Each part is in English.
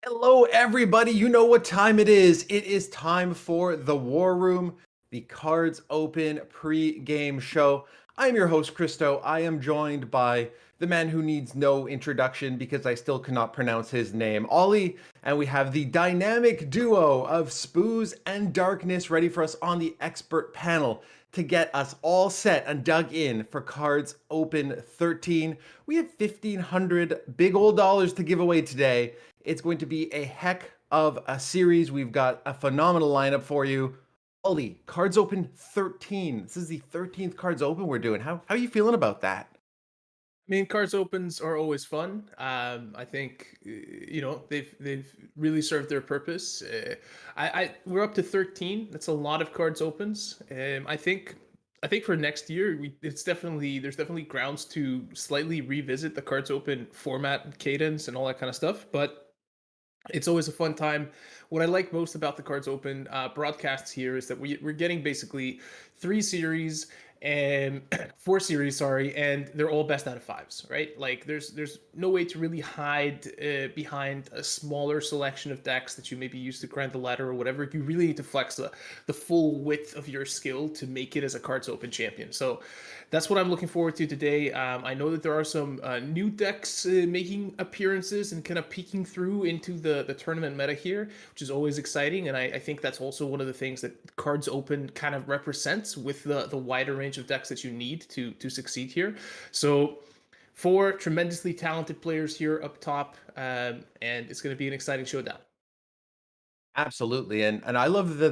Hello, everybody. You know what time it is. It is time for the War Room, the Cards Open pre-game show. I'm your host, Christo. I am joined by the man who needs no introduction because I still cannot pronounce his name, Ollie. And we have the dynamic duo of Spooz and Darkness ready for us on the expert panel to get us all set and dug in for Cards Open 13. We have 1,500 big old dollars to give away today. It's going to be a heck of a series. We've got a phenomenal lineup for you. Ollie, Cards Open 13. This is the 13th Cards Open we're doing. How are you feeling about that? I mean, cards opens are always fun. I think they've really served their purpose. We're up to 13. That's a lot of cards opens. I think for next year, there's definitely grounds to slightly revisit the cards open format, and cadence, and all that kind of stuff. But it's always a fun time. What I like most about the Cards Open broadcasts here is that we're getting basically 3 series and 4 series, sorry, and they're all best out of fives, right? Like there's no way to really hide behind a smaller selection of decks that you maybe use to grind the ladder or whatever. You really need to flex the full width of your skill to make it as a Cards Open champion. So that's what I'm looking forward to today. I know that there are some new decks making appearances and kind of peeking through into the tournament meta here, which is always exciting. And I think that's also one of the things that Cards Open kind of represents with the wider range of decks that you need to succeed here. So 4 tremendously talented players here up top, and it's going to be an exciting showdown. Absolutely. And I love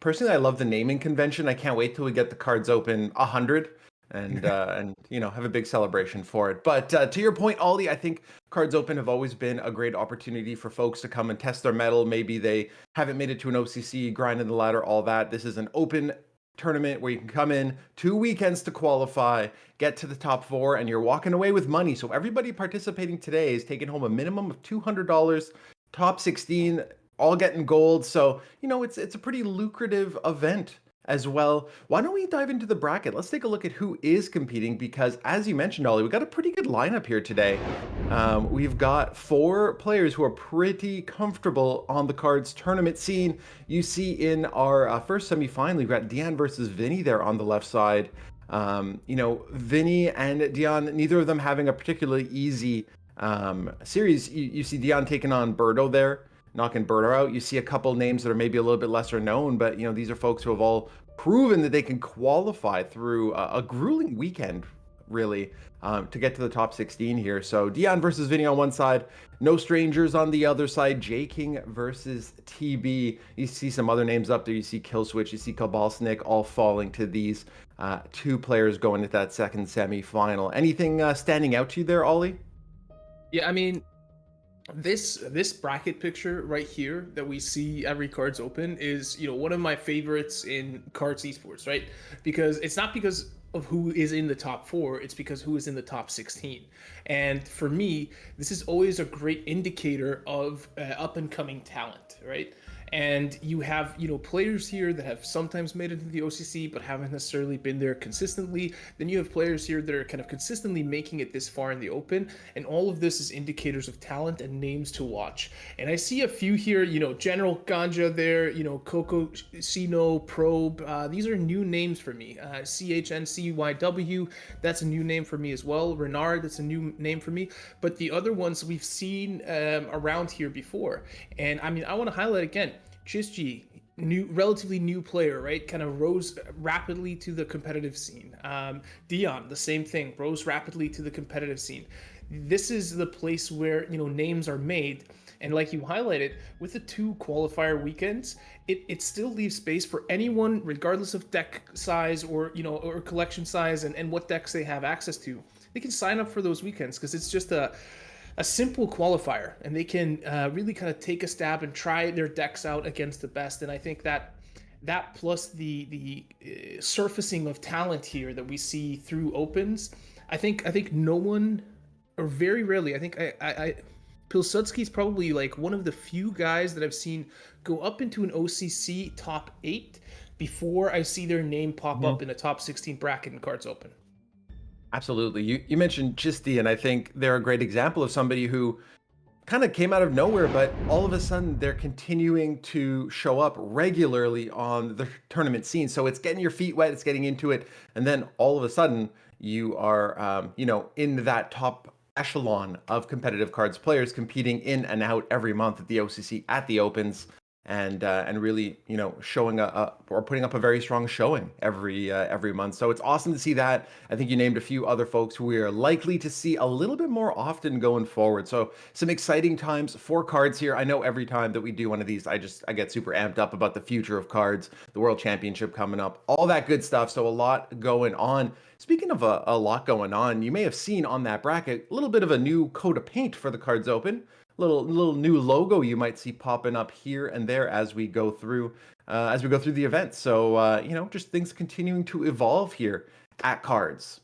personally, I love the naming convention. I can't wait till we get the Cards Open 100 and have a big celebration for it. But to your point, Ollie, I think Cards Open have always been a great opportunity for folks to come and test their mettle. Maybe they haven't made it to an OCC, grinding the ladder, all that. This is an open tournament where you can come in 2 weekends to qualify, get to the top 4, and you're walking away with money. So everybody participating today is taking home a minimum of $200. Top 16 all getting gold. So it's a pretty lucrative event as well. Why don't we dive into the bracket? Let's take a look at who is competing, because as you mentioned, Ollie, we got a pretty good lineup here today. We've got 4 players who are pretty comfortable on the cards tournament scene. You see in our first semifinal, we've got Dion versus Vinnie there on the left side. Vinnie and Dion, neither of them having a particularly easy series. You see Dion taking on Birdo there, knocking Birdo out. You see a couple names that are maybe a little bit lesser known, but these are folks who have all proven that they can qualify through a grueling weekend, really, to get to the top 16 here. So Dion versus Vinny on one side, no strangers on the other side. J King versus TB. You see some other names up there. You see Killswitch, you see Kabalsnik, all falling to these 2 players going into that second semi-final. Anything standing out to you there, Ollie? Yeah, I mean, this bracket picture right here that we see every Cards Open is one of my favorites in Cards Esports, right? Because it's not because of who is in the top 4, it's because who is in the top 16. And for me, this is always a great indicator of up and coming talent, right? And you have players here that have sometimes made it to the OCC but haven't necessarily been there consistently. Then you have players here that are kind of consistently making it this far in the Open, and all of this is indicators of talent and names to watch. And I see a few here, General Ganja there, Coco Sino, Probe. These are new names for me. CHNCYW, that's a new name for me as well. Renard, that's a new name for me. But the other ones we've seen around here before. And I mean, I want to highlight again, Chisji, relatively new player, right? Kind of rose rapidly to the competitive scene. Dion, the same thing, rose rapidly to the competitive scene. This is the place where names are made. And like you highlighted, with the 2 qualifier weekends, it still leaves space for anyone, regardless of deck size or or collection size and what decks they have access to. They can sign up for those weekends because it's just a simple qualifier, and they can really kind of take a stab and try their decks out against the best. And I think that plus the surfacing of talent here that we see through opens, I think no one, or very rarely, I think I Pilsudski's probably like one of the few guys that I've seen go up into an OCC top 8 before I see their name pop up in a top 16 bracket in Cards Open. Absolutely. You mentioned Chisti, and I think they're a great example of somebody who kind of came out of nowhere, but all of a sudden they're continuing to show up regularly on the tournament scene. So it's getting your feet wet, it's getting into it, and then all of a sudden you are, in that top echelon of competitive cards players competing in and out every month at the OCC, at the Opens, and really, showing or putting up a very strong showing every month. So it's awesome to see that. I think you named a few other folks who we are likely to see a little bit more often going forward. So some exciting times for cards here. I know every time that we do one of these, I get super amped up about the future of cards, the World Championship coming up, all that good stuff. So a lot going on. Speaking of a lot going on, you may have seen on that bracket a little bit of a new coat of paint for the Cards Open. Little new logo you might see popping up here and there as we go through the event. So just things continuing to evolve here at Cards.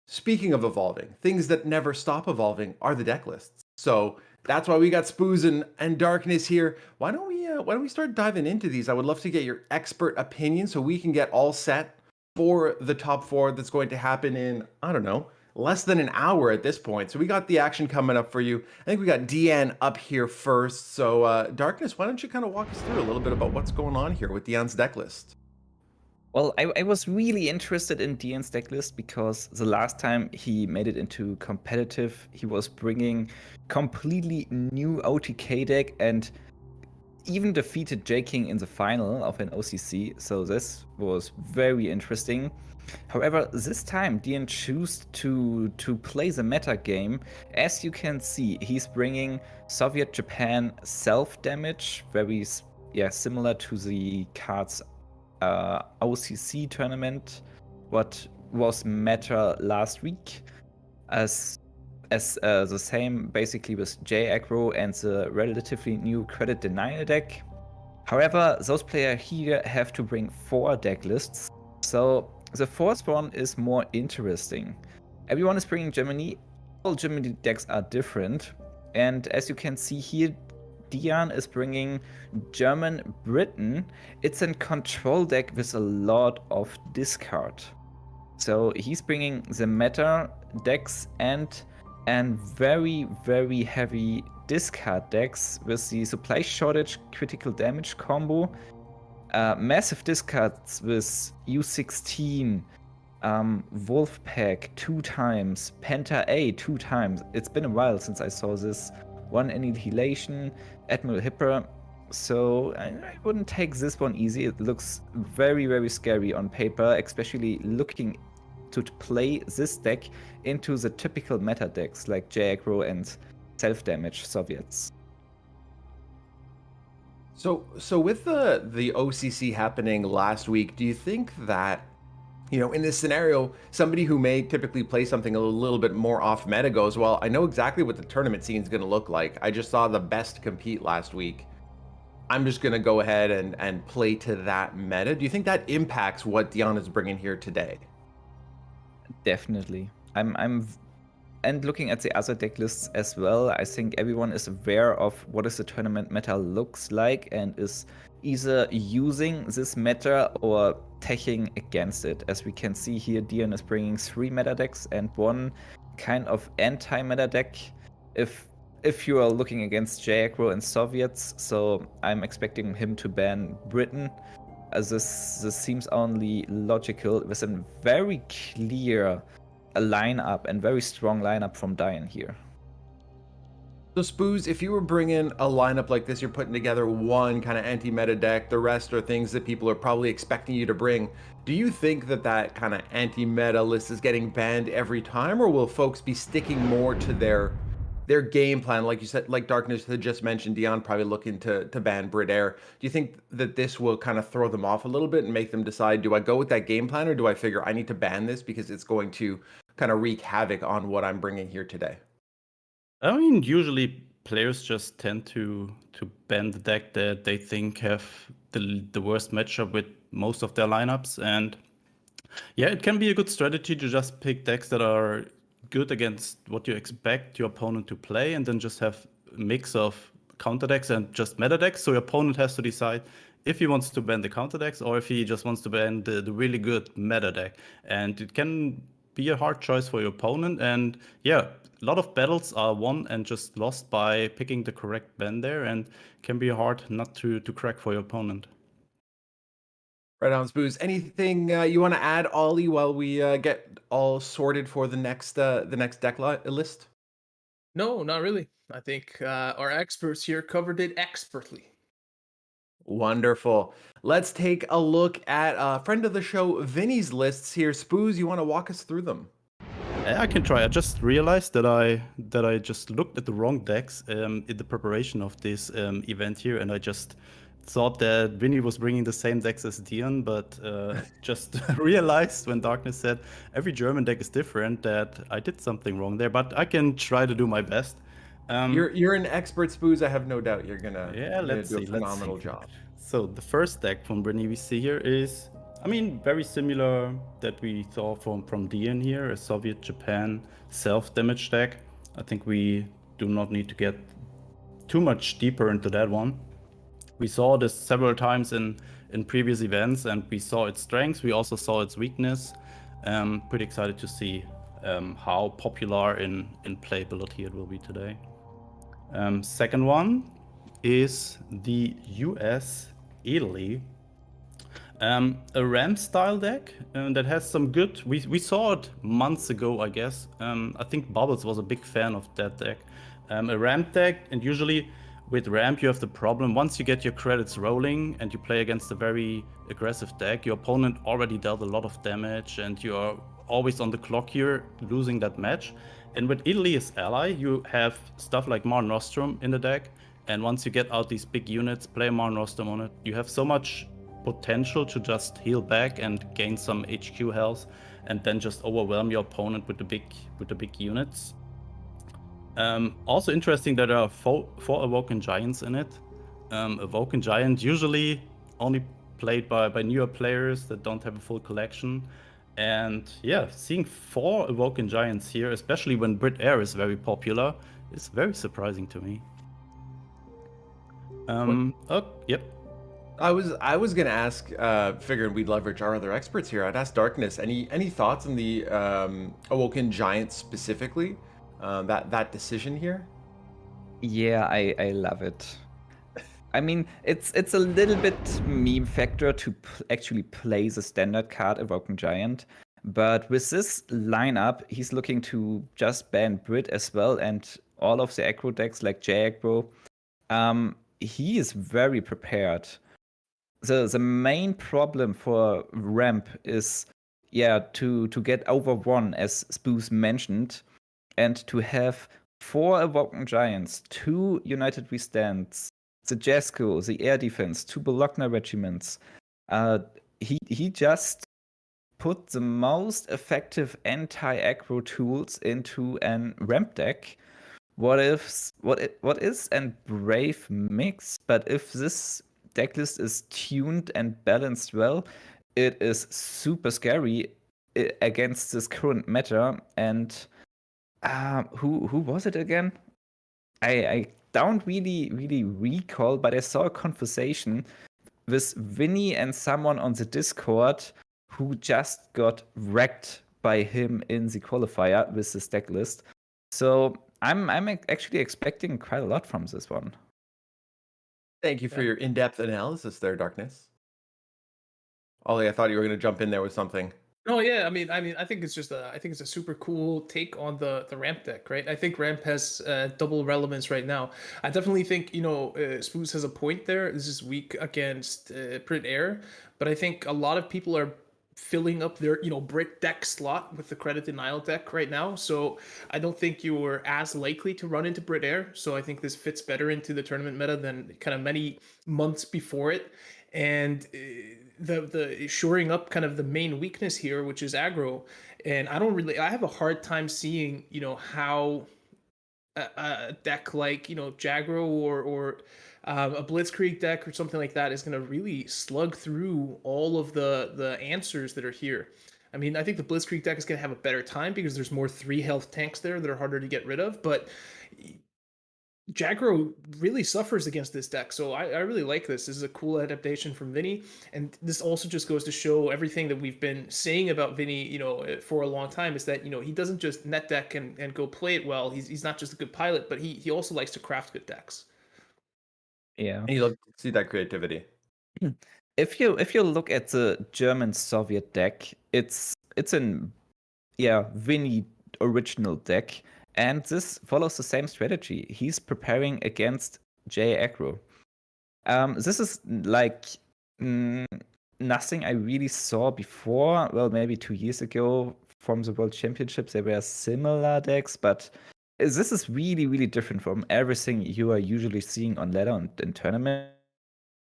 Speaking of evolving, things that never stop evolving are the deck lists. So that's why we got Spooz and Darkness here. Why don't we start diving into these? I would love to get your expert opinion so we can get all set for the top 4 that's going to happen in, I don't know, less than an hour at this point. So we got the action coming up for you. I think we got Dion up here first. So Darkness, why don't you kind of walk us through a little bit about what's going on here with Dion's deck list? Well, I was really interested in Dion's deck list because the last time he made it into competitive, he was bringing completely new OTK deck and even defeated J King in the final of an OCC. So this was very interesting. However, this time Dion chose to play the meta game. As you can see, he's bringing Soviet Japan self-damage, very similar to the KARDS OCC tournament, what was meta last week, as the same basically with J aggro and the relatively new credit denial deck. However, those players here have to bring 4 deck lists. So the 4th one is more interesting. Everyone is bringing Germany. All Germany decks are different. And as you can see here, Dion is bringing German Britain. It's a control deck with a lot of discard. So he's bringing the meta decks and very, very heavy discard decks with the supply shortage critical damage combo. Massive discards with U16, Wolfpack 2 times, Penta A 2 times. It's been a while since I saw this. 1 Annihilation, Admiral Hipper. So I wouldn't take this one easy. It looks very, very scary on paper, especially looking to play this deck into the typical meta decks like J aggro and self-damage Soviets. So with the OCC happening last week, do you think that, in this scenario, somebody who may typically play something a little bit more off meta goes, well, I know exactly what the tournament scene is going to look like. I just saw the best compete last week. I'm just going to go ahead and play to that meta. Do you think that impacts what Dion is bringing here today? Definitely. And looking at the other deck lists as well, I think everyone is aware of what is the tournament meta looks like and is either using this meta or teching against it. As we can see here, Dion is bringing 3 meta decks and 1 kind of anti-meta deck if you are looking against J aggro and Soviets. So I'm expecting him to ban Britain, as this seems only logical with a very clear lineup and very strong lineup from Dion here. So Spooz, if you were bringing a lineup like this, you're putting together 1 kind of anti-meta deck, the rest are things that people are probably expecting you to bring. Do you think that kind of anti-meta list is getting banned every time, or will folks be sticking more to their their game plan, like you said, like Darkness had just mentioned, Dion probably looking to ban Brit Air. Do you think that this will kind of throw them off a little bit and make them decide, do I go with that game plan or do I figure I need to ban this because it's going to kind of wreak havoc on what I'm bringing here today? I mean, usually players just tend to ban the deck that they think have the worst matchup with most of their lineups, and yeah, it can be a good strategy to just pick decks that are good against what you expect your opponent to play, and then just have a mix of counter decks and just meta decks. So your opponent has to decide if he wants to ban the counter decks or if he just wants to ban the really good meta deck. And it can be a hard choice for your opponent. And yeah, a lot of battles are won and just lost by picking the correct ban there, and can be hard not to crack for your opponent. Right on, Spooz. Anything you want to add, Ollie, while we get all sorted for the next deck list? No, not really. I think our experts here covered it expertly. Wonderful. Let's take a look at a friend of the show, Vinnie's lists here. Spooz, you want to walk us through them? I can try. I just realized that I just looked at the wrong decks in the preparation of this event here, and I just thought that Vinnie was bringing the same decks as Dion, but just realized when Darkness said every German deck is different that I did something wrong there. But I can try to do my best. You're an expert, Spooz. I have no doubt you're gonna Let's do see. a phenomenal job. So the first deck from Vinnie we see here is, I mean, very similar that we saw from Dion here, a Soviet Japan self-damage deck. I think we do not need to get too much deeper into that one. We saw this several times in previous events, and we saw its strengths. We also saw its weakness. Pretty excited to see how popular in playability it will be today. Second one is the US-Italy. A ramp style deck that has some good, we saw it months ago, I guess. I think Bubbles was a big fan of that deck. A ramp deck, and usually with ramp you have the problem, once you get your credits rolling and you play against a very aggressive deck, your opponent already dealt a lot of damage and you are always on the clock here, losing that match. And with Italy as ally, you have stuff like Mare Nostrum in the deck, and once you get out these big units, play Mare Nostrum on it, you have so much potential to just heal back and gain some HQ health, and then just overwhelm your opponent with the big units. Also interesting that there are four Awoken Giants in it. Awoken Giant usually only played by newer players that don't have a full collection. And yeah, seeing 4 Awoken Giants here, especially when Brit Air is very popular, is very surprising to me. Yep. I was gonna ask, figuring we'd leverage our other experts here. I'd ask Darkness, any thoughts on the Awoken Giants specifically? That decision here? Yeah, I love it. I mean, it's a little bit meme factor to actually play the standard card Awoken Giant, but with this lineup, he's looking to just ban Brit as well, and all of the aggro decks like J-Aggro. He is very prepared. The main problem for ramp is, to get over 1, as Spooz mentioned, and to have 4 Awoken Giants, 2 United We Stands, the Jesko, the Air Defense, 2 Bologna regiments. He just put the most effective anti-aggro tools into an ramp deck. What is a brave mix, but if this decklist is tuned and balanced well, it is super scary against this current meta. And who was it again? I don't really recall, but I saw a conversation with Vinnie and someone on the Discord who just got wrecked by him in the qualifier with this deck list. So I'm actually expecting quite a lot from this one. Thank you for your in-depth analysis there, Darkness. Ollie, I thought you were going to jump in there with something. Oh yeah, I mean, I think it's just I think it's a super cool take on the ramp deck, right? I think ramp has double relevance right now. I definitely think Spooz has a point there. This is weak against Brit Air, but I think a lot of people are filling up their Brit deck slot with the Credit Denial deck right now. So I don't think you were as likely to run into Brit Air. So I think this fits better into the tournament meta than kind of many months before it. And the shoring up kind of the main weakness here, which is aggro. And I have a hard time seeing how a deck like Jagro or a Blitzkrieg deck or something like that is going to really slug through all of the answers that are here. I mean, I think the Blitzkrieg deck is going to have a better time because there's more 3 health tanks there that are harder to get rid of, but Jagro really suffers against this deck, so I really like this. This is a cool adaptation from Vinnie, and this also just goes to show everything that we've been saying about Vinnie, for a long time, is that, he doesn't just net deck and go play it well. He's not just a good pilot, but he also likes to craft good decks. Yeah. And you love to see that creativity. If you look at the German Soviet deck, it's an Vinnie original deck. And this follows the same strategy. He's preparing against J aggro. This is like nothing I really saw before. Well, maybe 2 years ago from the World Championships, there were similar decks, but this is really, really different from everything you are usually seeing on ladder and in tournament.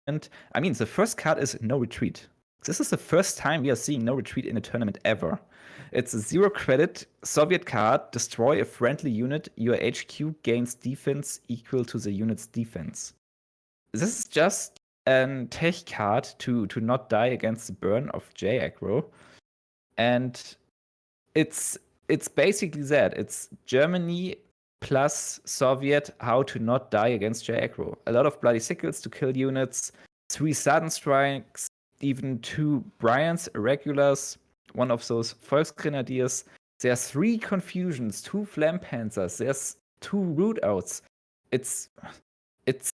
I mean, the first card is No Retreat. This is the first time we are seeing No Retreat in a tournament ever. It's a 0 credit Soviet card. Destroy a friendly unit. Your HQ gains defense equal to the unit's defense. This is just a tech card to not die against the burn of J aggro. And it's basically that. It's Germany plus Soviet, how to not die against J aggro. A lot of bloody sickles to kill units, 3 sudden strikes, even 2 Bryans, irregulars, one of those Volksgrenadiers. There's 3 confusions, 2 Flam Panzers, there's 2 root outs. It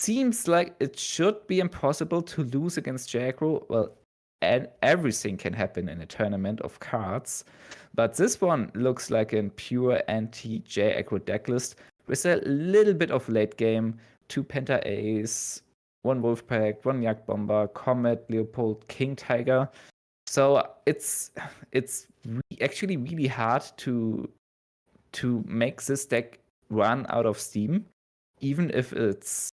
seems like it should be impossible to lose against J aggro. Well, and everything can happen in a tournament of cards, but this one looks like a pure anti-J aggro decklist with a little bit of late game, 2 Penta Ace, 1 Wolfpack, 1 Yak Bomber, Comet, Leopold, King Tiger. So it's actually really hard to make this deck run out of steam, even if it's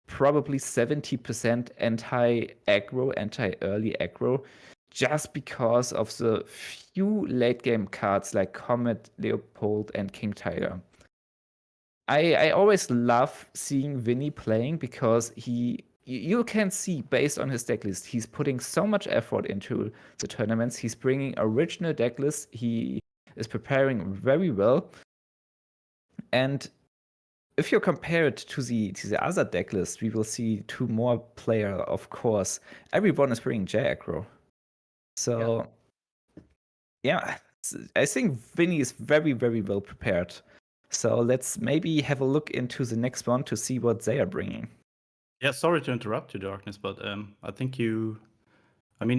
probably 70% anti-aggro, anti-early aggro, just because of the few late game cards like Comet, Leopold, and King Tiger. I always love seeing Vinnie playing because you can see based on his deck list, he's putting so much effort into the tournaments. He's bringing original deck lists. He is preparing very well. And if you compare it to the other deck list, we will see 2 more player, of course. Everyone is bringing J aggro. So, yeah, I think Vinnie is very, very well prepared. So let's maybe have a look into the next one to see what they are bringing. Yeah, sorry to interrupt you, Darkness, but I think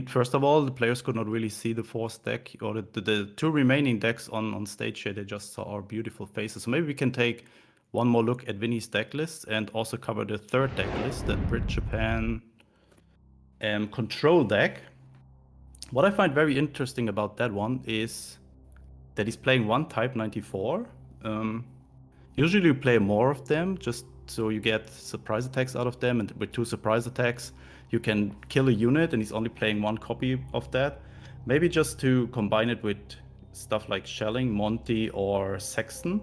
first of all, the players could not really see the 4th deck, or the 2 remaining decks on stage here. They just saw our beautiful faces. So maybe we can take one more look at Vinnie's deck list and also cover the 3rd deck list, the Brit Japan control deck. What I find very interesting about that one is that he's playing 1 Type 94. Usually you play more of them, just so you get surprise attacks out of them, and with 2 surprise attacks you can kill a unit, and he's only playing 1 copy of that. Maybe just to combine it with stuff like Shelling, Monty, or Sexton.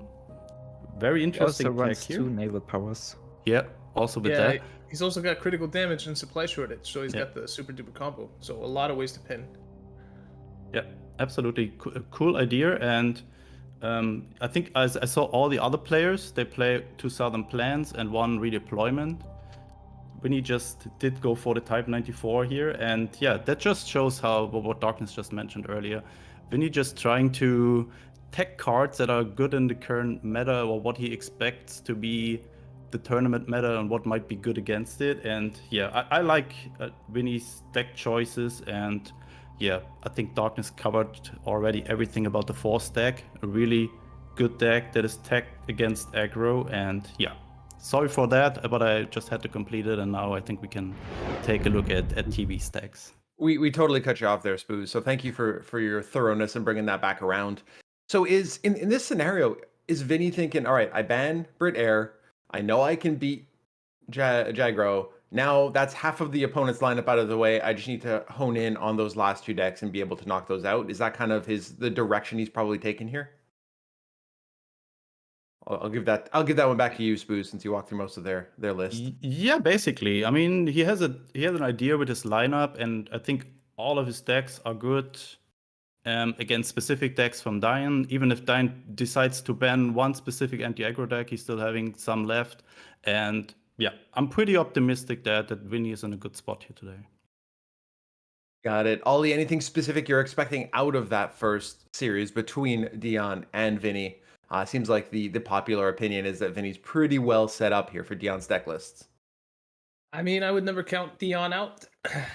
Very interesting also runs tech here. 2 naval powers. Yeah, also with that. He's also got critical damage and supply shortage, so he's got the super duper combo. So a lot of ways to pin. Yeah, absolutely cool idea. And I think as I saw all the other players, they play 2 Southern Plans and 1 redeployment. Vinnie just did go for the Type 94 here, and yeah, that just shows how what Darkness just mentioned earlier. Vinnie just trying to tech cards that are good in the current meta, or what he expects to be the tournament meta and what might be good against it. And yeah, I like Vinnie's deck choices, and yeah, I think Darkness covered already everything about the 4th deck. A really good deck that is tech against aggro, and yeah, sorry for that, but I just had to complete it, and now I think we can take a look at TV stacks. We totally cut you off there, Spooz. So thank you for your thoroughness and bringing that back around. So is in this scenario, is Vinny thinking, all right, I ban Brit Air. I know I can beat Jagro. Now that's half of the opponent's lineup out of the way. I just need to hone in on those last two decks and be able to knock those out. Is that kind of the direction he's probably taken here? I'll give that one back to you, Spooz, since you walked through most of their list. Yeah, basically. I mean, he has an idea with his lineup, and I think all of his decks are good against specific decks from Dion. Even if Dion decides to ban one specific anti-aggro deck, he's still having some left. And yeah, I'm pretty optimistic that Vinnie is in a good spot here today. Got it. Ollie, anything specific you're expecting out of that first series between Dion and Vinnie? Seems like the popular opinion is that Vinny's pretty well set up here for Dion's deck lists. I mean, I would never count Dion out.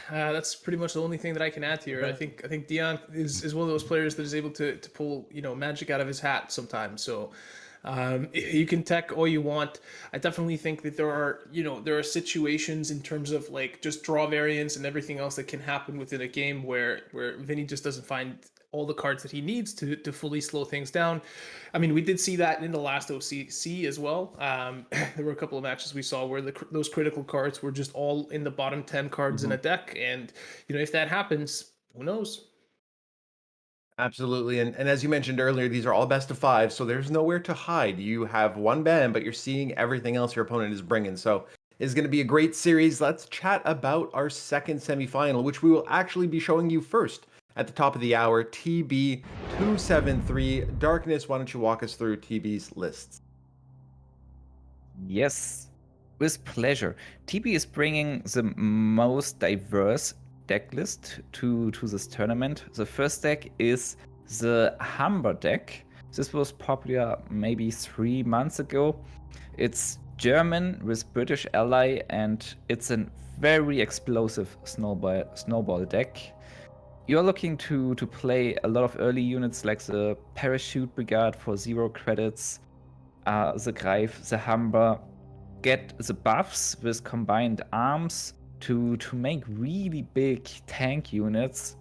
That's pretty much the only thing that I can add here. Okay. I think Dion is one of those players that is able to pull magic out of his hat sometimes. So you can tech all you want. I definitely think that there are situations in terms of like just draw variants and everything else that can happen within a game where Vinny just doesn't find all the cards that he needs to fully slow things down. I mean, we did see that in the last OCC as well. There were a couple of matches we saw where those critical cards were just all in the bottom 10 cards in a deck. And, if that happens, who knows? Absolutely. And as you mentioned earlier, these are all best of 5, so there's nowhere to hide. You have one ban, but you're seeing everything else your opponent is bringing. So it's going to be a great series. Let's chat about our second semifinal, which we will actually be showing you first. At the top of the hour, TB 273. Darkness, why don't you walk us through TB's lists? Yes, with pleasure. TB is bringing the most diverse deck list to this tournament. The first deck is the Humber deck. This was popular maybe 3 months ago. It's German with British ally, and it's a very explosive snowball deck. You're looking to play a lot of early units like the Parachute Brigade for 0 credits, the Greif, the Humber, get the buffs with combined arms to make really big tank units,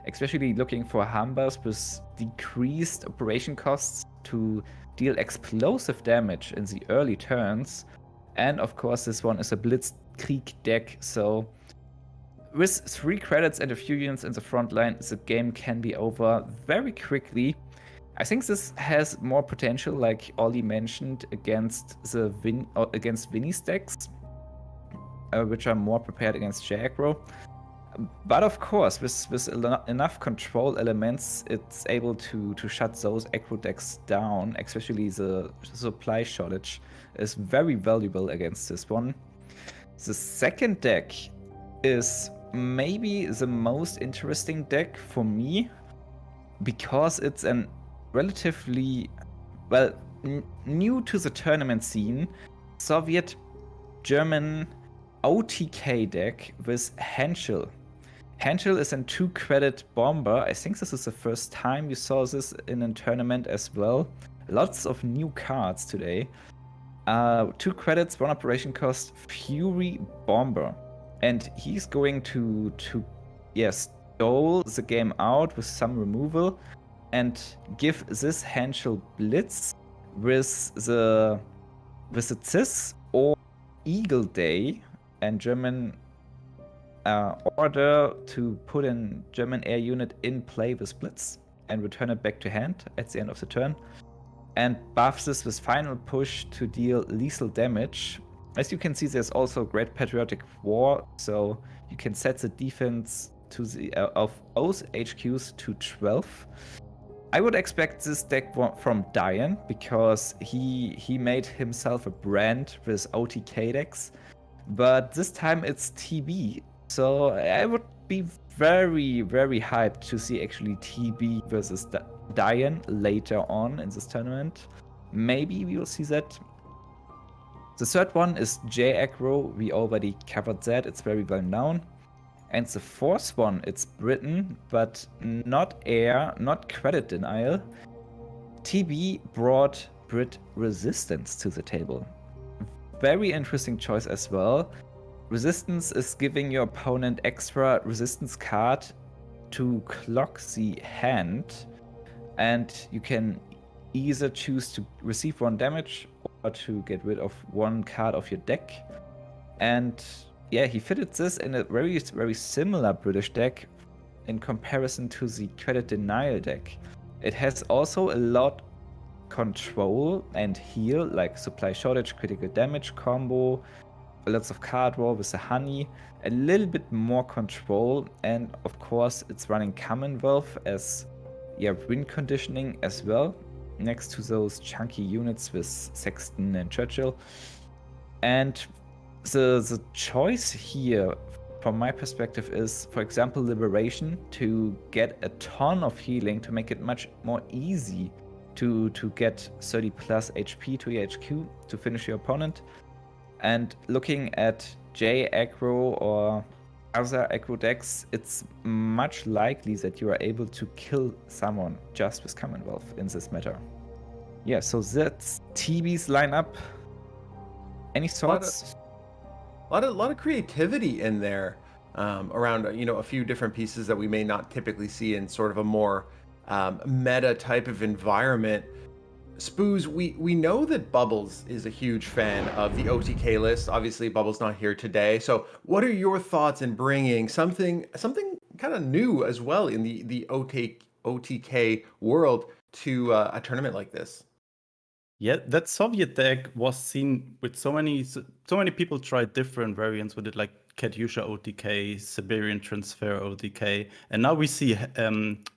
especially looking for Humbers with decreased operation costs to deal explosive damage in the early turns. And of course, this one is a Blitzkrieg deck, so with 3 credits and a few units in the front line, the game can be over very quickly. I think this has more potential, like Ollie mentioned, against Vinnie's decks, which are more prepared against J-Aggro. But of course, with enough control elements, it's able to shut those aggro decks down, especially the supply shortage is very valuable against this one. The second deck is maybe the most interesting deck for me because it's an relatively new to the tournament scene Soviet German OTK deck with Henschel. Henschel is a 2-credit bomber. I think this is the first time you saw this in a tournament as well. Lots of new cards today. 2 credits, 1 operation cost, Fury Bomber. And he's going to stole the game out with some removal and give this Henschel Blitz with the CIS or Eagle Day and German order to put a German air unit in play with Blitz and return it back to hand at the end of the turn. And buffs this with Final Push to deal lethal damage. As you can see, there's also Great Patriotic War, so you can set the defense to of both HQs to 12. I would expect this deck from Dion because he made himself a brand with OTK decks, but this time it's TB, so I would be very, very hyped to see actually TB versus Dion later on in this tournament. Maybe we will see that. The third one is J-Aggro. We already covered that. It's very well known. And the fourth one, it's Britain, but not air, not credit denial. TB brought Brit resistance to the table. Very interesting choice as well. resistance is giving your opponent extra resistance card to clock the hand, and you can either choose to receive 1 damage or to get rid of 1 card of your deck. And yeah, he fitted this in a very, very similar British deck in comparison to the credit denial deck. It has also a lot control and heal, like supply shortage, critical damage combo, lots of card draw with the honey, a little bit more control, and of course it's running Commonwealth as win conditioning as well, next to those chunky units with Sexton and Churchill. And the choice here from my perspective is, for example, Liberation, to get a ton of healing to make it much more easy to get 30 plus HP to your HQ to finish your opponent. And looking at J aggro or other aggro decks, it's much likely that you are able to kill someone just with Commonwealth in this meta. Yeah, so that's TB's lineup. Any thoughts? A lot of creativity in there around a few different pieces that we may not typically see in sort of a more meta type of environment. Spooz, we know that Bubbles is a huge fan of the OTK list. Obviously, Bubbles not here today. So what are your thoughts in bringing something kind of new as well in the OTK world to a tournament like this? Yeah, that Soviet deck was seen with so many people tried different variants with it, like Katyusha OTK, Siberian Transfer OTK, and now we see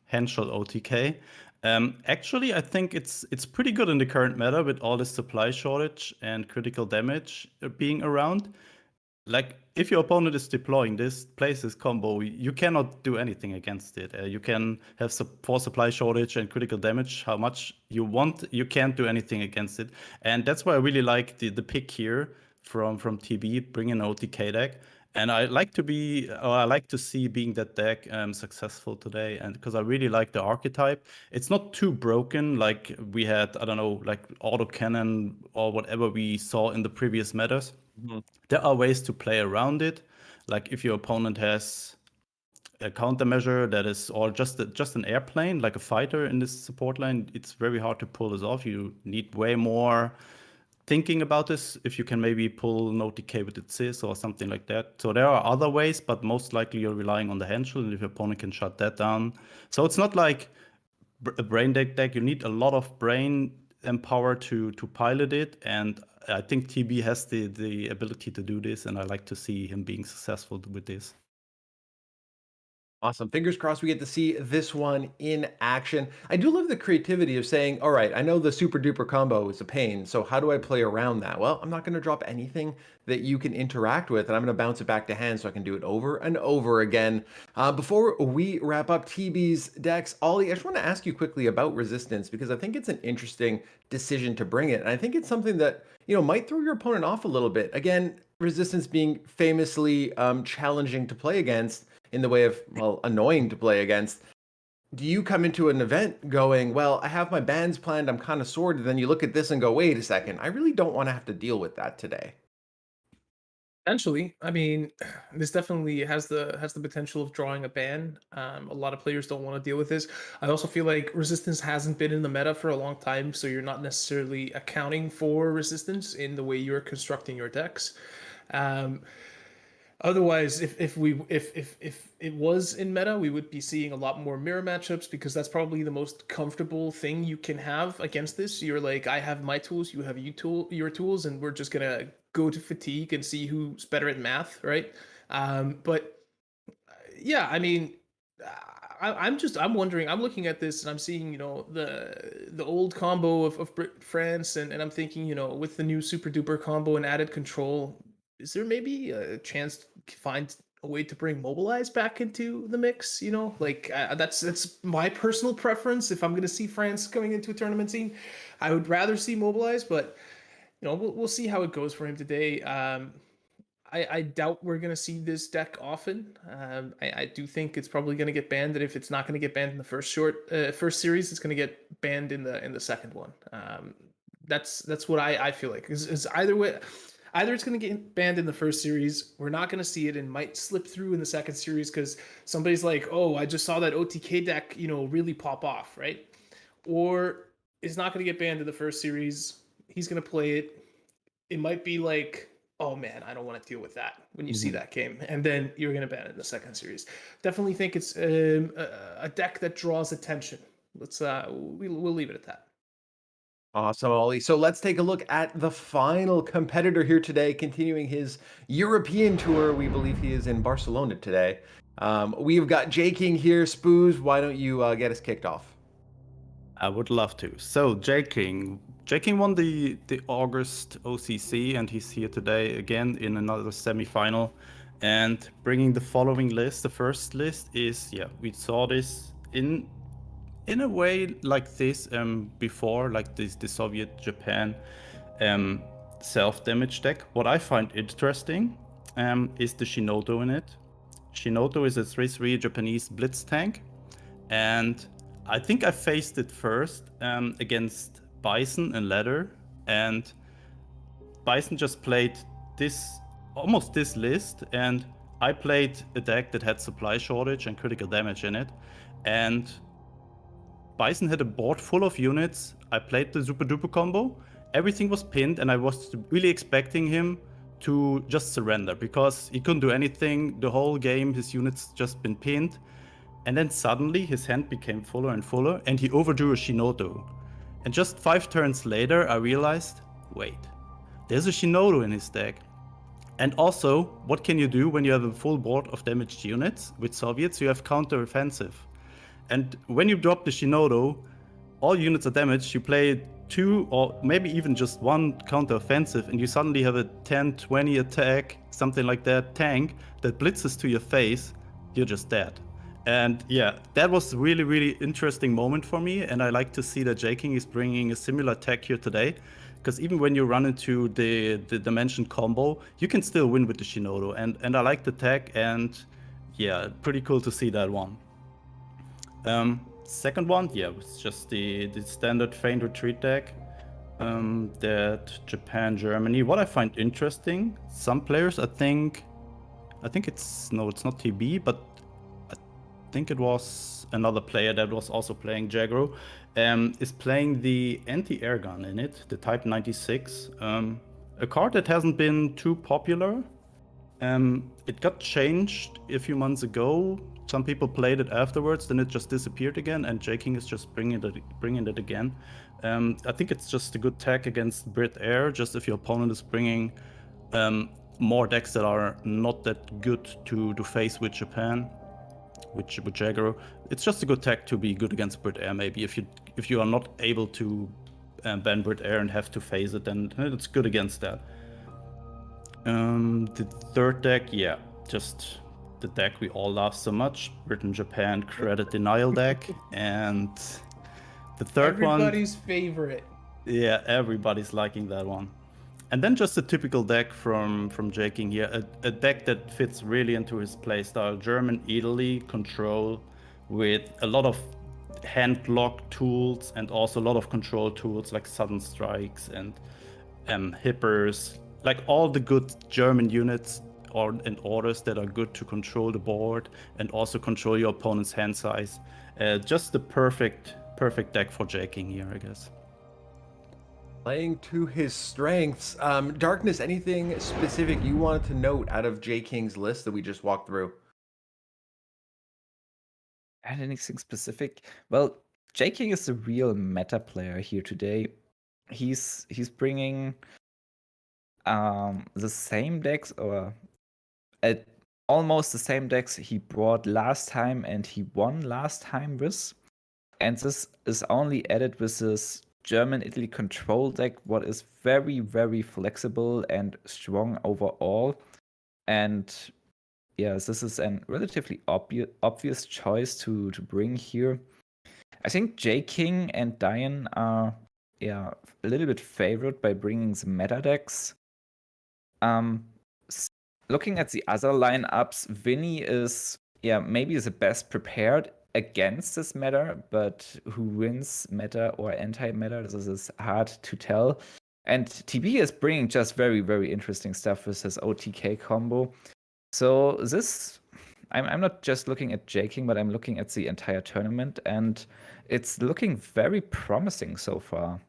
Henschel OTK. Actually, I think it's pretty good in the current meta with all the supply shortage and critical damage being around. Like, if your opponent is deploying this, plays this combo, you cannot do anything against it. You can have 4 supply shortage and critical damage how much you want. You can't do anything against it. And that's why I really like the pick here from TB, bring an OTK deck. And I like to see being that deck successful today, and because I really like the archetype. It's not too broken like we had, I don't know, like autocannon or whatever we saw in the previous metas. Mm-hmm. There are ways to play around it. Like if your opponent has a countermeasure that is or just an airplane, like a fighter in this support line, it's very hard to pull this off. You need way more thinking about this. If you can maybe pull an OTK with its CIS or something like that. So there are other ways, but most likely you're relying on the Henschel, and if your opponent can shut that down. So it's not like a brain deck. You need a lot of brain and power to pilot it, and I think TB has the ability to do this, and I like to see him being successful with this. Awesome. Fingers crossed we get to see this one in action. I do love the creativity of saying, all right, I know the super duper combo is a pain, so how do I play around that? Well, I'm not going to drop anything that you can interact with, and I'm going to bounce it back to hand so I can do it over and over again. Before we wrap up TB's decks, Ollie, I just want to ask you quickly about Resistance, because I think it's an interesting decision to bring it, and I think it's something that might throw your opponent off a little bit. Again, Resistance being famously challenging to play against, in the way of, well, annoying to play against. Do you come into an event going, well, I have my bans planned, I'm kind of sorted, then you look at this and go, wait a second, I really don't want to have to deal with that today? Potentially. I mean, this definitely has the potential of drawing a ban. A lot of players don't want to deal with this. I also feel like Resistance hasn't been in the meta for a long time, so you're not necessarily accounting for Resistance in the way you're constructing your decks. Otherwise, if it was in meta, we would be seeing a lot more mirror matchups, because that's probably the most comfortable thing you can have against this. You're like, I have my tools, you have your tools, and we're just gonna go to fatigue and see who's better at math, right? But yeah, I mean, I'm wondering. I'm looking at this and I'm seeing, the old combo of France, and I'm thinking, with the new super duper combo and added control, is there maybe a chance to find a way to bring Mobilize back into the mix? Like that's my personal preference. If I'm going to see France coming into a tournament scene, I would rather see Mobilize, but we'll see how it goes for him today. I doubt we're going to see this deck often. I do think it's probably going to get banned, and if it's not going to get banned in the first series, it's going to get banned in the second one. That's what I feel like. Is either way. either it's going to get banned in the first series, we're not going to see it, and might slip through in the second series because somebody's like, oh, I just saw that OTK deck, really pop off, right? Or it's not going to get banned in the first series. He's going to play it. It might be like, oh man, I don't want to deal with that when you see that game, and then you're going to ban it in the second series. Definitely think it's a deck that draws attention. We'll leave it at that. Awesome, Ollie. So let's take a look at the final competitor here today, continuing his European tour. We believe he is in Barcelona today. We've got J King here. Spooz, why don't you get us kicked off? I would love to. So J King won the August OCC, and he's here today again in another semi-final, and bringing the following list. The first list is, we saw this in a way like this before, like the Soviet Japan self-damage deck. What I find interesting is the Shinoto in it. Shinoto is a 3/3 Japanese blitz tank, and I think I faced it first against Bison and Leather, and Bison just played almost this list, and I played a deck that had supply shortage and critical damage in it, and Bison had a board full of units. I played the Super Duper combo, everything was pinned, and I was really expecting him to just surrender because he couldn't do anything the whole game. His units just been pinned. And then suddenly his hand became fuller and fuller, and he overdrew a Shinoto. And just 5 turns later, I realized, wait, there's a Shinoto in his deck. And also, what can you do when you have a full board of damaged units? With Soviets, you have counter-offensive. And when you drop the Shinoto, all units are damaged, you play 2 or maybe even just 1 counter-offensive, and you suddenly have a 10-20 attack, something like that, tank that blitzes to your face, you're just dead. And that was a really, really interesting moment for me, and I like to see that J King is bringing a similar tech here today, because even when you run into the dimension combo, you can still win with the Shinoto, and I like the tech, and pretty cool to see that one. Second one, was just the standard Feint Retreat deck that Japan, Germany. What I find interesting, some players, I think it's not TB, but I think it was another player that was also playing Jagro, is playing the anti-air gun in it, the Type 96, a card that hasn't been too popular. It got changed a few months ago. Some people played it afterwards, then it just disappeared again, and J King is just bringing it again. I think it's just a good tech against Brit Air, just if your opponent is bringing more decks that are not that good to face with Japan, with Jagro. It's just a good tech to be good against Brit Air. Maybe if you are not able to ban Brit Air and have to face it, then it's good against that. The third deck, just the deck we all love so much, Britain Japan credit denial deck, and the third everybody's favorite. Yeah, everybody's liking that one. And then just a typical deck from J King here, a deck that fits really into his playstyle, German Italy control with a lot of hand lock tools and also a lot of control tools like sudden strikes and hippers, like all the good German units and orders that are good to control the board and also control your opponent's hand size. Just the perfect deck for J King here, I guess. Playing to his strengths. Darkness, anything specific you wanted to note out of J King's list that we just walked through? And anything specific? Well, J King is the real meta player here today. He's bringing the same decks, or almost the same decks he brought last time and he won last time with. And this is only added with this German Italy control deck, what is very, very flexible and strong overall. And this is a relatively obvious choice to bring here. I think J King and Dion are a little bit favored by bringing the meta decks. Looking at the other lineups, Vinnie is maybe the best prepared against this meta, but who wins meta or anti-meta, this is hard to tell. And TB is bringing just very, very interesting stuff with his OTK combo. So this, I'm not just looking at J King, but I'm looking at the entire tournament, and it's looking very promising so far.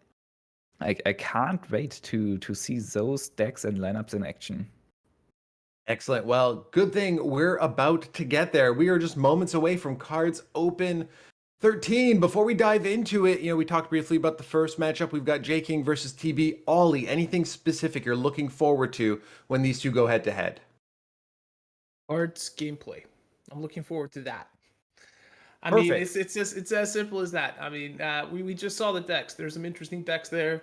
I can't wait to see those decks and lineups in action. Excellent. Well, good thing we're about to get there. We are just moments away from KARDS Open 13. Before we dive into it, we talked briefly about the first matchup. We've got J King versus TB. Ollie, anything specific you're looking forward to when these two go head to head? KARDS gameplay. I'm looking forward to that. I Perfect. mean, it's as simple as that. I mean, we just saw the decks. There's some interesting decks there.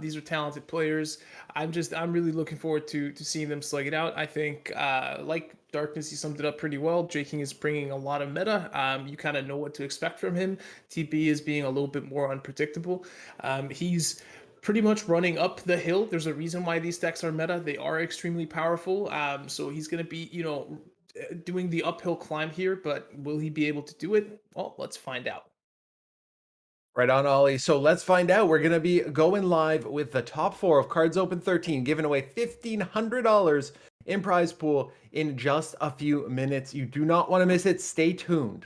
These are talented players. I'm really looking forward to seeing them slug it out. I think, like Darkness, he summed it up pretty well. J King is bringing a lot of meta. You kind of know what to expect from him. TB is being a little bit more unpredictable. He's pretty much running up the hill. There's a reason why these decks are meta. They are extremely powerful. So he's going to be, doing the uphill climb here, but will he be able to do it? Well, let's find out. Right on, Ollie. So let's find out. We're going to be going live with the top 4 of KARDS Open 13, giving away $1,500 in prize pool in just a few minutes. You do not want to miss it. Stay tuned.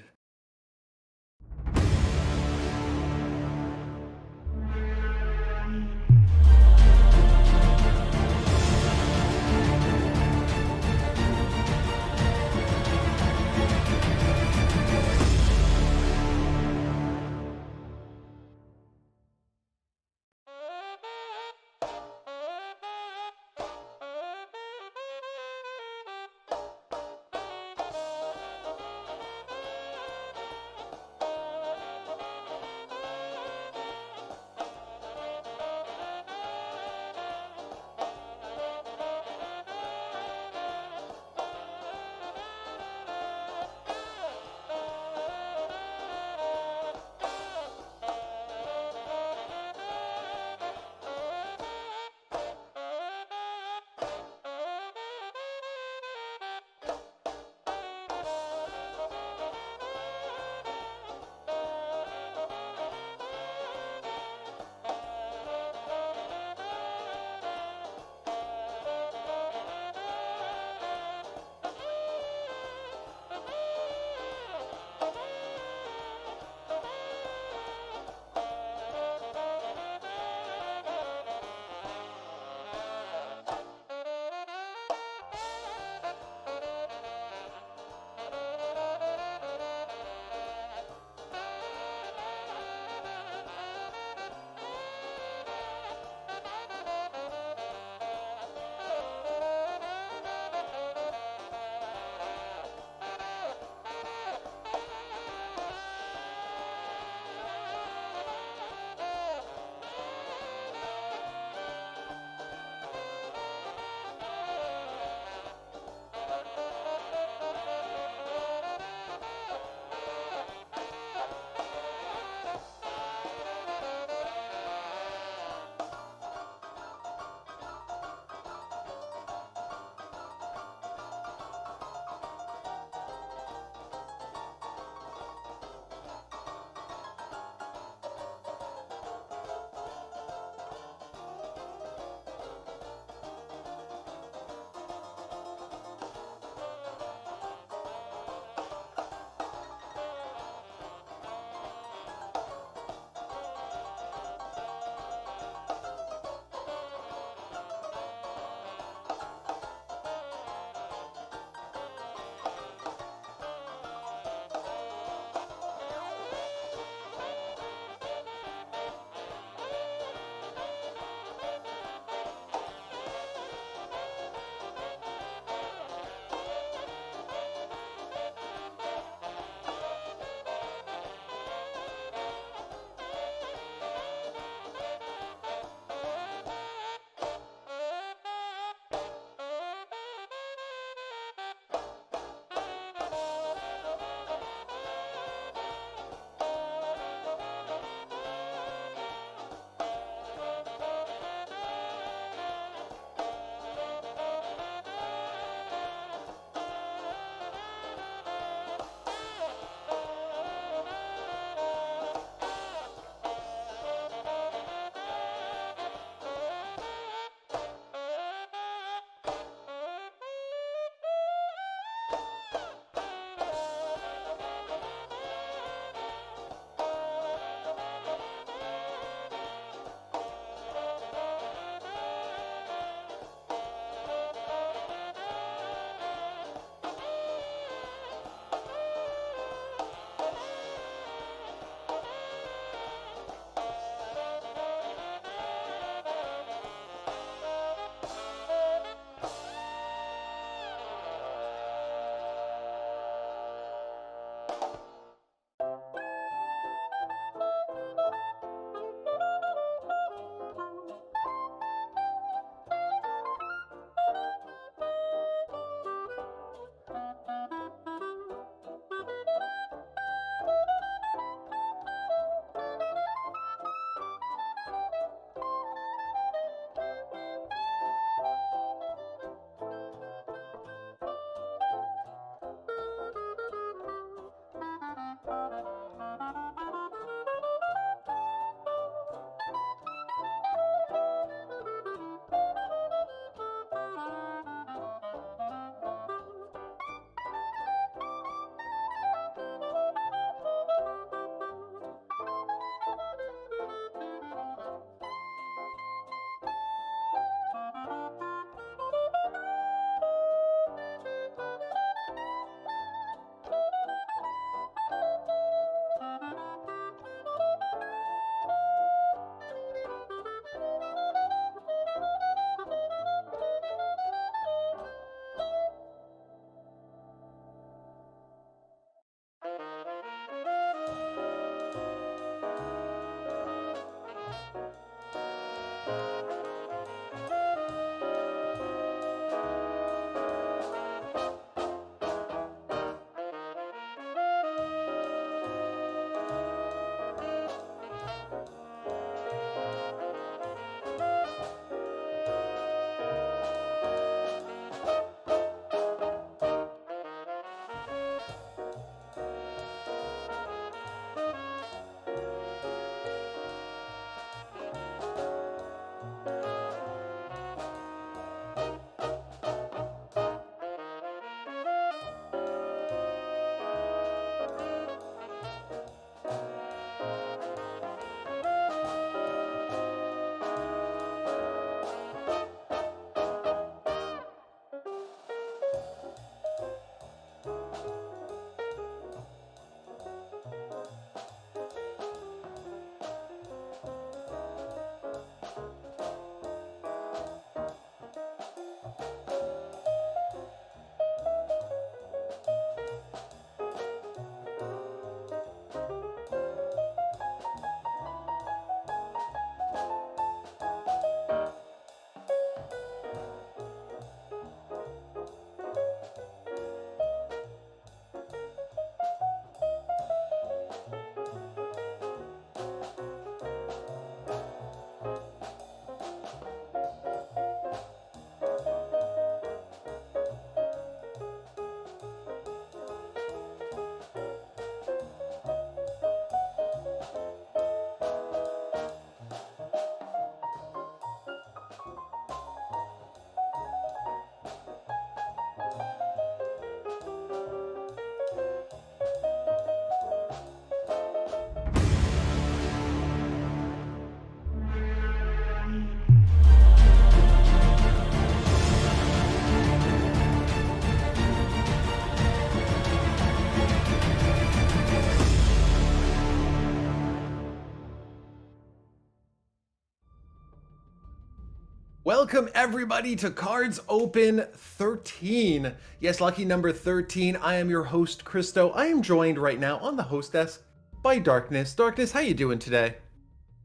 Welcome everybody to KARDS Open 13. Yes, lucky number 13. I am your host, Christo. I am joined right now on the host desk by Darkness. Darkness, how you doing today?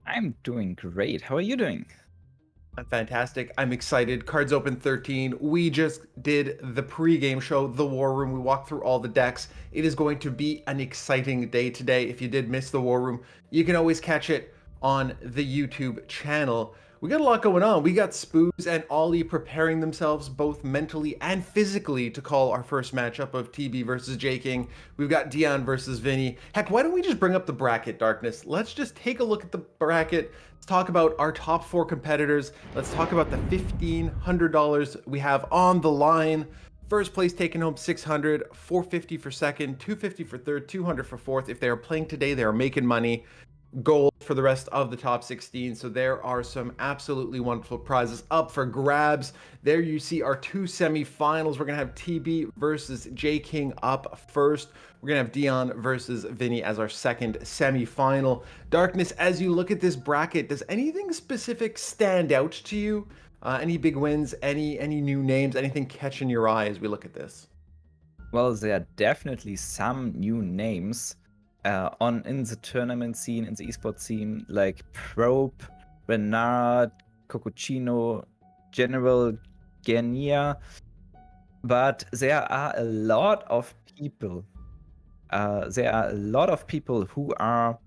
I'm doing great. How are you doing? I'm fantastic. I'm excited. KARDS Open 13. We just did the pre-game show, the War Room. We walked through all the decks. It is going to be an exciting day today. If you did miss the War Room, you can always catch it on the YouTube channel. We got a lot going on. We got Spooz and Ollie preparing themselves both mentally and physically to call our first matchup of TB versus J King. We've got Dion versus Vinnie. Heck, why don't we just bring up the bracket, Darkness? Let's just take a look at the bracket. Let's talk about our top 4 competitors. Let's talk about the $1,500 we have on the line. First place taking home $600, $450 for second, $250 for third, $200 for fourth. If they are playing today, they are making money. Gold for the rest of the top 16. So there are some absolutely wonderful prizes up for grabs. There you see our 2 semifinals. We're gonna have TB versus J King up first. We're gonna have Dion versus Vinnie as our second semifinal. Darkness, as you look at this bracket, does anything specific stand out to you? Any big wins, any new names, anything catching your eye as we look at this? Well, there are definitely some new names in the tournament scene, in the esports scene, like Probe, Bernard, Cocochino, General Guernia. But there are a lot of people. Who are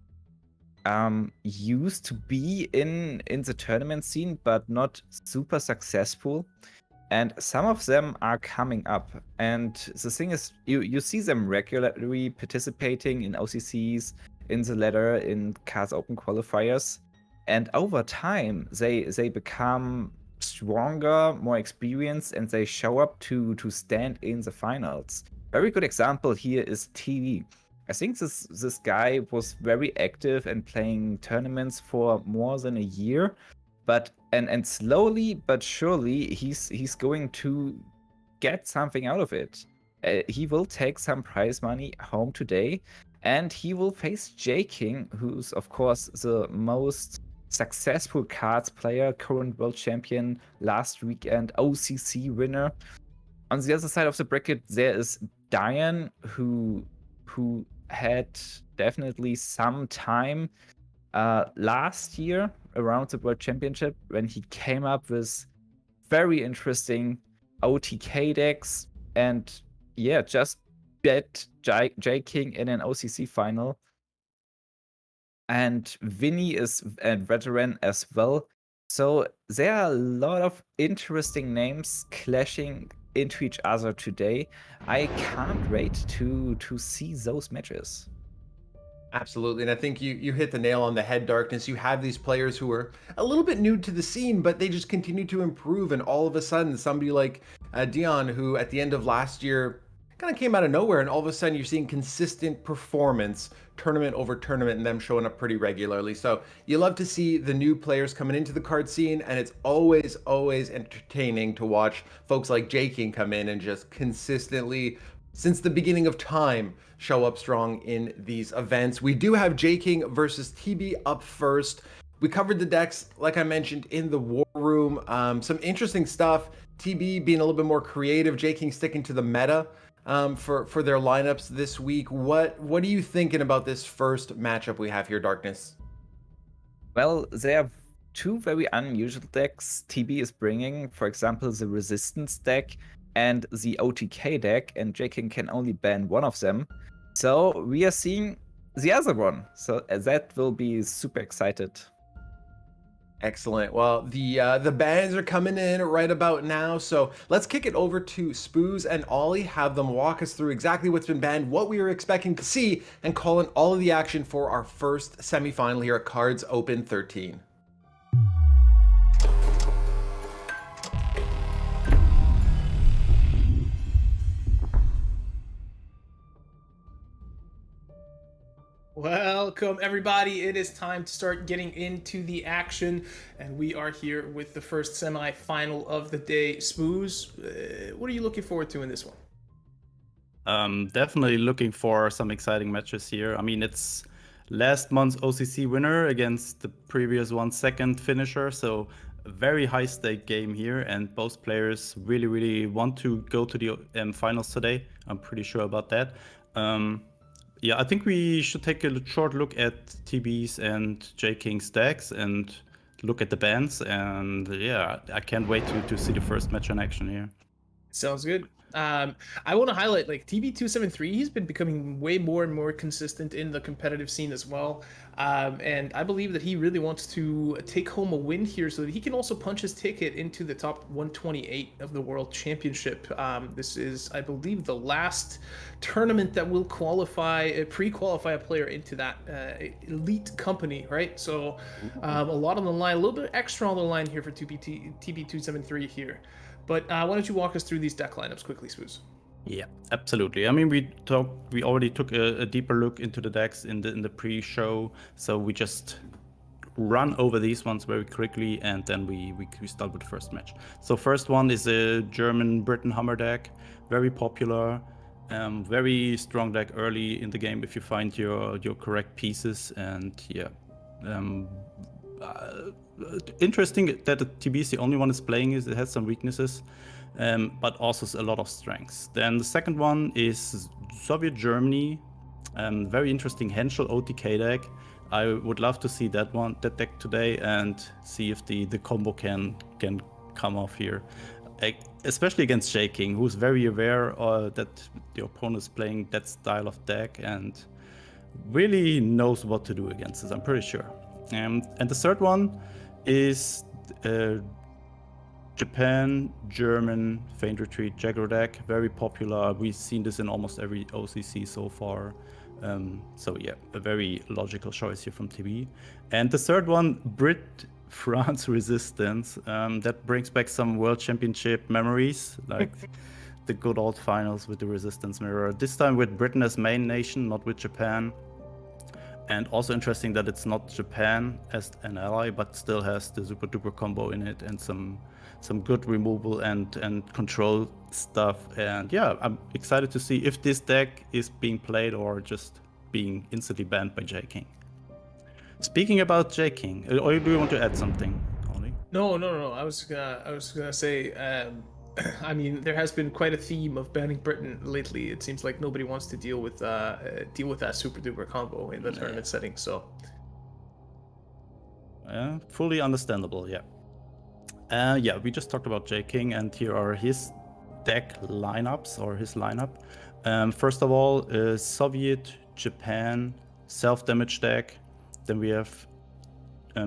used to be in the tournament scene, but not super successful. And some of them are coming up. And the thing is, you see them regularly participating in OCCs, in the ladder, in KARDS Open qualifiers. And over time, they become stronger, more experienced, and they show up to stand in the finals. Very good example here is TV. I think this guy was very active and playing tournaments for more than a year. But and slowly but surely he's going to get something out of it. He will take some prize money home today, and he will face J King, who's of course the most successful KARDS player, current world champion, last weekend OCC winner. On the other side of the bracket, there is Dion, who had definitely some time last year around the World Championship when he came up with very interesting OTK decks and just bet J King in an OCC final. And Vinnie is a veteran as well. So there are a lot of interesting names clashing into each other today. I can't wait to see those matches. Absolutely, and I think you hit the nail on the head, Darkness. You have these players who are a little bit new to the scene, but they just continue to improve, and all of a sudden, somebody like Dion, who at the end of last year kind of came out of nowhere, and all of a sudden you're seeing consistent performance, tournament over tournament, and them showing up pretty regularly. So you love to see the new players coming into the card scene, and it's always entertaining to watch folks like J King come in and just consistently, since the beginning of time, show up strong in these events. We do have J King versus TB up first. We covered the decks, like I mentioned, in the War Room. Some interesting stuff. TB being a little bit more creative, J King sticking to the meta for their lineups this week. What are you thinking about this first matchup we have here, Darkness? Well, there are 2 very unusual decks TB is bringing. For example, the Resistance deck and the OTK deck, and J King can only ban one of them. So we are seeing the other one. So that will be super excited. Excellent. Well, the bans are coming in right about now, so let's kick it over to Spooz and Ollie, have them walk us through exactly what's been banned, what we were expecting to see, and call in all of the action for our first semifinal here at KARDS Open 13. Welcome, everybody. It is time to start getting into the action, and we are here with the first semi-final of the day. Spooz, what are you looking forward to in this one? Definitely looking for some exciting matches here. I mean, it's last month's OCC winner against the previous one second finisher, so a very high stake game here, and both players really, really want to go to the finals today. I'm pretty sure about that. Yeah, I think we should take a short look at TB's and J King's decks and look at the bans. And yeah, I can't wait to see the first match in action here. Sounds good. I want to highlight like TB273. He's been becoming way more and more consistent in the competitive scene as well. And I believe that he really wants to take home a win here so that he can also punch his ticket into the top 128 of the World Championship. This is, I believe, the last tournament that will pre-qualify a player into that elite company, right? So a lot on the line, a little bit extra on the line here for TB273 here. But why don't you walk us through these deck lineups quickly, Spooz? Yeah, absolutely. I mean, we already took a deeper look into the decks in the pre-show, so we just run over these ones very quickly, and then we start with the first match. So first one is a German Britain Hammer deck, very popular, very strong deck early in the game if you find your correct pieces, and yeah. Interesting that the TB is the only one that's playing it. It has some weaknesses, but also a lot of strengths. Then the second one is Soviet Germany, very interesting Henschel OTK deck. I would love to see that deck today and see if the combo can come off here, especially against J King, who's very aware that the opponent is playing that style of deck and really knows what to do against this, I'm pretty sure. And the third one is Japan, German, Feint Retreat, Jaggro deck, very popular. We've seen this in almost every OCC so far. So yeah, a very logical choice here from TB. And the third one, Brit-France Resistance. That brings back some World Championship memories, like the good old finals with the Resistance Mirror. This time with Britain as main nation, not with Japan. And also interesting that it's not Japan as an ally, but still has the super duper combo in it and some good removal and control stuff. And yeah, I'm excited to see if this deck is being played or just being instantly banned by J King. Speaking about J King, or do you want to add something, Ollie? No. I was gonna say. I mean, there has been quite a theme of banning Britain lately. It seems like nobody wants to deal with that super duper combo in the tournament setting. So, fully understandable. Yeah. Yeah. We just talked about J King, and here are his deck lineups or his lineup. First of all, Soviet, Japan, self-damage deck. Then we have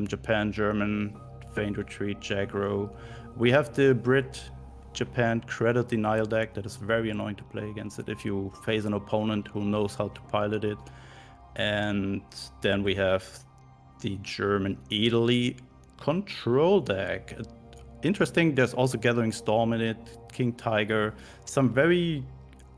Japan, German, Feint Retreat, Jaggro. We have the Japan credit denial deck that is very annoying to play against it if you face an opponent who knows how to pilot it. And then we have the German Italy control deck. Interesting, there's also Gathering Storm in it, King Tiger, some very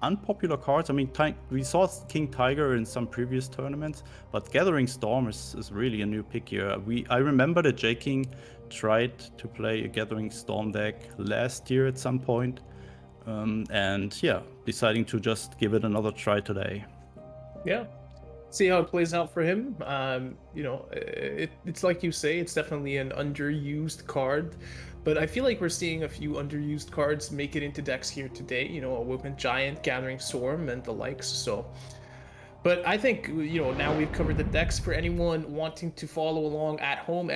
unpopular cards. I mean, we saw King Tiger in some previous tournaments, but Gathering Storm is really a new pick here. I remember that J King tried to play a Gathering Storm deck last year at some point, and yeah, deciding to just give it another try today. Yeah, see how it plays out for him. You know, it's like you say, it's definitely an underused card, but I feel like we're seeing a few underused cards make it into decks here today. You know, a Woven Giant, Gathering Storm, and the likes. So. But I think, you know, now we've covered the decks. For anyone wanting to follow along at home, !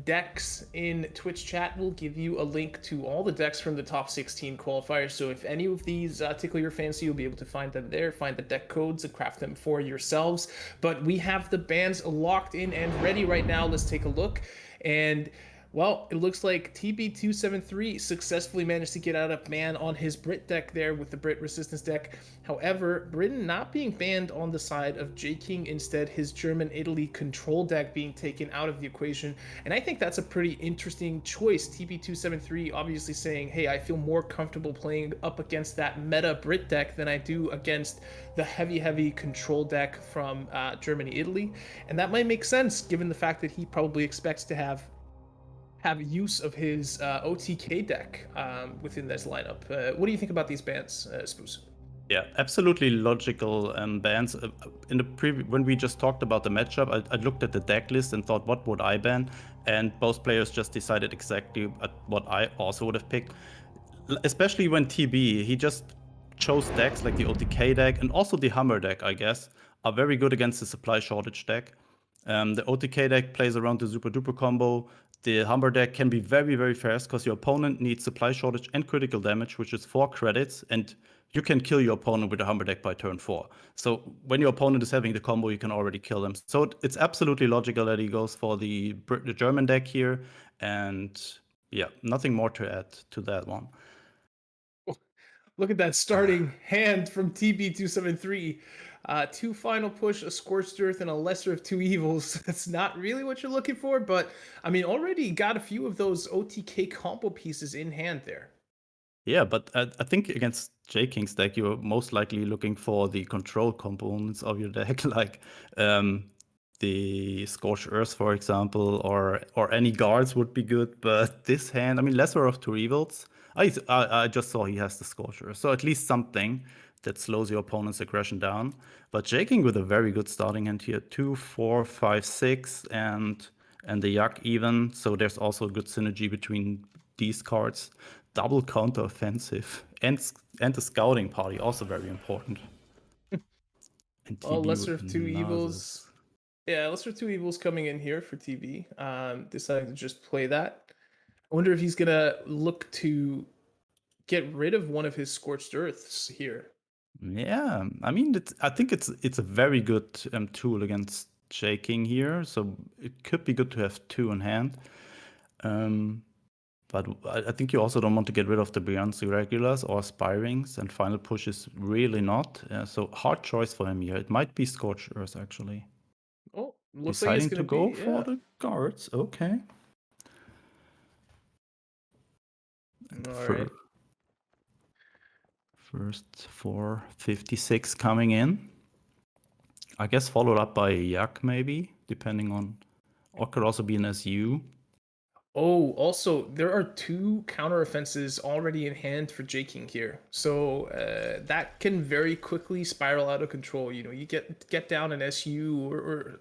Decks in Twitch chat will give you a link to all the decks from the top 16 qualifiers. So if any of these tickle your fancy, you'll be able to find them there, find the deck codes and craft them for yourselves. But we have the bans locked in and ready right now. Let's take a look. And well, it looks like TB273 successfully managed to get out a ban on his Brit deck there with the Brit Resistance deck. However, Britain not being banned on the side of J King, instead his German Italy control deck being taken out of the equation. And I think that's a pretty interesting choice. TB273 obviously saying, hey, I feel more comfortable playing up against that meta Brit deck than I do against the heavy control deck from Germany, Italy. And that might make sense given the fact that he probably expects to have use of his OTK deck within this lineup. What do you think about these bans, Spooz? Yeah, absolutely logical bans. In the when we just talked about the matchup, I looked at the deck list and thought, what would I ban? And both players just decided exactly what I also would have picked. Especially when TB, he just chose decks like the OTK deck and also the Hammer deck, I guess, are very good against the supply shortage deck. The OTK deck plays around the super duper combo. The Hammer deck can be very, very fast because your opponent needs supply shortage and critical damage, which is 4 credits, and you can kill your opponent with a Hammer deck by turn 4. So when your opponent is having the combo, you can already kill them. So it's absolutely logical that he goes for the German deck here. And yeah, nothing more to add to that one. Look at that starting hand from TB273. 2 final push, a Scorched Earth, and a Lesser of Two Evils. That's not really what you're looking for, but I mean, already got a few of those OTK combo pieces in hand there. Yeah, but I think against J-King's deck, you're most likely looking for the control components of your deck, like the Scorched Earth, for example, or any guards would be good. But this hand, I mean, Lesser of Two Evils, I just saw he has the Scorched Earth, so at least something that slows your opponent's aggression down. But J-King with a very good starting hand here, 2, 4, 5, 6, and the Yak even. So there's also a good synergy between these cards. Double counter offensive and the scouting party, also very important. And Oh, TB Lesser with of Two Evils. Nasus. Yeah, Lesser of Two Evils coming in here for TB. Deciding to just play that. I wonder if he's gonna look to get rid of one of his Scorched Earths here. Yeah, I mean, I think it's a very good tool against J-King here, so it could be good to have 2 in hand. But I think you also don't want to get rid of the Beyond Irregulars or Spirings, and Final Push is really not. So hard choice for him here. It might be Scorched Earth, actually. Oh, looks Deciding like it's to gonna go be, for the guards. Okay. All right. First 456 coming in. I guess followed up by a Yak, maybe, depending on. Or could also be an SU. Oh, also, there are 2 counter offenses already in hand for J-King here. So that can very quickly spiral out of control. You know, you get down an SU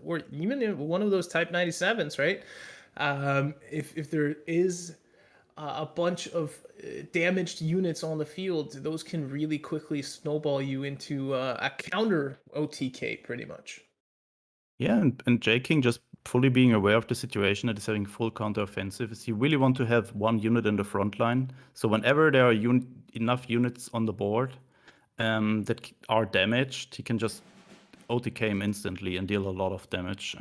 or even in one of those Type 97s, right? If there is a bunch of damaged units on the field, those can really quickly snowball you into a counter OTK, pretty much. Yeah, and J-King just fully being aware of the situation that is having full counter offensive is you really want to have 1 unit in the front line. So whenever there are enough units on the board that are damaged, he can just OTK him instantly and deal a lot of damage.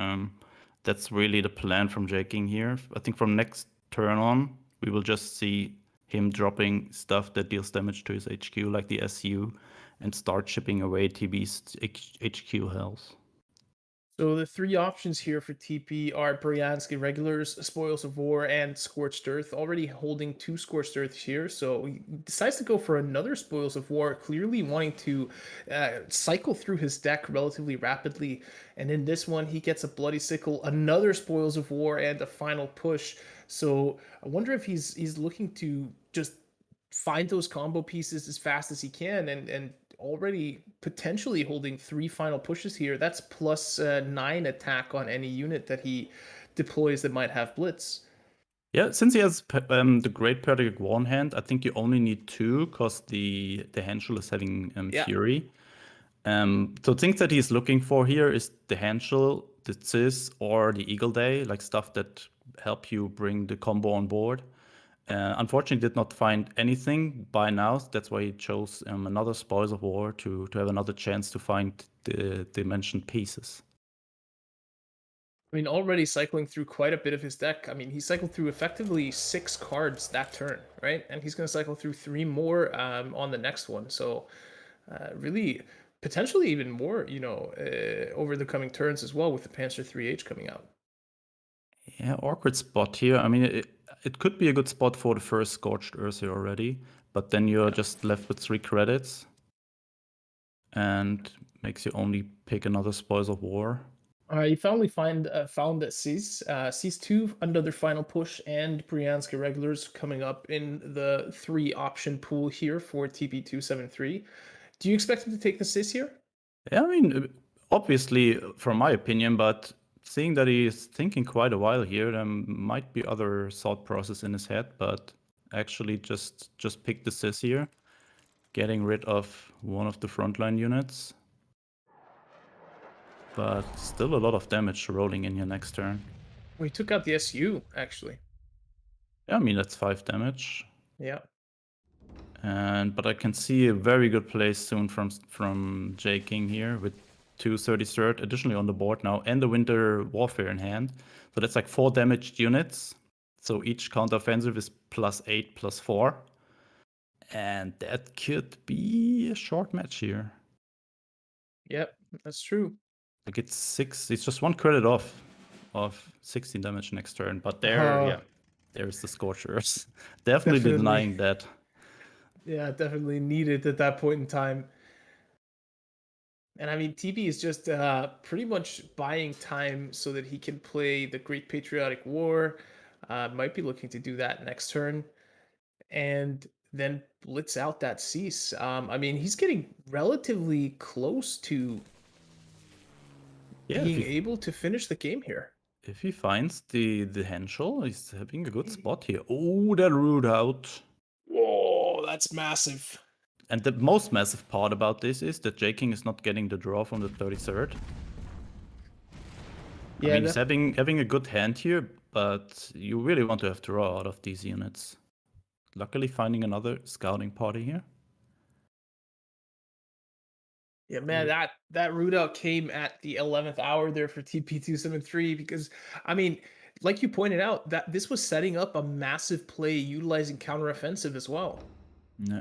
That's really the plan from J-King here. I think from next turn on, we will just see him dropping stuff that deals damage to his HQ, like the SU, and start chipping away TB's HQ health. So the 3 options here for TP are Bryansk Irregulars, Spoils of War, and Scorched Earth. Already holding 2 Scorched Earths here, so he decides to go for another Spoils of War, clearly wanting to cycle through his deck relatively rapidly. And in this one, he gets a Bloody Sickle, another Spoils of War, and a final push. So I wonder if he's looking to just find those combo pieces as fast as he can, and already potentially holding 3 final pushes here. That's plus 9 attack on any unit that he deploys that might have blitz. Yeah, since he has the Great Periodic War in hand, I think you only need 2 because the Henschel is having Fury. So things that he's looking for here is the Henschel, the Cis, or the Eagle Day, like stuff that help you bring the combo on board. Unfortunately, did not find anything by now. That's why he chose another Spoils of War to have another chance to find the mentioned pieces. I mean, already cycling through quite a bit of his deck. I mean, he cycled through effectively 6 cards that turn, right? And he's going to cycle through 3 more on the next one. So really, potentially even more, you know, over the coming turns as well with the Panzer 3H coming out. Yeah, awkward spot here. I mean, it could be a good spot for the first Scorched Earth here already, but then you're just left with 3 credits and makes you only pick another Spoils of War. You finally found that Cis 2 under their final push, and Bryansk Irregulars coming up in the 3 option pool here for TP273. Do you expect him to take the Sis here? Yeah, I mean, obviously, from my opinion, but seeing that he is thinking quite a while here, there might be other thought process in his head, but actually just pick the Sis here, getting rid of one of the frontline units. But still a lot of damage rolling in your next turn. Well, he took out the SU, actually. Yeah, I mean, that's 5 damage. Yeah. But I can see a very good play soon from J King here with 233rd additionally on the board now and the Winter Warfare in hand. So that's like 4 damaged units. So each counteroffensive is +8, +4. And that could be a short match here. Yep, that's true. Like it's just 1 credit off of 16 damage next turn. But there, there's the Scorchers. Definitely denying that. Yeah, definitely needed at that point in time. And I mean, TB is just pretty much buying time so that he can play the Great Patriotic War. Might be looking to do that next turn. And then blitz out that Cease. I mean, he's getting relatively close to being able to finish the game here. If he finds the Henschel, he's having a good spot here. Oh, that root out. Whoa, that's massive. And the most massive part about this is that J King is not getting the draw from the 33rd. Yeah, I mean, he's having a good hand here, but you really want to have draw out of these units. Luckily finding another scouting party here. Yeah, man, that root out came at the 11th hour there for TP273 because, I mean, like you pointed out, that this was setting up a massive play utilizing counteroffensive as well. Yeah.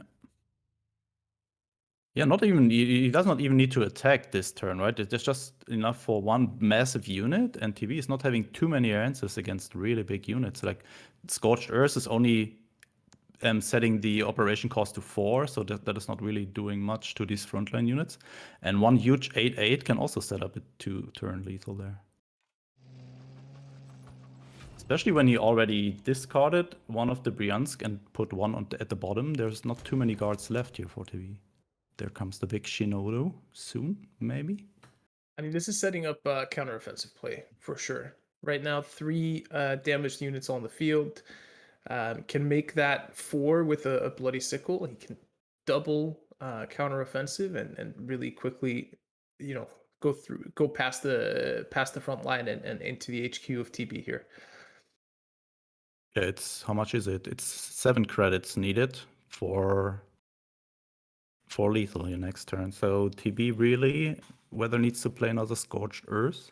Yeah, not even he does not even need to attack this turn, right? There's just enough for one massive unit, and TV is not having too many answers against really big units. Like Scorched Earth is only setting the operation cost to 4, so that is not really doing much to these frontline units. And one huge 8/8 can also set up a 2-turn lethal there. Especially when he already discarded one of the Bryansk and put one at the bottom. There's not too many guards left here for TV. There comes the big Shinodo soon, maybe. I mean, this is setting up a counteroffensive play for sure. Right now, 3 damaged units on the field. Can make that 4 with a Bloody Sickle. He can double counteroffensive and really quickly, go past the front line and into the HQ of TB here. Yeah, it's how much is it? It's 7 credits needed for lethal your next turn. So TB really whether needs to play another Scorched Earth.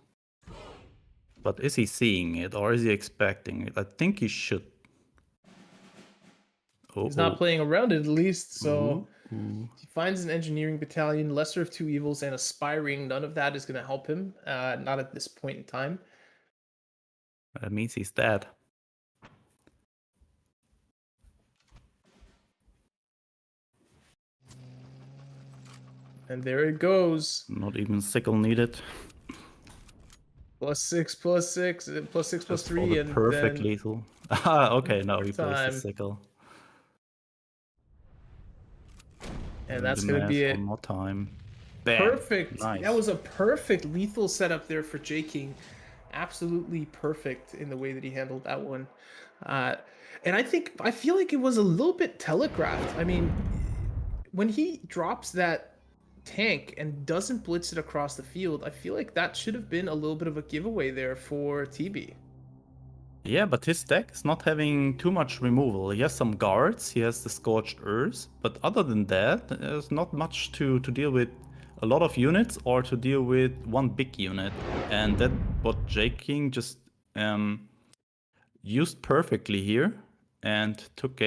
But is he seeing it or is he expecting it? I think he should. He's not playing around it at least, so he finds an engineering battalion, lesser of 2 evils, and aspiring. None of that is going to help him, not at this point in time. That means he's dead. And there it goes. Not even sickle needed. +6, +6, +6, +3, and perfect then lethal. Okay, now he plays the time. sickle. And that's going to be it. One more time. Bam. Perfect. Nice. That was a perfect lethal setup there for J King. Absolutely perfect in the way that he handled that one. And I feel like it was a little bit telegraphed. I mean, when he drops that tank and doesn't blitz it across the field, I feel like that should have been a little bit of a giveaway there for TB. Yeah, but his deck is not having too much removal. He has some guards, he has the Scorched Earth, but other than that, there's not much to deal with a lot of units or to deal with one big unit. And that what J King just used perfectly here and took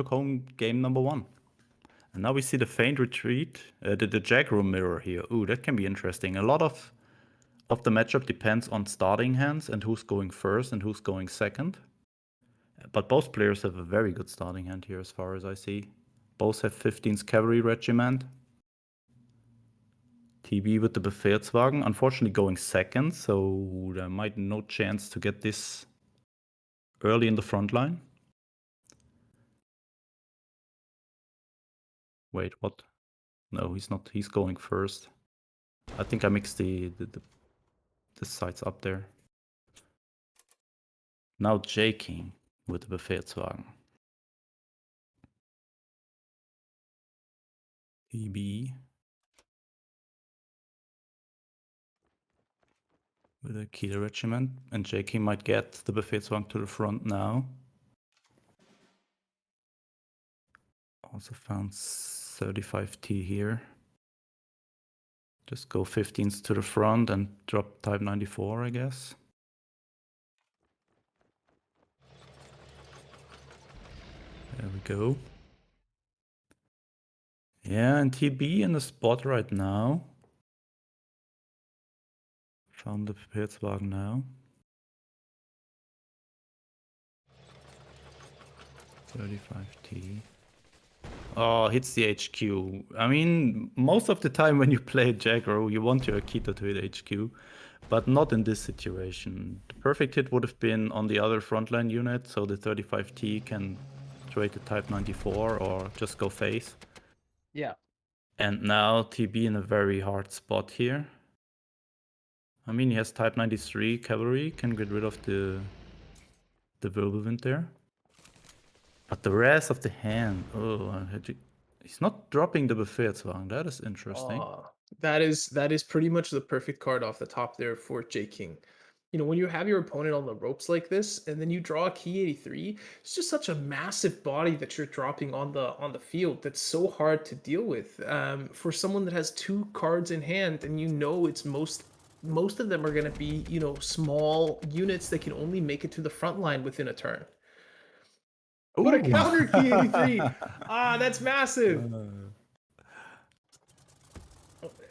home game number 1. And now we see the Faint Retreat, the Jagro Mirror here. Ooh, that can be interesting. A lot of the matchup depends on starting hands and who's going first and who's going second. But both players have a very good starting hand here as far as I see. Both have 15th Cavalry Regiment. TB with the Befehlswagen, unfortunately going second, so there might no chance to get this early in the front line. Wait, what? No, he's not. He's going first. I think I mixed the sides up there. Now J King with the Befehlswagen. EB with a Kieler regiment, and J King might get the Befehlswagen to the front now. Also found 35T here. Just go 15s to the front and drop Type 94, I guess. There we go. Yeah, and TB in the spot right now. Found the Befehlswagen now. 35T. Oh, hits the HQ. I mean, most of the time when you play Jagro, you want your Akita to hit HQ, but not in this situation. The perfect hit would have been on the other frontline unit, so the 35T can trade the Type 94 or just go face. Yeah. And now TB in a very hard spot here. I mean, he has Type 93 cavalry, can get rid of the whirlwind there. But the rest of the hand, he's not dropping the Befehlswagen. That is interesting. That is pretty much the perfect card off the top there for J King. You know, when you have your opponent on the ropes like this, and then you draw a key 83, it's just such a massive body that you're dropping on the field. That's so hard to deal with for someone that has 2 cards in hand, and you know it's most of them are going to be, you know, small units that can only make it to the front line within a turn. What a counter key 83! That's massive.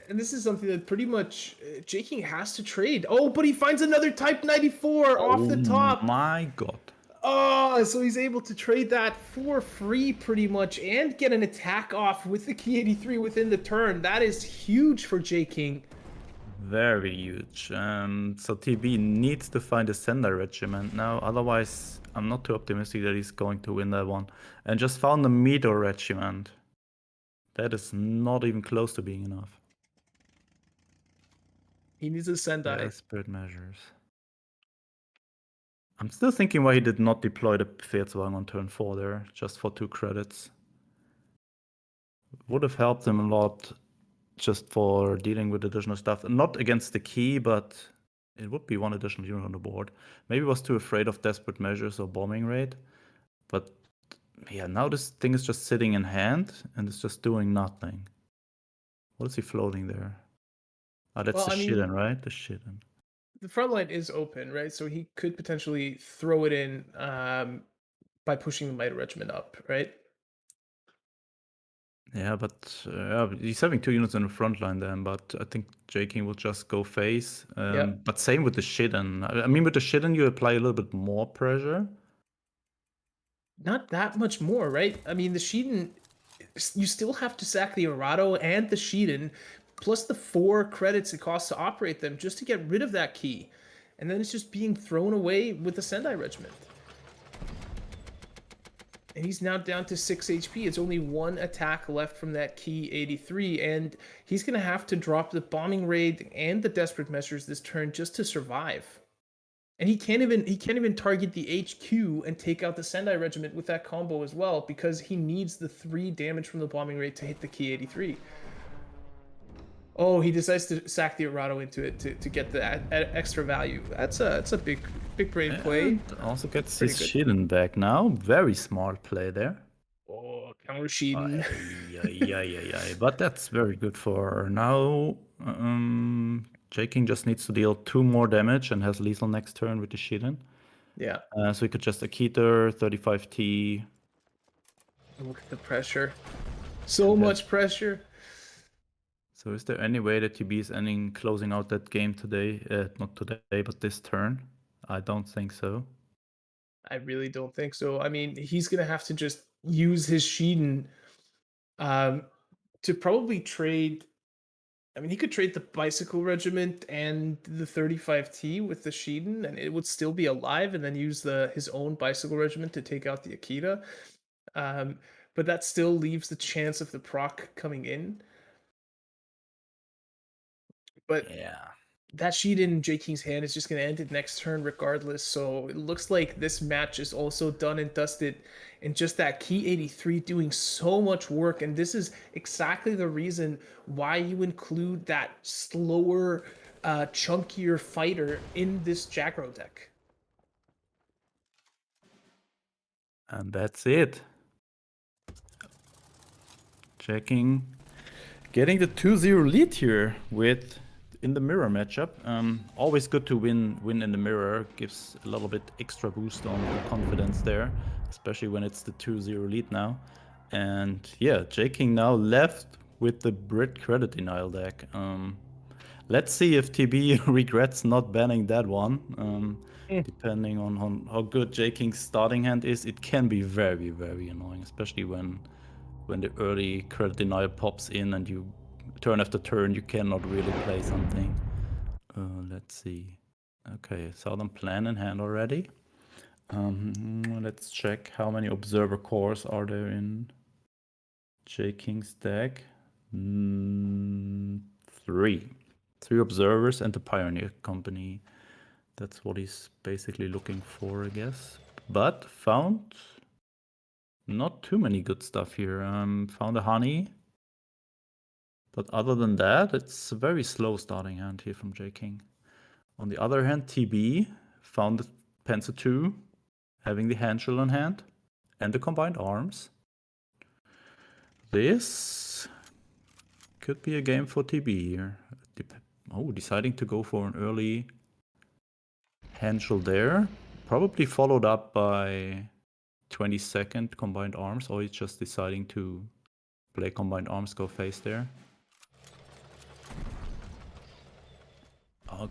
And this is something that pretty much J King has to trade. Oh, but he finds another Type 94 off the top. Oh my god. Oh, so he's able to trade that for free pretty much and get an attack off with the key 83 within the turn. That is huge for J King. Very huge. So TB needs to find a Sendai regiment now. Otherwise, I'm not too optimistic that he's going to win that one. And just found a Mido regiment. That is not even close to being enough. He needs a Sendai. Desperate measures. I'm still thinking why he did not deploy the Befehlswagen on turn 4 there, just for 2 credits. Would have helped him a lot just for dealing with additional stuff. Not against the key, but it would be 1 additional unit on the board. Maybe he was too afraid of desperate measures or bombing raid. But yeah, now this thing is just sitting in hand and it's just doing nothing. What is he floating there? That's the Shiden, right? The Shiden. The front line is open, right? So he could potentially throw it in by pushing the Might Regiment up, right? Yeah, but he's having 2 units in the front line then, but I think J King will just go face. But same with the Shiden. I mean, with the Shiden, you apply a little bit more pressure. Not that much more, right? I mean, the Shiden, you still have to sack the Arado and the Shiden, plus the 4 credits it costs to operate them just to get rid of that key. And then it's just being thrown away with the Sendai Regiment. And he's now down to 6 HP. It's only 1 attack left from that key 83, and he's going to have to drop the bombing raid and the desperate measures this turn just to survive. And he can't even target the HQ and take out the Sendai Regiment with that combo as well, because he needs the 3 damage from the bombing raid to hit the key 83. Oh, he decides to sack the Arado into it to get the extra value. That's a big brain play. And also gets his Shiden back now. Very smart play there. Oh, counter Shiden. Yeah. But that's very good for now. J King just needs to deal 2 more damage and has lethal next turn with the Shiden. Yeah. So he could just Akita, 35T. Look at the pressure. So much pressure. So is there any way that TB is closing out that game today? Not today, but this turn? I don't think so. I really don't think so. I mean, he's going to have to just use his Shiden to probably trade. I mean, he could trade the Bicycle Regiment and the 35T with the Shiden, and it would still be alive, and then use his own Bicycle Regiment to take out the Akita. But that still leaves the chance of the proc coming in. But Yeah. that sheet in J King's hand is just going to end it next turn regardless. So it looks like this match is also done and dusted. And just that key 83 doing so much work. And this is exactly the reason why you include that slower, chunkier fighter in this Jaggro deck. And that's it. Checking. Getting the 2-0 lead here with in the mirror matchup. Always good to win in the mirror. Gives a little bit extra boost on the confidence there, especially when it's the 2-0 lead now. And yeah, J King now left with the Brit credit denial deck. Let's see if TB regrets not banning that one. Depending on how good J King's starting hand is, it can be very, very annoying, especially when the early credit denial pops in and you turn after turn you cannot really play something. Let's see. Okay, Southern Plan in hand already. Let's check how many observer cores are there in J King's deck. 3 observers and the Pioneer Company. That's what he's basically looking for, I guess. But found not too many good stuff here. Found a honey. But other than that, it's a very slow starting hand here from J King. On the other hand, TB found the Panzer II, having the handshell on hand, and the combined arms. This could be a game for TB here. Deciding to go for an early handshell there. Probably followed up by 22nd combined arms, or he's just deciding to play combined arms, go face there.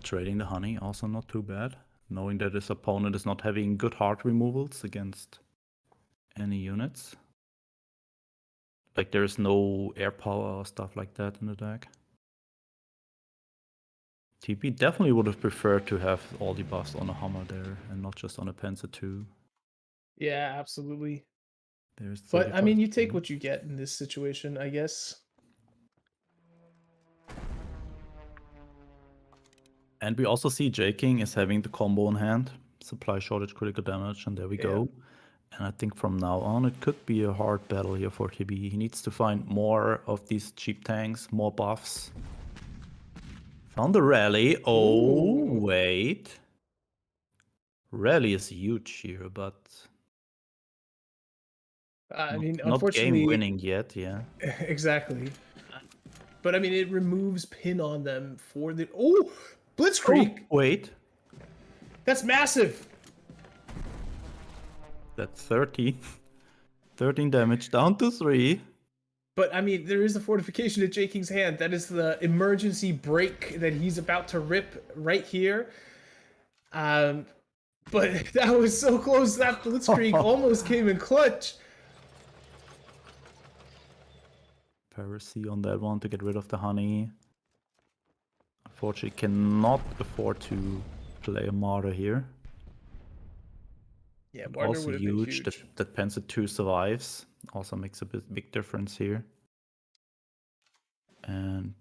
Trading the honey, also not too bad. Knowing that his opponent is not having good heart removals against any units. Like there's no air power or stuff like that in the deck. TP definitely would have preferred to have all the buffs on a Hammer there and not just on a Panzer II. Yeah, absolutely. But I mean, you take what you get in this situation, I guess. And we also see J King is having the combo in hand, supply shortage, critical damage, and there we go. And I think from now on it could be a hard battle here for TB. He needs to find more of these cheap tanks, more buffs. Found the rally. Oh, wait. Rally is huge here, but I mean, not unfortunately, game winning yet, yeah. Exactly. But I mean, it removes pin on them for the Blitzkrieg. Oh, wait. That's massive. That's 13 damage down to 3. But I mean, there is the fortification at J King's hand. That is the emergency break that he's about to rip right here. But that was so close. That Blitzkrieg almost came in clutch. Piracy on that one to get rid of the honey. Unfortunately, cannot afford to play a martyr here. Yeah, also huge. That Panzer II survives. Also makes a big difference here. And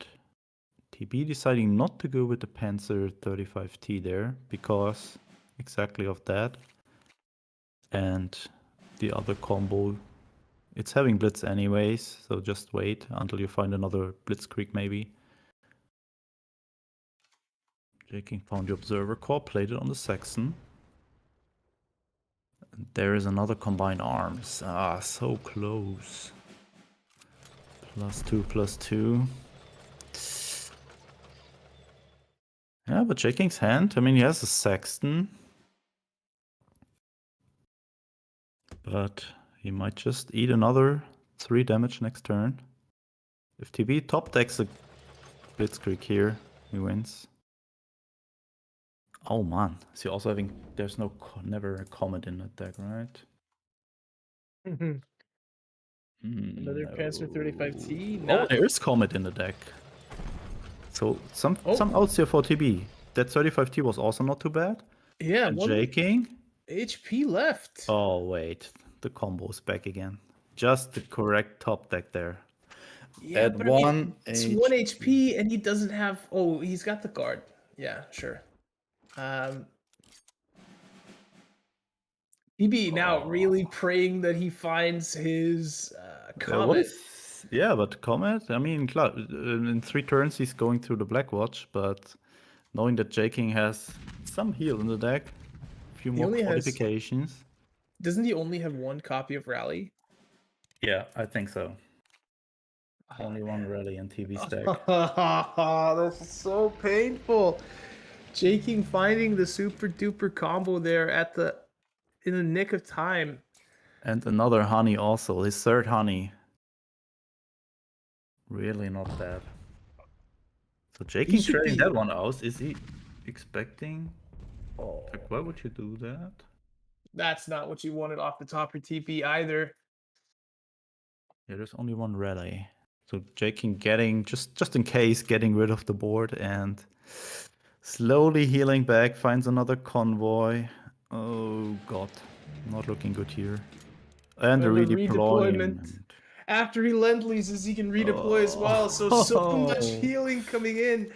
TB deciding not to go with the Panzer 35T there because exactly of that. And the other combo, it's having blitz anyways, so just wait until you find another Blitzkrieg maybe. J King found the Observer Core, played it on the Saxon. And there is another combined arms. Ah, so close. +2/+2. Yeah, but J King's hand, I mean, he has a Saxton. But he might just eat another 3 damage next turn. If TB top decks a Blitzkrieg here, he wins. Oh man, so you're also having, there's never a Comet in that deck, right? Another Panzer 35T. Oh, there is Comet in the deck. So some outs here for TB. That 35T was also not too bad. Yeah, and J King. HP left. Oh wait, the combo's back again. Just the correct top deck there. Yeah, At but I mean, one it's 1 HP and he doesn't have. Oh, he's got the guard. Yeah, sure. TB now really praying that he finds his What comet. is? Yeah, but Comet. I mean, in 3 turns he's going through the Black Watch, but knowing that J-King has some heal in the deck, a few more only has- qualifications. Doesn't he only have 1 copy of Rally? Yeah, I think so. Only 1 rally in TB's deck. That's so painful. J-King finding the super duper combo there in the nick of time. And another honey also, his 3rd honey. Really not bad. So J-King should trading be- that one out. Is he expecting? Oh, Like, why would you do that? that's not what you wanted off the top of TP either. Yeah, there's only 1 rally. So J-King getting, just in case, getting rid of the board and slowly healing back, finds another convoy. Oh god, not looking good here. And the And the redeployment. After he lend leases, he can redeploy as well. So much Oh. healing coming in.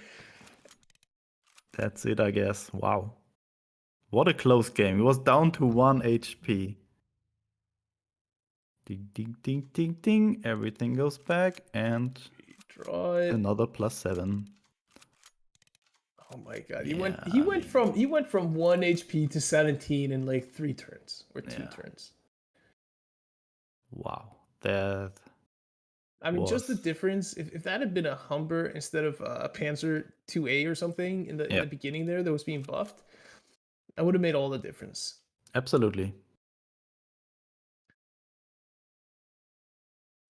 That's it, I guess. Wow. What a close game. It was down to 1 HP. Ding, ding, ding, ding, ding. Everything goes back and Draw it. another +7. Oh my god. He Yeah, went from 1 HP to 17 in like 3 turns or 2 Yeah. turns. Wow. That I mean, just the was- difference. If that had been a Humber instead of a Panzer 2A or something in the beginning there that was being buffed, that would have made all the difference. absolutely.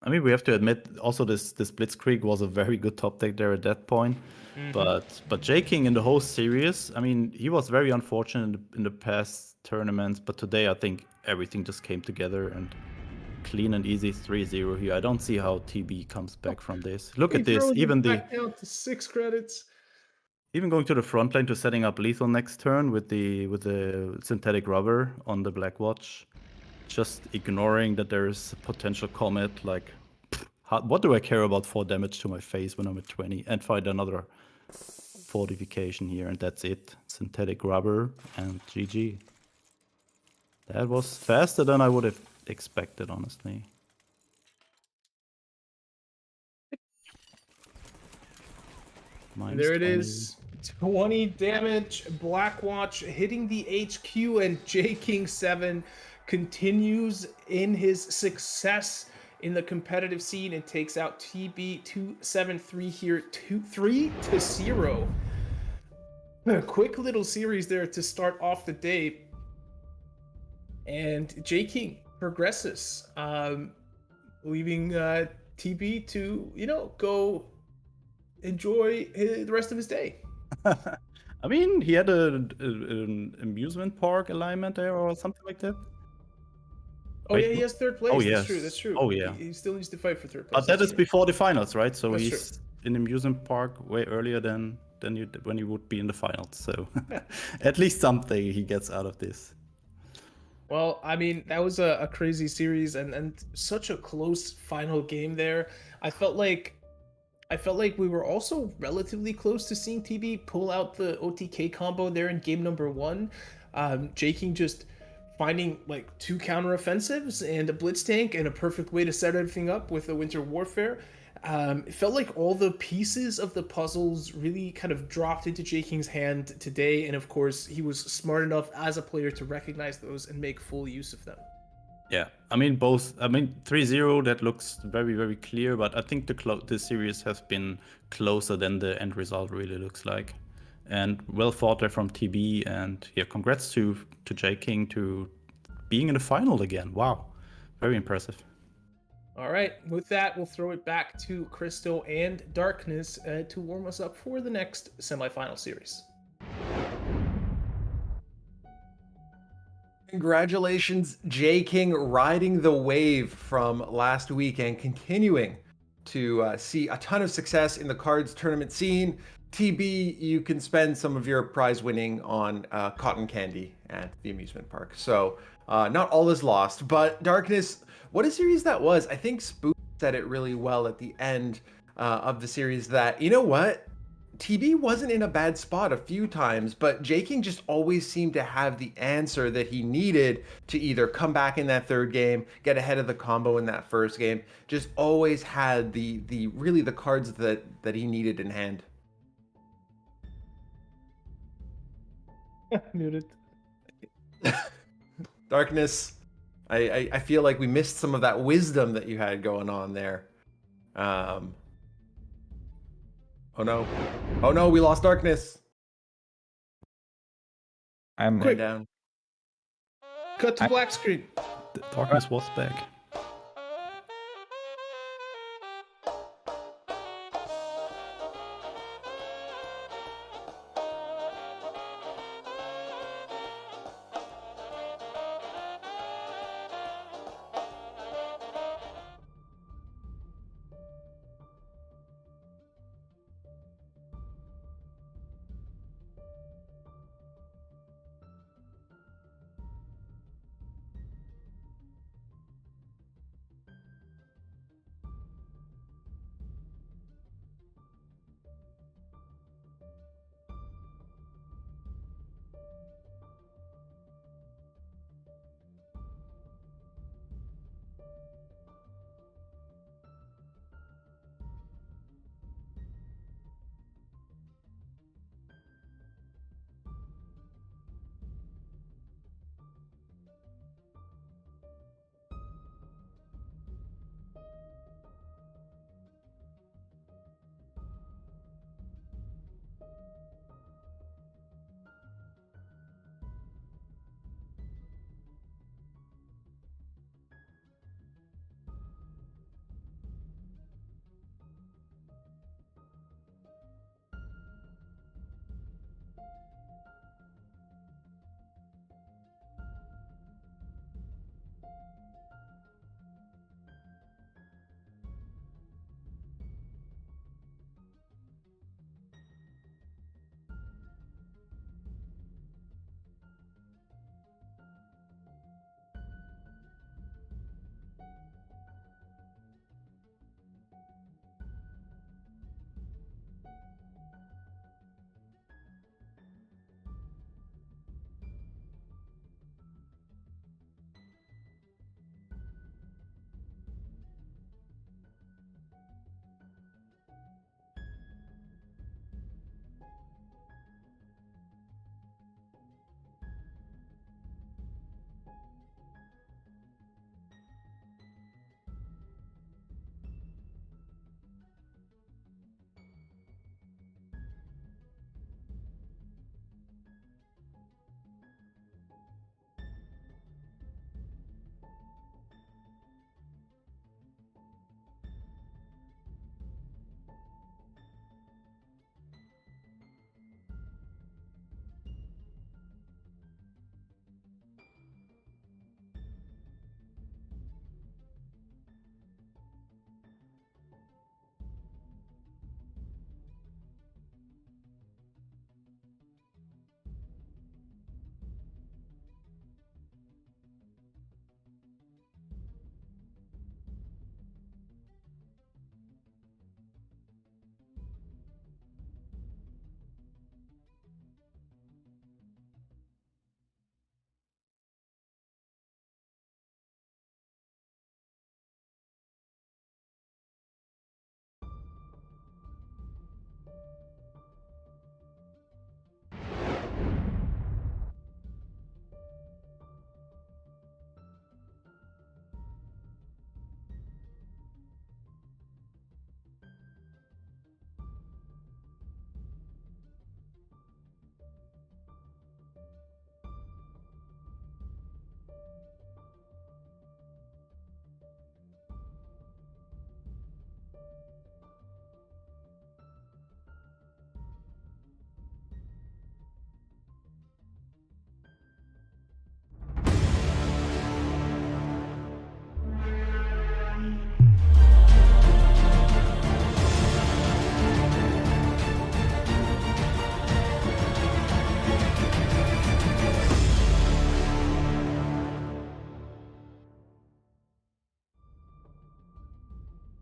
I mean, we have to admit also this Blitzkrieg was a very good top deck there at that point. But J-King in the whole series, I mean, he was very unfortunate in the past tournaments, but today I think everything just came together and clean and easy 3-0 here. I don't see how TB comes back from this. Look He at this, throws it even back down to 6 credits. even going to the front lane to setting up lethal next turn with the synthetic rubber on the Black Watch. Just ignoring that there's a potential comet, like, what do I care about 4 damage to my face when I'm at 20? And find another fortification here, and that's it. Synthetic rubber and GG. That was faster than I would have expected, honestly. And there it -20. is. 20 damage. Blackwatch hitting the HQ, and J-King 7 continues in his success in the competitive scene and takes out TB 273 here, 3-0. A quick little series there to start off the day. And J-King progresses, leaving TB to, go enjoy the rest of his day. I mean, he had an amusement park alignment there or something like that. Oh Wait, yeah, he has 3rd place. oh, That's yes. That's true. Oh, yeah. He still needs to fight for 3rd place. But that That's is true. before the finals, right? So That's he's in amusement park way earlier than when you would be in the finals. So at least something he gets out of this. Well, I mean, that was a crazy series and such a close final game there. I felt like we were also relatively close to seeing TB pull out the OTK combo there in game number 1. J-King just finding like 2 counteroffensives and a blitz tank and a perfect way to set everything up with the Winter Warfare. It felt like all the pieces of the puzzles really kind of dropped into J-King's hand today, and of course he was smart enough as a player to recognize those and make full use of them. Yeah, I mean 3-0, that looks very, very clear, but I think the series has been closer than the end result really looks like. And well fought there from TB, and yeah, congrats to J-King to being in the final again. Wow, very impressive. All right, with that, we'll throw it back to Christo and Darkness to warm us up for the next semifinal series. Congratulations, J-King, riding the wave from last week and continuing to see a ton of success in the cards tournament scene. TB, you can spend some of your prize winning on cotton candy at the amusement park. So not all is lost, but Darkness, what a series that was. I think Spooz said it really well at the end of the series that, you know what? TB wasn't in a bad spot a few times, but J-King just always seemed to have the answer that he needed to either come back in that third game, get ahead of the combo in that first game. Just always had the really the cards that he needed in hand. Muted. Darkness, I feel like we missed some of that wisdom that you had going on there. Oh no. Oh no, we lost Darkness. I'm Quick. Down. Cut to black screen. The darkness was back.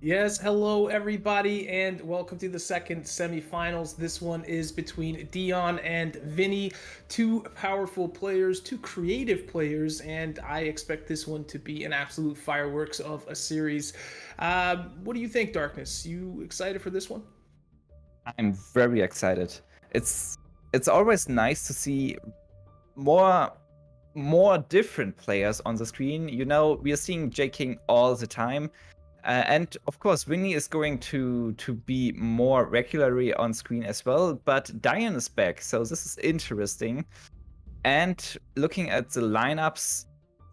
Yes, hello everybody, and welcome to the second semifinals. This one is between Dion and Vinnie, two powerful players, two creative players, and I expect this one to be an absolute fireworks of a series. What do you think, Darkness? You excited for this one? I'm very excited. It's always nice to see more different players on the screen. You know, we are seeing J King all the time. And of course, Vinnie is going to be more regularly on screen as well, but Dion is back, so this is interesting. And looking at the lineups,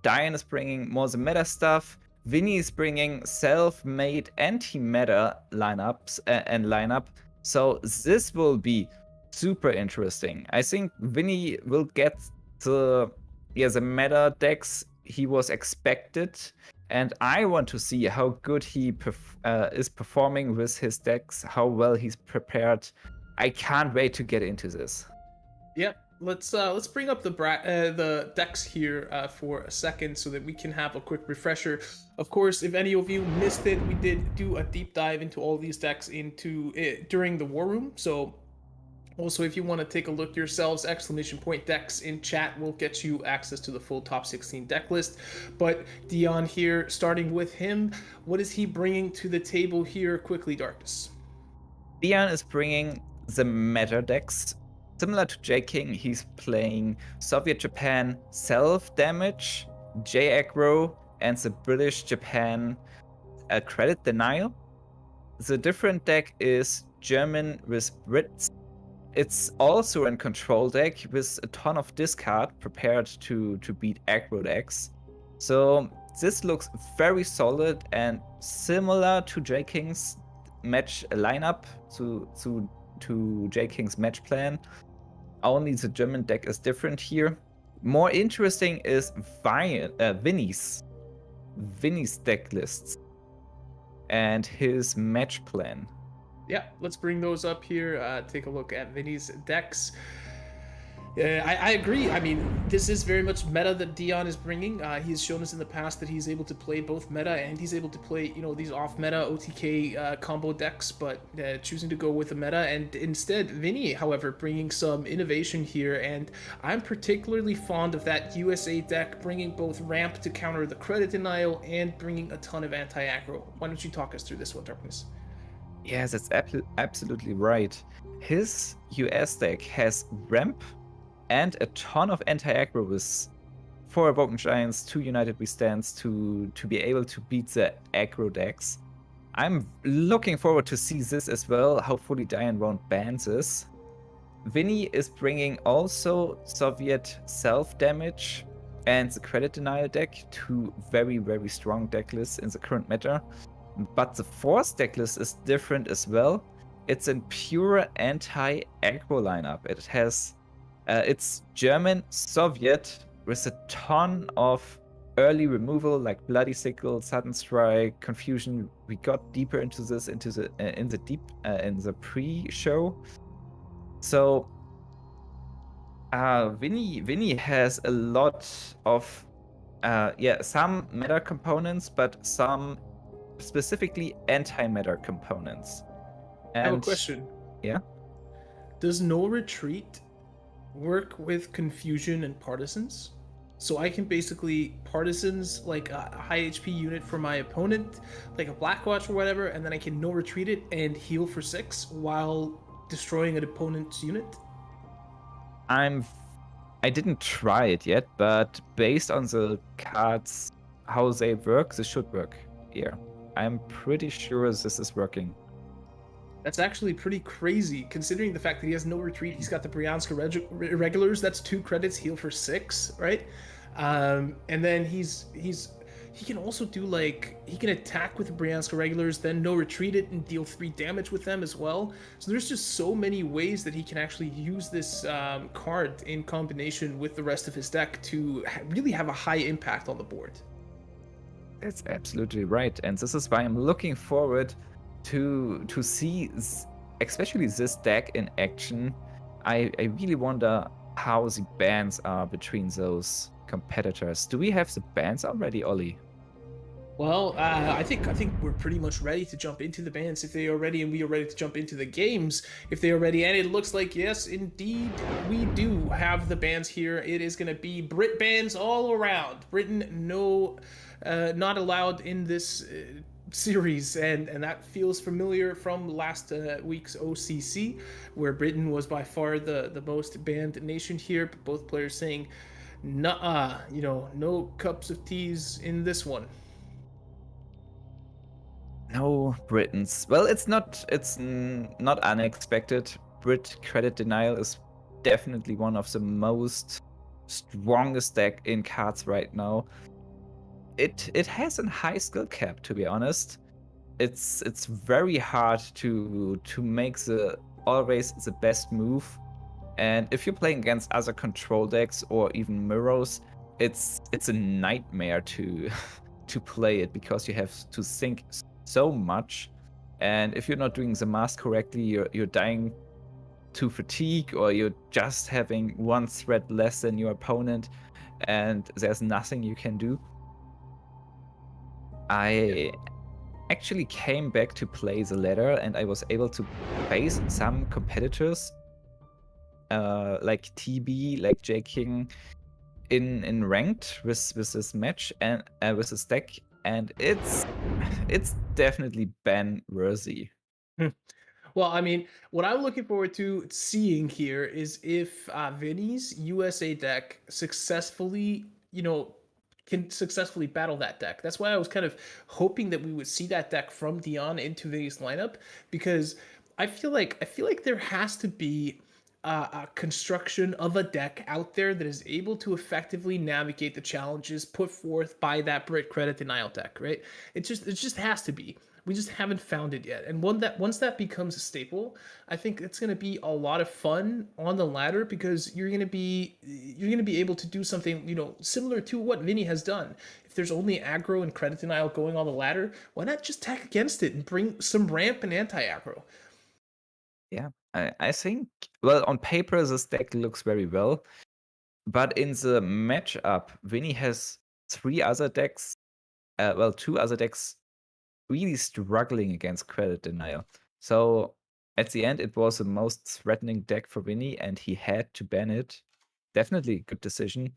Dion is bringing more the meta stuff. Vinnie is bringing self-made anti-meta lineup. So this will be super interesting. I think Vinnie will get the meta decks he was expected. And I want to see how good he is performing with his decks, how well he's prepared. I can't wait to get into this. Yep. Let's bring up the decks here for a second so that we can have a quick refresher. Of course, if any of you missed it, we did do a deep dive into all these decks during the War Room. So also, if you want to take a look yourselves, !decks in chat will get you access to the full top 16 deck list. But Dion here, starting with him, what is he bringing to the table here? Quickly, Darkness. Dion is bringing the meta decks. Similar to J King, he's playing Soviet Japan self-damage, J aggro, and the British Japan credit denial. The different deck is German with Brits. It's also a control deck with a ton of discard prepared to beat aggro decks. So this looks very solid and similar to J King's match lineup, to J King's match plan. Only the German deck is different here. More interesting is Vinnie's deck lists and his match plan. Yeah, let's bring those up here. Take a look at Vinnie's decks. I agree. I mean, this is very much meta that Dion is bringing. He's shown us in the past that he's able to play both meta and he's able to play, these off-meta OTK combo decks, but choosing to go with the meta. And instead, Vinnie, however, bringing some innovation here. And I'm particularly fond of that USA deck, bringing both ramp to counter the credit denial and bringing a ton of anti-aggro. Why don't you talk us through this one, Darkness? Yes, that's absolutely right. His US deck has ramp and a ton of anti-aggro with 4 Awoken Giants, 2 United We Stands to be able to beat the aggro decks. I'm looking forward to see this as well. Hopefully Dion won't ban this. Vinnie is bringing also Soviet self-damage and the credit denial deck, 2 very, very strong deck lists in the current meta. But the Force deck list is different as well. It's a pure anti-aggro lineup. It has it's German, Soviet, with a ton of early removal like Bloody Sickle, Sudden Strike, Confusion. We got deeper into this in the pre-show. So Vinnie has a lot of some meta components, but some specifically anti-meta components. And I have a question. Yeah? Does No Retreat work with Confusion and Partisans? So I can basically Partisans like a high HP unit for my opponent, like a Blackwatch or whatever, and then I can No Retreat it and heal for 6 while destroying an opponent's unit? I didn't try it yet, but based on the cards, how they work, this should work here. I'm pretty sure this is working. That's actually pretty crazy, considering the fact that he has No Retreat. He's got the Bryansk Irregulars. That's 2 credits, heal for 6, right? And then he can also do he can attack with the Bryansk Irregulars, then No Retreat it and deal 3 damage with them as well. So there's just so many ways that he can actually use this card in combination with the rest of his deck to really have a high impact on the board. That's absolutely right, and this is why I'm looking forward to see especially this deck in action. I really wonder how the bans are between those competitors. Do we have the bans already, Ollie? Well, I think we're pretty much ready to jump into the bands if they are ready, and we are ready to jump into the games if they are ready. And it looks like, yes, indeed, we do have the bands here. It is going to be Brit bands all around. Britain, no, not allowed in this series, and that feels familiar from last week's OCC, where Britain was by far the most banned nation here. But both players saying, "Nah, no cups of teas in this one." No Britons. Well, it's not not unexpected. Brit credit denial is definitely one of the most strongest deck in cards right now. It has a high skill cap, to be honest. It's very hard to make always the best move. And if you're playing against other control decks or even mirrors, it's a nightmare to to play it, because you have to think so much. And if you're not doing the math correctly, you're dying to fatigue, or you're just having one threat less than your opponent, and there's nothing you can do. I actually came back to play the ladder, and I was able to face some competitors like TB, like J King, in ranked with this match and with this deck, and it's definitely ban worthy. Well, I mean, what I'm looking forward to seeing here is if Vinnie's USA deck successfully, can successfully battle that deck. That's why I was kind of hoping that we would see that deck from Dion into Vinnie's lineup, because I feel like there has to be a construction of a deck out there that is able to effectively navigate the challenges put forth by that Brit credit denial deck, right? It just has to be. We just haven't found it yet. And once that becomes a staple, I think it's going to be a lot of fun on the ladder, because you're going to be able to do something, similar to what Vinnie has done. If there's only aggro and credit denial going on the ladder, why not just tack against it and bring some ramp and anti-aggro? Yeah, I think, well, on paper this deck looks very well, but in the matchup, Vinnie has two other decks really struggling against credit denial. So at the end, it was the most threatening deck for Vinnie, and he had to ban it. Definitely a good decision.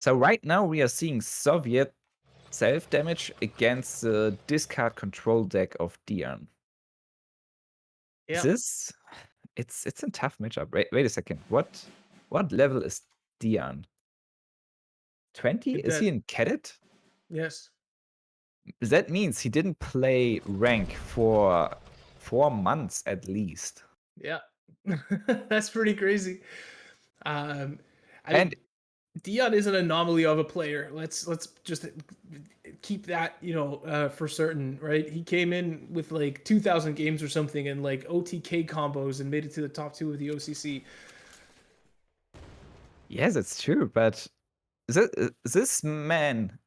So right now we are seeing Soviet self-damage against the discard control deck of Dion. Yeah. It's a tough matchup. Wait a second. What level is Dion? 20? Is he in cadet? Yes. That means he didn't play rank for 4 months at least. Yeah. That's pretty crazy. I And mean, Dion is an anomaly of a player. Let's just keep that, for certain, right? He came in with like 2,000 games or something, and like OTK combos, and made it to the top 2 of the OCC. yes, it's true, but this man,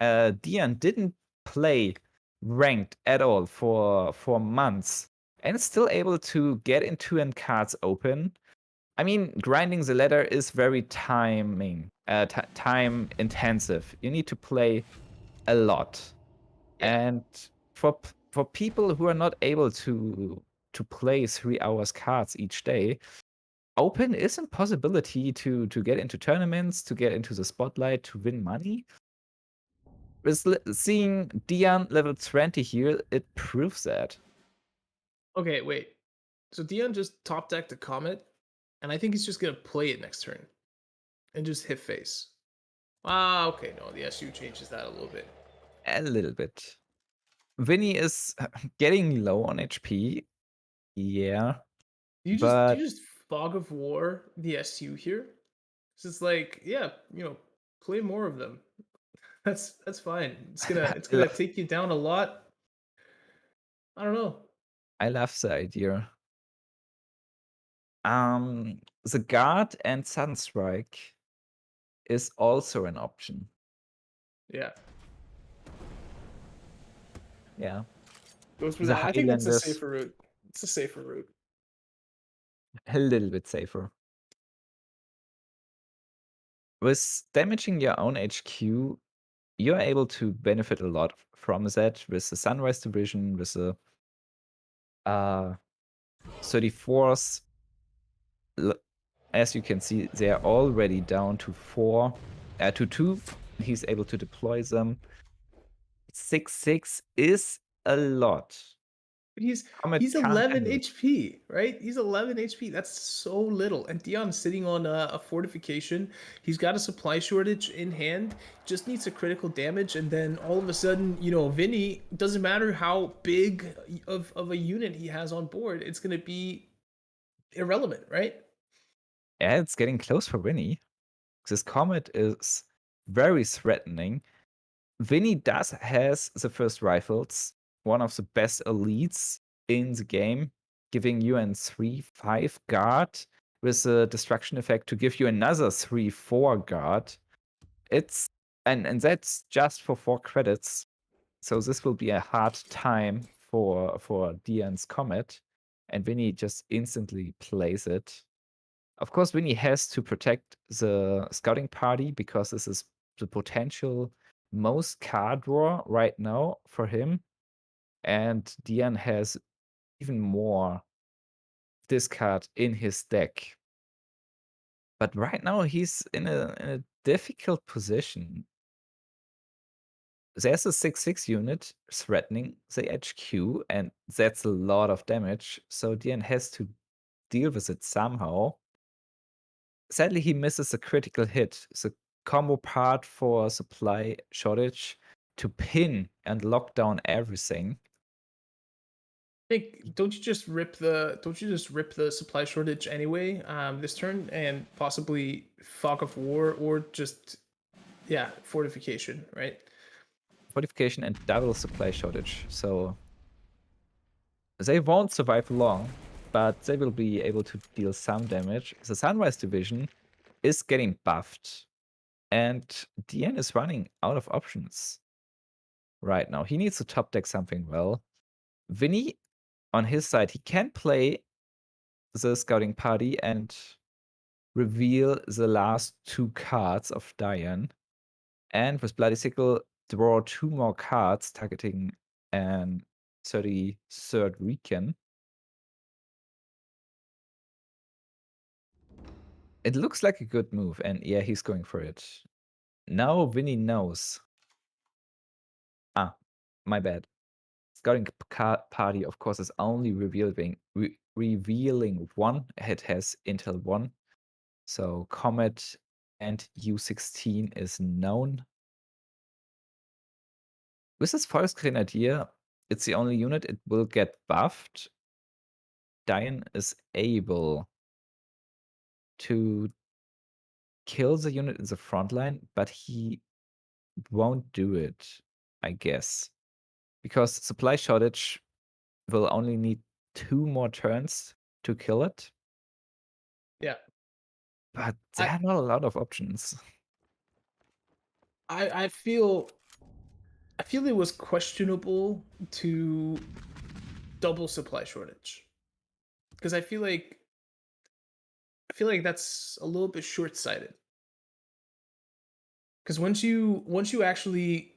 Dion, didn't play ranked at all for 4 months, and is still able to get into an KARDS Open. I mean, grinding the ladder is very time intensive. You need to play a lot, and for people who are not able to play 3 hours cards each day, Open is a possibility to get into tournaments, to get into the spotlight, to win money. With seeing Dion level 20 here, it proves that. Okay, wait. So Dion just top decked a Comet, and I think he's just gonna play it next turn and just hit face. Ah, okay, no, the SU changes that a little bit. A little bit. Vinnie is getting low on HP. Yeah. Do you but just Fog of War the SU here? It's just like, yeah, play more of them. That's fine. It's gonna take you down a lot. I don't know. I love the idea. The Guard and Sunstrike is also an option. Yeah. Yeah. Goes for The that. I think that's a Highlanders. safer route. It's a safer route. A little bit safer. With damaging your own HQ, you're able to benefit a lot from that with the Sunrise division, with the 34s. As you can see, they are already down to 2. He's able to deploy them. 6/6 is a lot. He's Comet he's can't 11 handle it. HP, right? He's 11 HP. That's so little. And Dion's sitting on a fortification. He's got a supply shortage in hand. Just needs a critical damage, and then all of a sudden, Vinnie, doesn't matter how big of a unit he has on board, it's gonna be irrelevant, right? Yeah, it's getting close for Vinnie. This Comet is very threatening. Vinnie has the first rifles, one of the best elites in the game, giving you an 3/5 guard with a destruction effect to give you another 3/4 guard. It's and that's just for 4 credits. So this will be a hard time for Dion's Comet, and Vinnie just instantly plays it. Of course, Vinnie has to protect the scouting party because this is the potential most card draw right now for him. And Dion has even more discard in his deck. But right now he's in a difficult position. There's a 6/6 unit threatening the HQ, and that's a lot of damage. So Dion has to deal with it somehow. Sadly, he misses a critical hit. The combo part for supply shortage to pin and lock down everything. Don't you just rip the supply shortage anyway, this turn, and possibly Fog of War, or just fortification, right? Fortification and double supply shortage. So they won't survive long, but they will be able to deal some damage. The Sunrise division is getting buffed, and Dion is running out of options right now. He needs to top deck something well. Vinnie, on his side, he can play the scouting party and reveal the last 2 cards of Dion. And with Bloody Sickle, draw 2 more cards targeting an 33rd Recon. It looks like a good move, and yeah, he's going for it. Now Vinnie knows. My bad. Scouting party, of course, is only revealing 1. It has Intel 1. So Comet and U16 is known. With this Forest Grenadier, it's the only unit it will get buffed. Dion is able to kill the unit in the front line, but he won't do it, I guess. Because supply shortage will only need 2 more turns to kill it. Yeah. But there are not a lot of options. I feel it was questionable to double supply shortage, because I feel like that's a little bit short-sighted. Because once you actually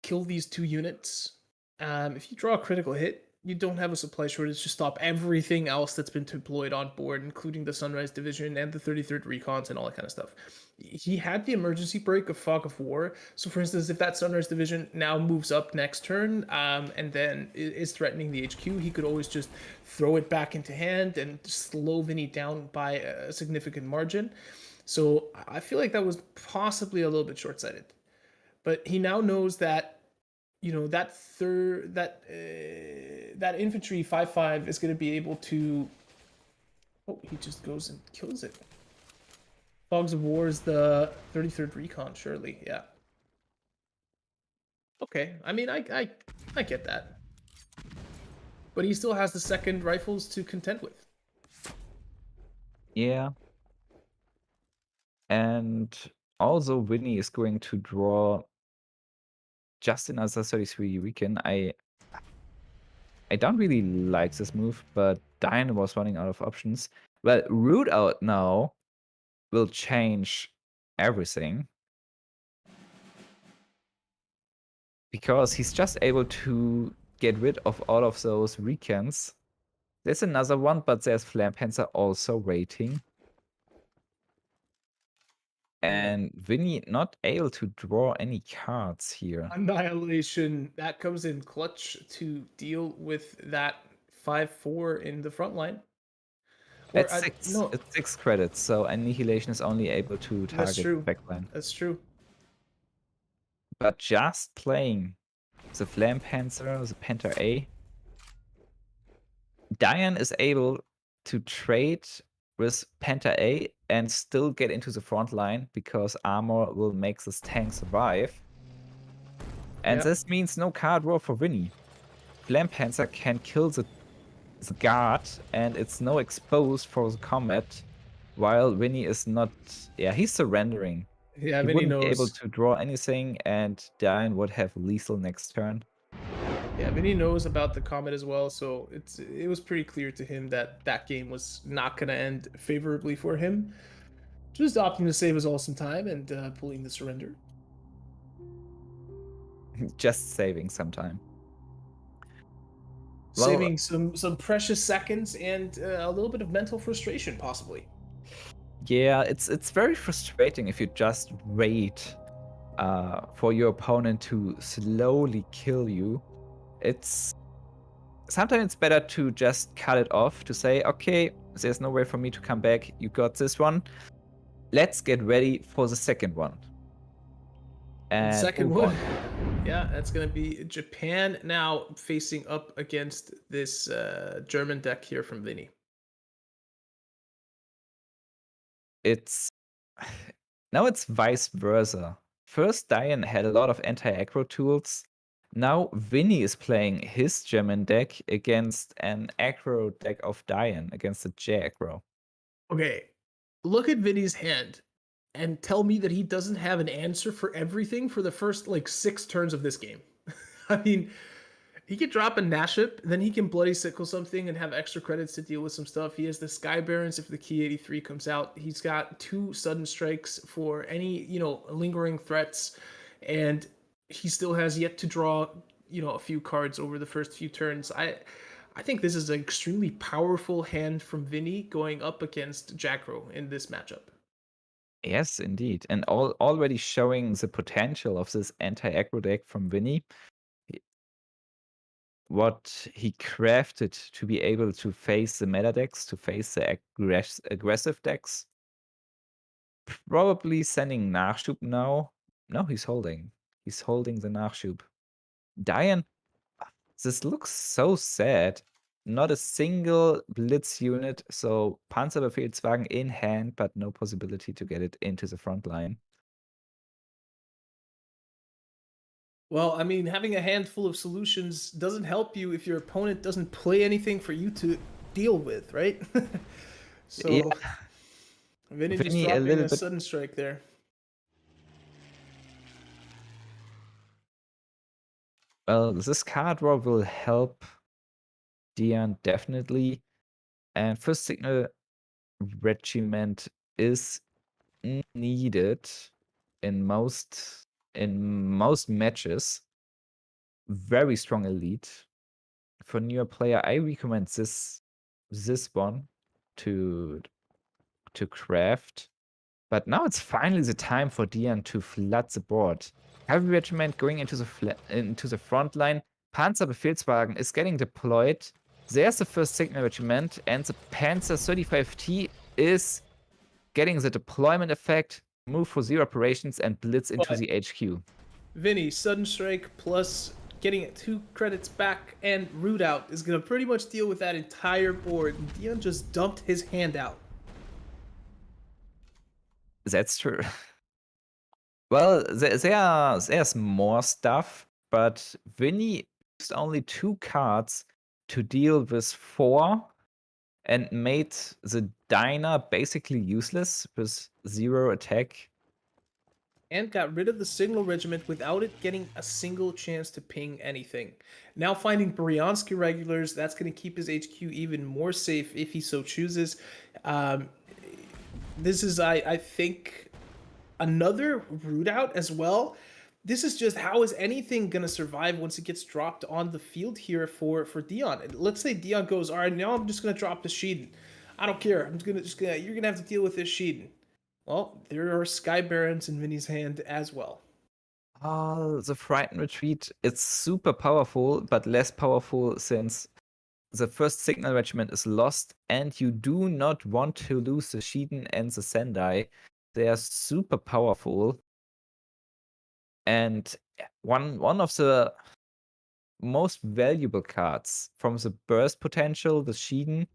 kill these 2 units, if you draw a critical hit, you don't have a supply shortage to stop everything else that's been deployed on board, including the Sunrise division and the 33rd Recons and all that kind of stuff. He had the emergency break of Fog of War. So for instance, if that Sunrise division now moves up next turn, and then is threatening the HQ, he could always just throw it back into hand and slow Vinnie down by a significant margin. So I feel like that was possibly a little bit short-sighted. But he now knows that that infantry 5/5 is going to be able to. Oh, he just goes and kills it. Fogs of War is the 33rd Recon, surely, yeah. Okay, I mean, I get that, but he still has the second rifles to contend with. Yeah. And also Vinnie is going to draw just another 33 Recon. I don't really like this move, but Dion was running out of options. Well, Root Out now will change everything. because he's just able to get rid of all of those recans. There's another one, but there's Flampanzer also waiting. And Vinnie not able to draw any cards here. Annihilation, that comes in clutch to deal with that 5-4 in the front line. It's 6 credits, so Annihilation is only able to target the backline. That's true. But just playing the Flampanzer, the Panther A, Dion is able to trade with Panther A and still get into the front line because armor will make this tank survive. And this means no card draw for Vinnie. Flampanzer can kill the guard and it's no exposed for the combat, while Vinnie is not. Yeah, he's surrendering. Yeah, he Vinnie wouldn't knows. be able to draw anything, and Dion would have lethal next turn. Yeah, Vinnie knows about the comet as well, so it was pretty clear to him that that game was not going to end favorably for him. Just opting to save us all some time and pulling the surrender. Just saving some time. Saving some precious seconds and a little bit of mental frustration, possibly. Yeah, it's very frustrating if you just wait for your opponent to slowly kill you. Sometimes it's better to just cut it off, to say, okay, there's no way for me to come back. You got this one. Let's get ready for the second one. And second one. Yeah, that's going to be Japan now facing up against this German deck here from Vinnie. Now it's vice versa. First, Dion had a lot of anti-aggro tools. Now Vinnie is playing his German deck against an aggro deck of Dion, against the J aggro. Okay, look at Vinnie's hand and tell me that he doesn't have an answer for everything for the first 6 turns of this game. I mean, he could drop a Naship, then he can Bloody Sickle something and have extra credits to deal with some stuff. He has the Sky Barons if the Key 83 comes out. He's got 2 Sudden Strikes for any, lingering threats. And he still has yet to draw, a few cards over the first few turns. I think this is an extremely powerful hand from Vinnie going up against Jackro in this matchup. Yes, indeed. And already showing the potential of this anti-aggro deck from Vinnie. What he crafted to be able to face the meta decks, to face the aggressive decks. Probably sending Nachschub now. No, he's holding. He's holding the Nachschub. Dion, this looks so sad. Not a single Blitz unit, so Panzerbefehlswagen in hand, but no possibility to get it into the front line. Well, I mean, having a handful of solutions doesn't help you if your opponent doesn't play anything for you to deal with, right? So, Yeah. Vinnie just dropping a Sudden Strike there. Well, this card draw will help Dion definitely. And First Signal Regiment is needed in most matches. Very strong elite. For newer player, I recommend this one to craft. But now it's finally the time for Dion to flood the board. Cavalry Regiment going into the front line. Panzerbefehlswagen is getting deployed. There's the First Signal Regiment, and the Panzer 35T is getting the deployment effect, move for 0 operations, and blitz into the HQ. Vinnie, Sudden Strike plus getting 2 credits back and Root Out is going to pretty much deal with that entire board. Dion just dumped his hand out. That's true. Well, there's more stuff, but Vinnie used only 2 cards to deal with 4 and made the Dyna basically useless with 0 attack. And got rid of the Signal Regiment without it getting a single chance to ping anything. Now finding Bryansky regulars, that's going to keep his HQ even more safe if he so chooses. This is, I think, another Root Out as well. this is just, how is anything gonna survive once it gets dropped on the field here for Dion? Let's say Dion goes, all right, now I'm just gonna drop the Sheeden. I don't care. I'm just gonna you're gonna have to deal with this Sheeden. Well, there are Sky Barons in Vinny's hand as well. Oh, the Frightened Retreat, it's super powerful, but less powerful since the first Signal Regiment is lost, and you do not want to lose the Sheeden and the Sendai. They are super powerful. And one of the most valuable cards from the burst potential, the Sheeden,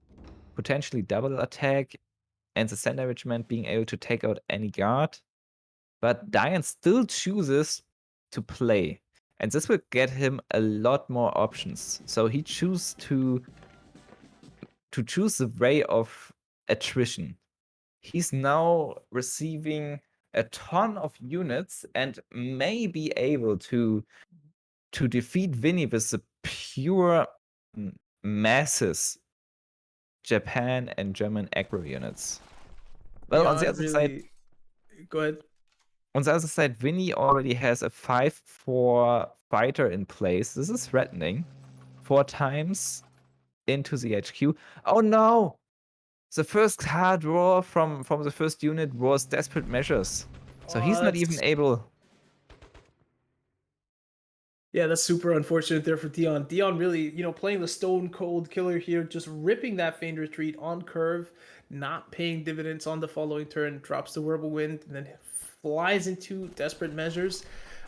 potentially double attack, and the Sendai Regiment being able to take out any guard. But Dion still chooses to play, and this will get him a lot more options. So he chooses to choose the way of attrition. He's now receiving a ton of units and may be able to defeat Vinnie with the pure masses Japan and German aggro units. Well, on the other side, go ahead. On the other side, Vinnie already has a 5/4 fighter in place. This is threatening. 4 times into the HQ. Oh no! The first card draw from the first unit was Desperate Measures. So he's not even able. Yeah, that's super unfortunate there for Dion. Dion really, playing the stone cold killer here, just ripping that Feigned Retreat on curve, not paying dividends on the following turn, drops the Whirlwind, and then flies into Desperate Measures.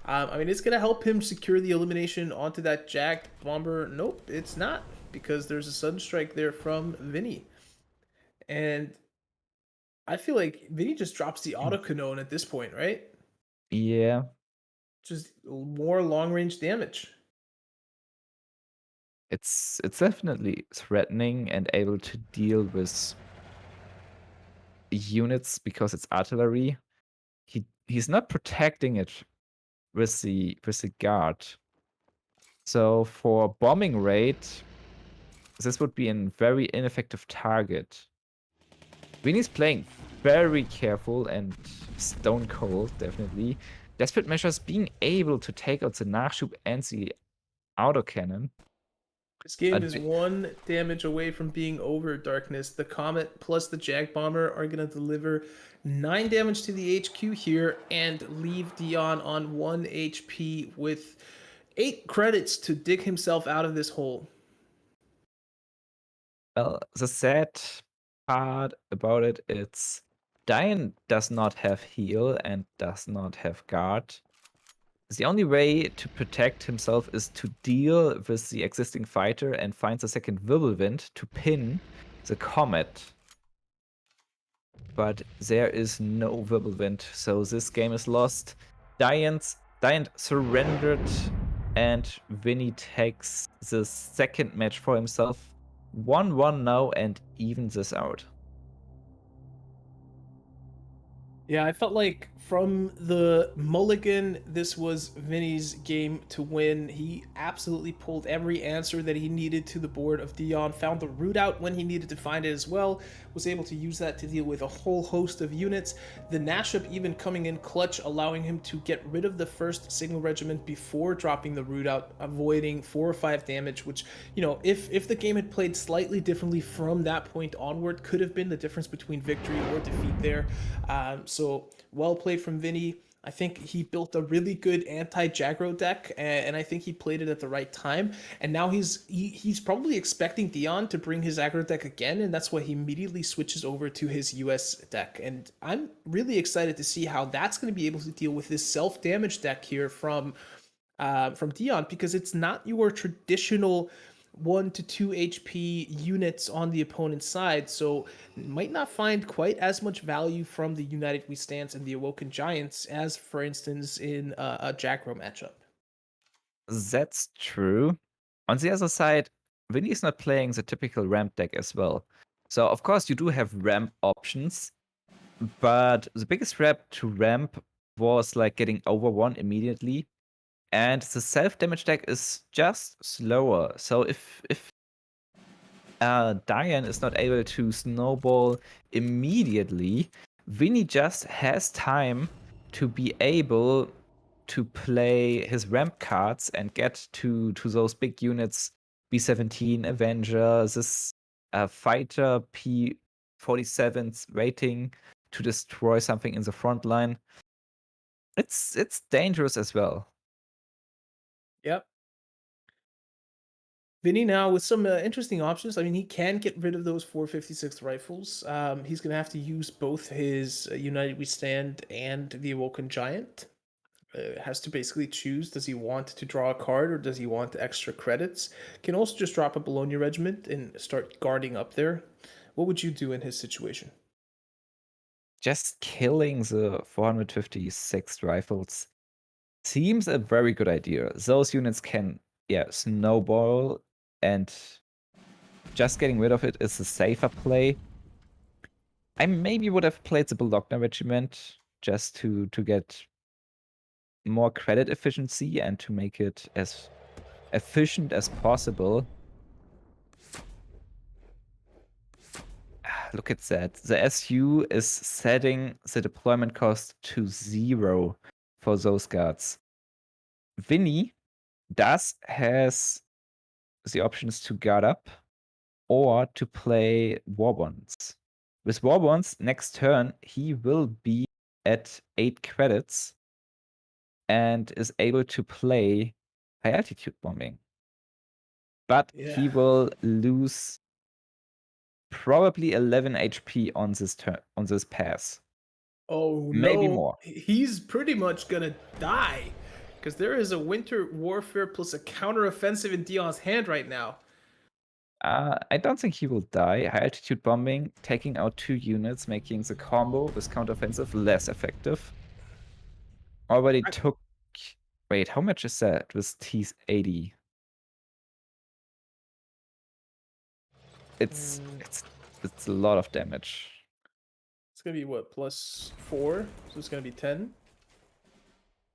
It's going to help him secure the elimination onto that Jacked Bomber. Nope, it's not, because there's a sudden strike there from Vinnie. And I feel like Vinnie just drops the Auto Cannon at this point, right? Yeah. Just more long-range damage. It's definitely threatening and able to deal with units because it's artillery. He's not protecting it with the guard. So for bombing rate, this would be a very ineffective target. Vinnie's playing very careful and stone cold, definitely. Desperate Measures being able to take out the Nachschub and the autocannon. This game is 1 damage away from being over, Darkness. The Comet plus the Jag Bomber are going to deliver 9 damage to the HQ here and leave Dion on 1 HP with 8 credits to dig himself out of this hole. Well, the sad part about it, it's Dion does not have heal and does not have guard. The only way to protect himself is to deal with the existing fighter and find the second Whirlwind to pin the Comet. But there is no Whirlwind, so this game is lost. Dion surrendered, and Vinnie takes the second match for himself. 1-1 now and evens this out. Yeah, I felt like from the mulligan, this was Vinnie's game to win. He absolutely pulled every answer that he needed to the board of Dion, found the route out when he needed to find it as well, was able to use that to deal with a whole host of units. The Nachschub even coming in clutch, allowing him to get rid of the first Signal Regiment before dropping the route out, avoiding 4 or 5 damage, which, if the game had played slightly differently from that point onward, could have been the difference between victory or defeat there. So well played from Vinnie. I think he built a really good anti-Jagro deck, and I think he played it at the right time. And now he's probably expecting Dion to bring his aggro deck again, and that's why he immediately switches over to his US deck. And I'm really excited to see how that's going to be able to deal with this self-damage deck here from Dion, because it's not your traditional 1 to 2 HP units on the opponent's side, so might not find quite as much value from the United We Stand and the Awoken Giants as, for instance, in a Jagro matchup. That's true. On the other side, Vinnie's not playing the typical ramp deck as well. So, of course, you do have ramp options, but the biggest threat to ramp was like getting over 1 immediately. And the self-damage deck is just slower. So if Dion is not able to snowball immediately, Vinnie just has time to be able to play his ramp cards and get to those big units, B-17 Avenger, this fighter P-47's waiting to destroy something in the front line. It's dangerous as well. Yep. Vinnie now with some interesting options. I mean, he can get rid of those 456 rifles. He's going to have to use both his United We Stand and the Awoken Giant. Has to basically choose, does he want to draw a card or does he want extra credits? Can also just drop a Bologna Regiment and start guarding up there. What would you do in his situation? Just killing the 456 rifles seems a very good idea. Those units can, snowball, and just getting rid of it is a safer play. I maybe would have played the Bologna Regiment just to get more credit efficiency and to make it as efficient as possible. Look at that. The SU is setting the deployment cost to 0 for those guards. Vinnie has the options to guard up or to play War Bonds. With War Bonds, next turn, he will be at 8 credits and is able to play high altitude bombing. But he will lose probably 11 HP on this pass. Oh, maybe no. more. He's pretty much gonna die because there is a winter warfare plus a counteroffensive in Dion's hand right now. I don't think he will die. High altitude bombing, taking out 2 units, making the combo with counteroffensive less effective. Already took. Wait, how much is that with T80? It's a lot of damage. It's gonna be what, +4? So it's gonna be 10.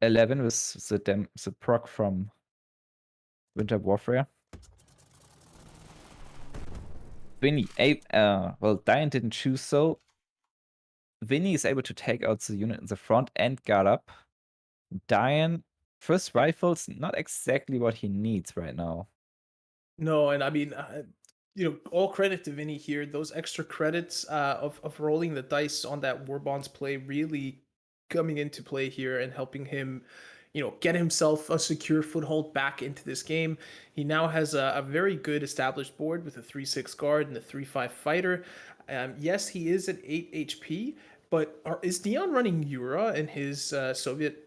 11 with the proc from Winter Warfare. Vinnie, well, Dion didn't choose so. Vinnie is able to take out the unit in the front and guard up. Dion, first rifles, not exactly what he needs right now. No, and I mean, all credit to Vinnie here. Those extra credits of rolling the dice on that War Bonds play really coming into play here and helping him, get himself a secure foothold back into this game. He now has a very good established board with a 3/6 guard and a 3/5 fighter. Yes, he is at 8 HP, but is Dion running Yura in his Soviet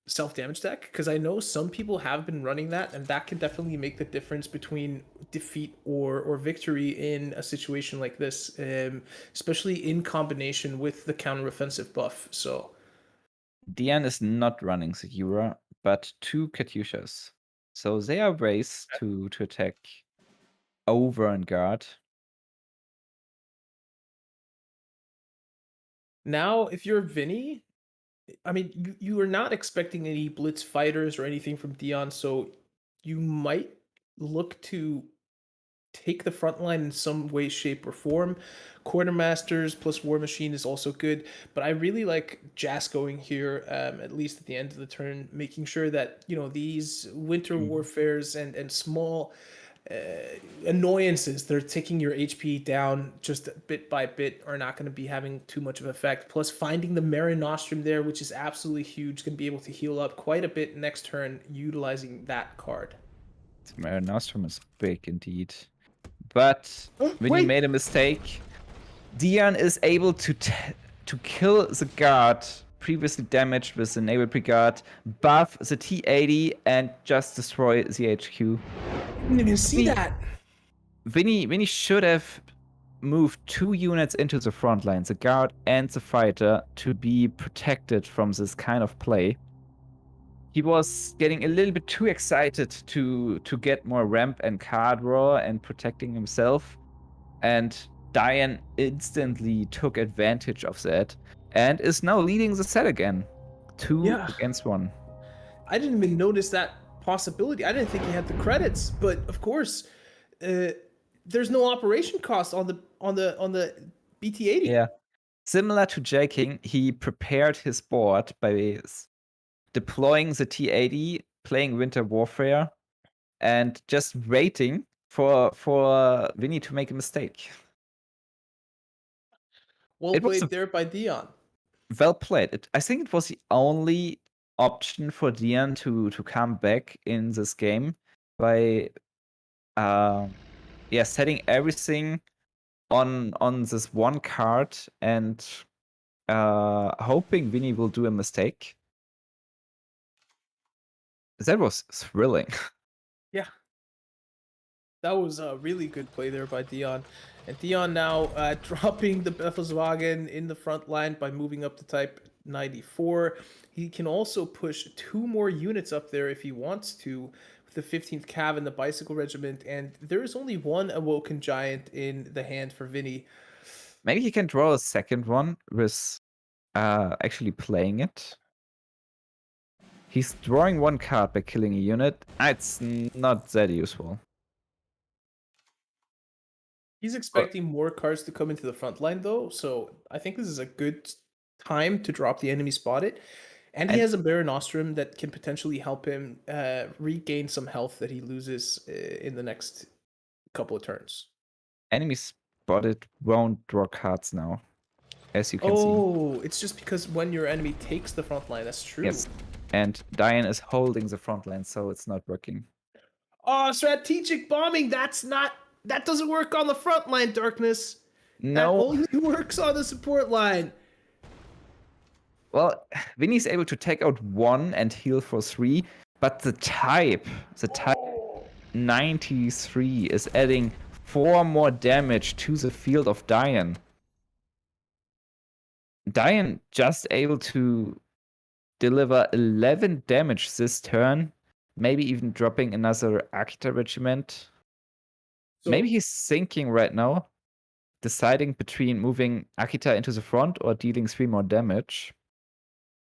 self-damage deck? Because I know some people have been running that, and that can definitely make the difference between defeat or victory in a situation like this, especially in combination with the counteroffensive buff. So Dion is not running the Yura, but 2 Katyushas. So they are raised to attack over and guard. now, if you're Vinnie, I mean, you are not expecting any blitz fighters or anything from Dion, so you might look to take the front line in some way, shape, or form. Quartermasters plus War Machine is also good, but I really like Jas going here, at least at the end of the turn, making sure that these winter warfares and small annoyances that are taking your HP down just bit by bit are not going to be having too much of effect. Plus, finding the Mare Nostrum there, which is absolutely huge, going to be able to heal up quite a bit next turn utilizing that card. The Mare Nostrum is big indeed. But when he made a mistake, Dion is able to kill the guard previously damaged with the Naval Brigade, buff the T80, and just destroy the HQ. Didn't even see that. Vinnie should have moved 2 units into the front line, the guard and the fighter, to be protected from this kind of play. He was getting a little bit too excited to get more ramp and card draw and protecting himself. And Dion instantly took advantage of that and is now leading the set again. 2 against 1. I didn't even notice that possibility. I didn't think he had the credits, but of course, there's no operation cost on the BT-80. Yeah. Similar to J King, he prepared his board by deploying the T80, playing Winter Warfare, and just waiting for Vinnie to make a mistake. Well It was played there by Dion. Well played. I think it was the only option for Dion to come back in this game by setting everything on this one card and hoping Vinnie will do a mistake. That was thrilling. Yeah. That was a really good play there by Dion. And Dion now dropping the Befelswagen in the front line by moving up to Type 94. He can also push 2 more units up there if he wants to, with the 15th Cav and the Bicycle Regiment. And there is only one Awoken Giant in the hand for Vinnie. Maybe he can draw a second one with actually playing it. He's drawing 1 card by killing a unit. It's not that useful. He's expecting more cards to come into the front line, though, so I think this is a good time to drop the enemy spotted. And he has a Baron Ostrom that can potentially help him regain some health that he loses in the next couple of turns. Enemy spotted won't draw cards now, as you can see. Oh, it's just because when your enemy takes the front line, that's true. Yes, and Dion is holding the front line, so it's not working. Oh, strategic bombing, that doesn't work on the front line, Darkness. No. That only works on the support line. Well, Vinnie's able to take out 1 and heal for 3, but the type 93 is adding 4 more damage to the field of Dion. Dion just able to deliver 11 damage this turn, maybe even dropping another Akita regiment. So, maybe he's thinking right now, deciding between moving Akita into the front or dealing 3 more damage.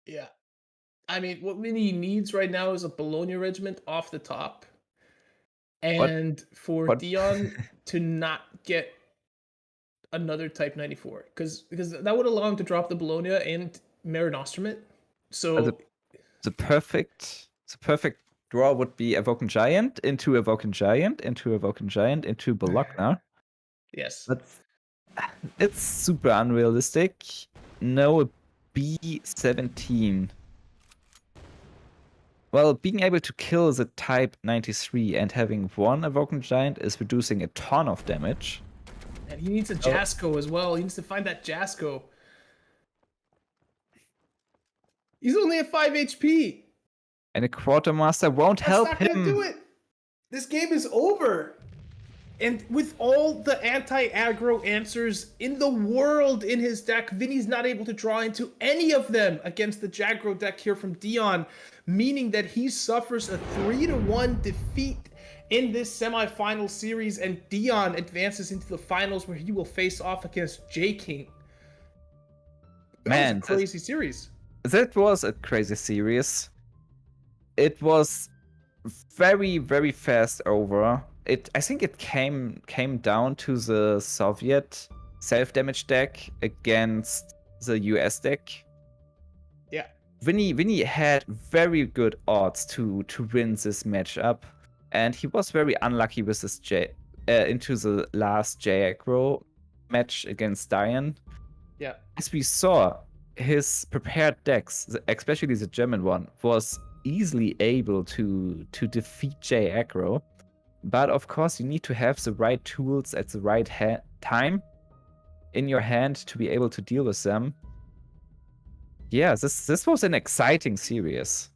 Yeah. I mean, what Vinnie needs right now is a Bologna regiment off the top. And for Dion to not get another Type 94. Because that would allow him to drop the Bologna and Marin Ostermit. So the perfect draw would be Awoken Giant into Awoken Giant into Awoken Giant into Bologna. Yes. But it's super unrealistic. No B17. Well, being able to kill the Type 93 and having 1 Awoken Giant is reducing a ton of damage. And he needs a Jasko as well. He needs to find that Jasko. He's only at 5 HP. And a Quartermaster won't help him. That's not gonna do it. This game is over. And with all the anti-aggro answers in the world in his deck, Vinnie's not able to draw into any of them against the Jagro deck here from Dion, meaning that he suffers a 3-1 defeat in this semi-final series, and Dion advances into the finals where he will face off against J King. That was a crazy series. That was a crazy series. It was very, very fast over. I think it came down to the Soviet self-damage deck against the US deck. Yeah. Vinnie had very good odds to win this matchup, and he was very unlucky with this into the last J-Aggro match against Dion. Yeah. As we saw, his prepared decks, especially the German one, was easily able to defeat J-Aggro. But of course, you need to have the right tools at the right time in your hand to be able to deal with them. Yeah, this was an exciting series.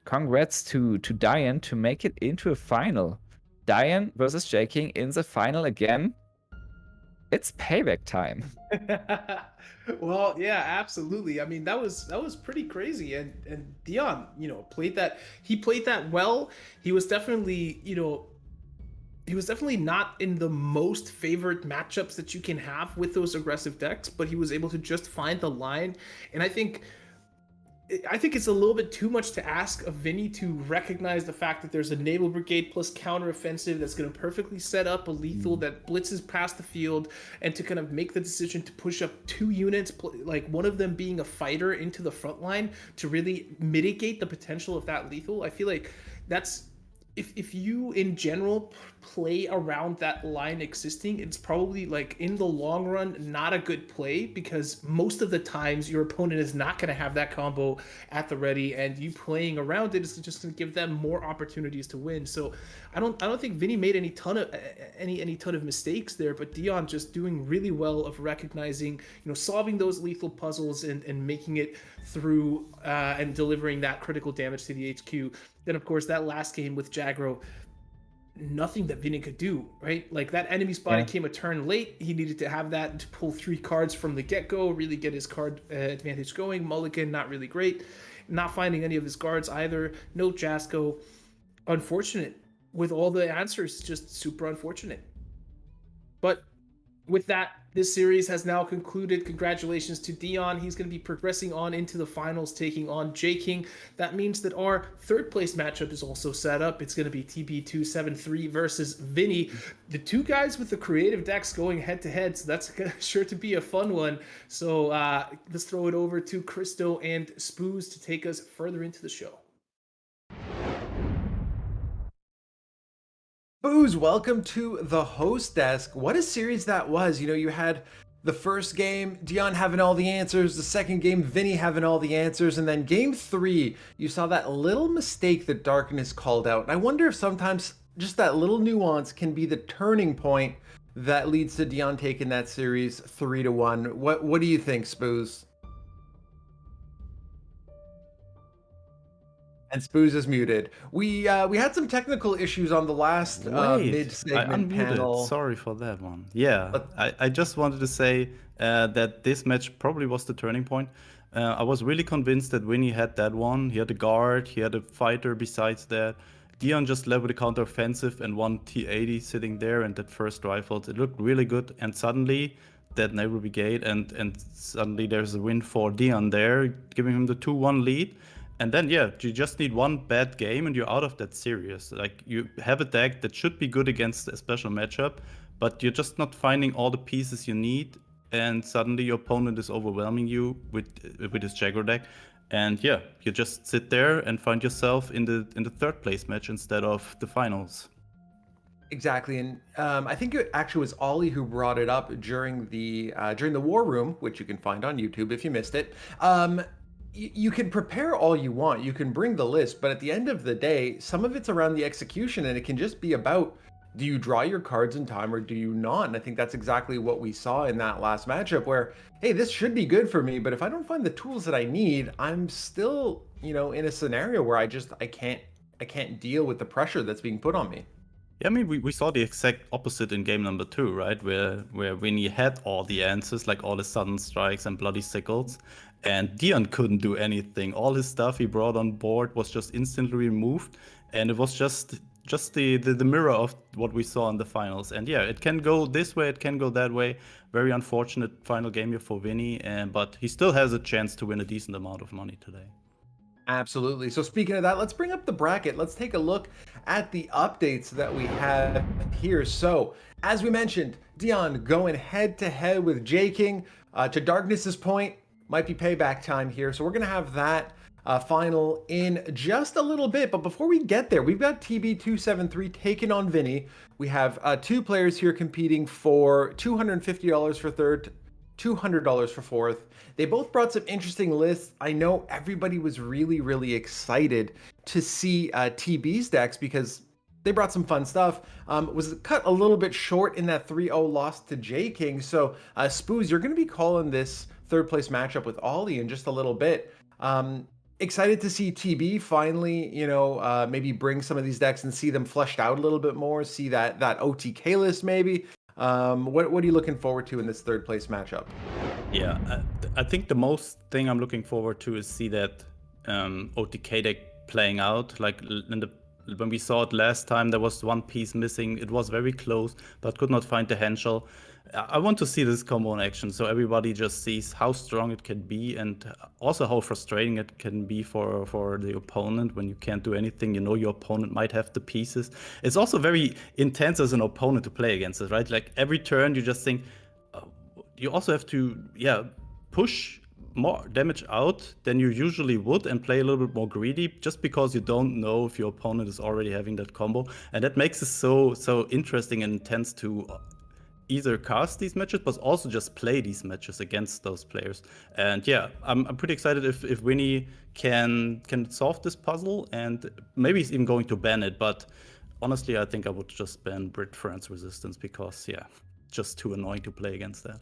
Congrats to Dion to make it into a final. Dion versus J King in the final again. It's payback time. Well, yeah, absolutely. I mean, that was pretty crazy, and Dion, played that. He played that well. He was definitely, he was definitely not in the most favored matchups that you can have with those aggressive decks, but he was able to just find the line. And I think I think it's a little bit too much to ask of Vinnie to recognize the fact that there's a naval brigade plus counteroffensive that's going to perfectly set up a lethal that blitzes past the field, and to kind of make the decision to push up 2 units, like one of them being a fighter, into the front line to really mitigate the potential of that lethal. I feel like that's, if you in general play around that line existing, it's probably, like, in the long run not a good play, because most of the times your opponent is not going to have that combo at the ready, and you playing around it is just going to give them more opportunities to win. So I don't think Vinnie made any ton of mistakes there, but Dion just doing really well of recognizing, solving those lethal puzzles and making it through and delivering that critical damage to the HQ. Then, of course, that last game with Jagro, nothing that Vinnie could do, right? Like, that enemy spotting came a turn late. He needed to have that to pull 3 cards from the get-go, really get his card advantage going. Mulligan, not really great. Not finding any of his guards either. No Jasko. Unfortunate. With all the answers, just super unfortunate. But with that, this series has now concluded. Congratulations to Dion. He's going to be progressing on into the finals, taking on J-King. That means that our third place matchup is also set up. It's going to be TB273 versus Vinnie. The 2 guys with the creative decks going head to head, so that's sure to be a fun one. So let's throw it over to Christo and Spooz to take us further into the show. Spooz, welcome to the host desk. What a series that was. You had the first game, Dion having all the answers. The second game, Vinnie having all the answers. And then game 3, you saw that little mistake that Darkness called out. And I wonder if sometimes just that little nuance can be the turning point that leads to Dion taking that series 3-1. What do you think, Spooz? And Spooz is muted. We had some technical issues on the last mid-segment panel. Sorry for that one. Yeah, I just wanted to say that this match probably was the turning point. I was really convinced that Vinnie had that one. He had a guard, he had a fighter besides that. Dion just led with a counter-offensive and one T80 sitting there, and that first rifles. It looked really good, and suddenly that naval brigade, and suddenly there's a win for Dion there, giving him the 2-1 lead. And then, yeah, you just need one bad game and you're out of that series. Like, you have a deck that should be good against a special matchup, but you're just not finding all the pieces you need, and suddenly your opponent is overwhelming you with his Jagger deck. And yeah, you just sit there and find yourself in the third place match instead of the finals. Exactly, and I think it actually was Ollie who brought it up during the War Room, which you can find on YouTube if you missed it. You can prepare all you want, you can bring the list, but at the end of the day, some of it's around the execution, and it can just be about, do you draw your cards in time or do you not? And I think that's exactly what we saw in that last matchup where, hey, this should be good for me, but if I don't find the tools that I need, I'm still, in a scenario where I can't deal with the pressure that's being put on me. Yeah, I mean, we saw the exact opposite in game number 2, right? Where Vinnie had all the answers, like all the sudden strikes and bloody sickles, and Dion couldn't do anything. All his stuff he brought on board was just instantly removed, and it was just the mirror of what we saw in the finals. And yeah, it can go this way, it can go that way. Very unfortunate final game here for Vinnie, but he still has a chance to win a decent amount of money today. Absolutely. So speaking of that, let's bring up the bracket. Let's take a look at the updates that we have here. So as we mentioned, Dion going head to head with J-King. To Darkness's point, might be payback time here. So we're going to have that final in just a little bit. But before we get there, we've got TB273 taking on Vinnie. We have 2 players here competing for $250 for third, $200 for fourth. They both brought some interesting lists. I know everybody was really, really excited to see TB's decks because they brought some fun stuff. Was cut a little bit short in that 3-0 loss to J-King. So Spooz, you're going to be calling this third place matchup with Ollie in just a little bit. Excited to see TB finally, maybe bring some of these decks and see them fleshed out a little bit more, see that OTK list maybe. What are you looking forward to in this third place matchup? Yeah, I think the most thing I'm looking forward to is see that OTK deck playing out. Like when we saw it last time, there was one piece missing. It was very close, but could not find the Henschel. I want to see this combo in action, so everybody just sees how strong it can be, and also how frustrating it can be for the opponent when you can't do anything. You know your opponent might have the pieces. It's also very intense as an opponent to play against it, right? Like every turn, you just think you also have to, push more damage out than you usually would and play a little bit more greedy, just because you don't know if your opponent is already having that combo, and that makes it so interesting and intense to either cast these matches, but also just play these matches against those players. And yeah, I'm pretty excited if Vinnie can solve this puzzle, and maybe he's even going to ban it. But honestly, I think I would just ban Brit France Resistance because just too annoying to play against that.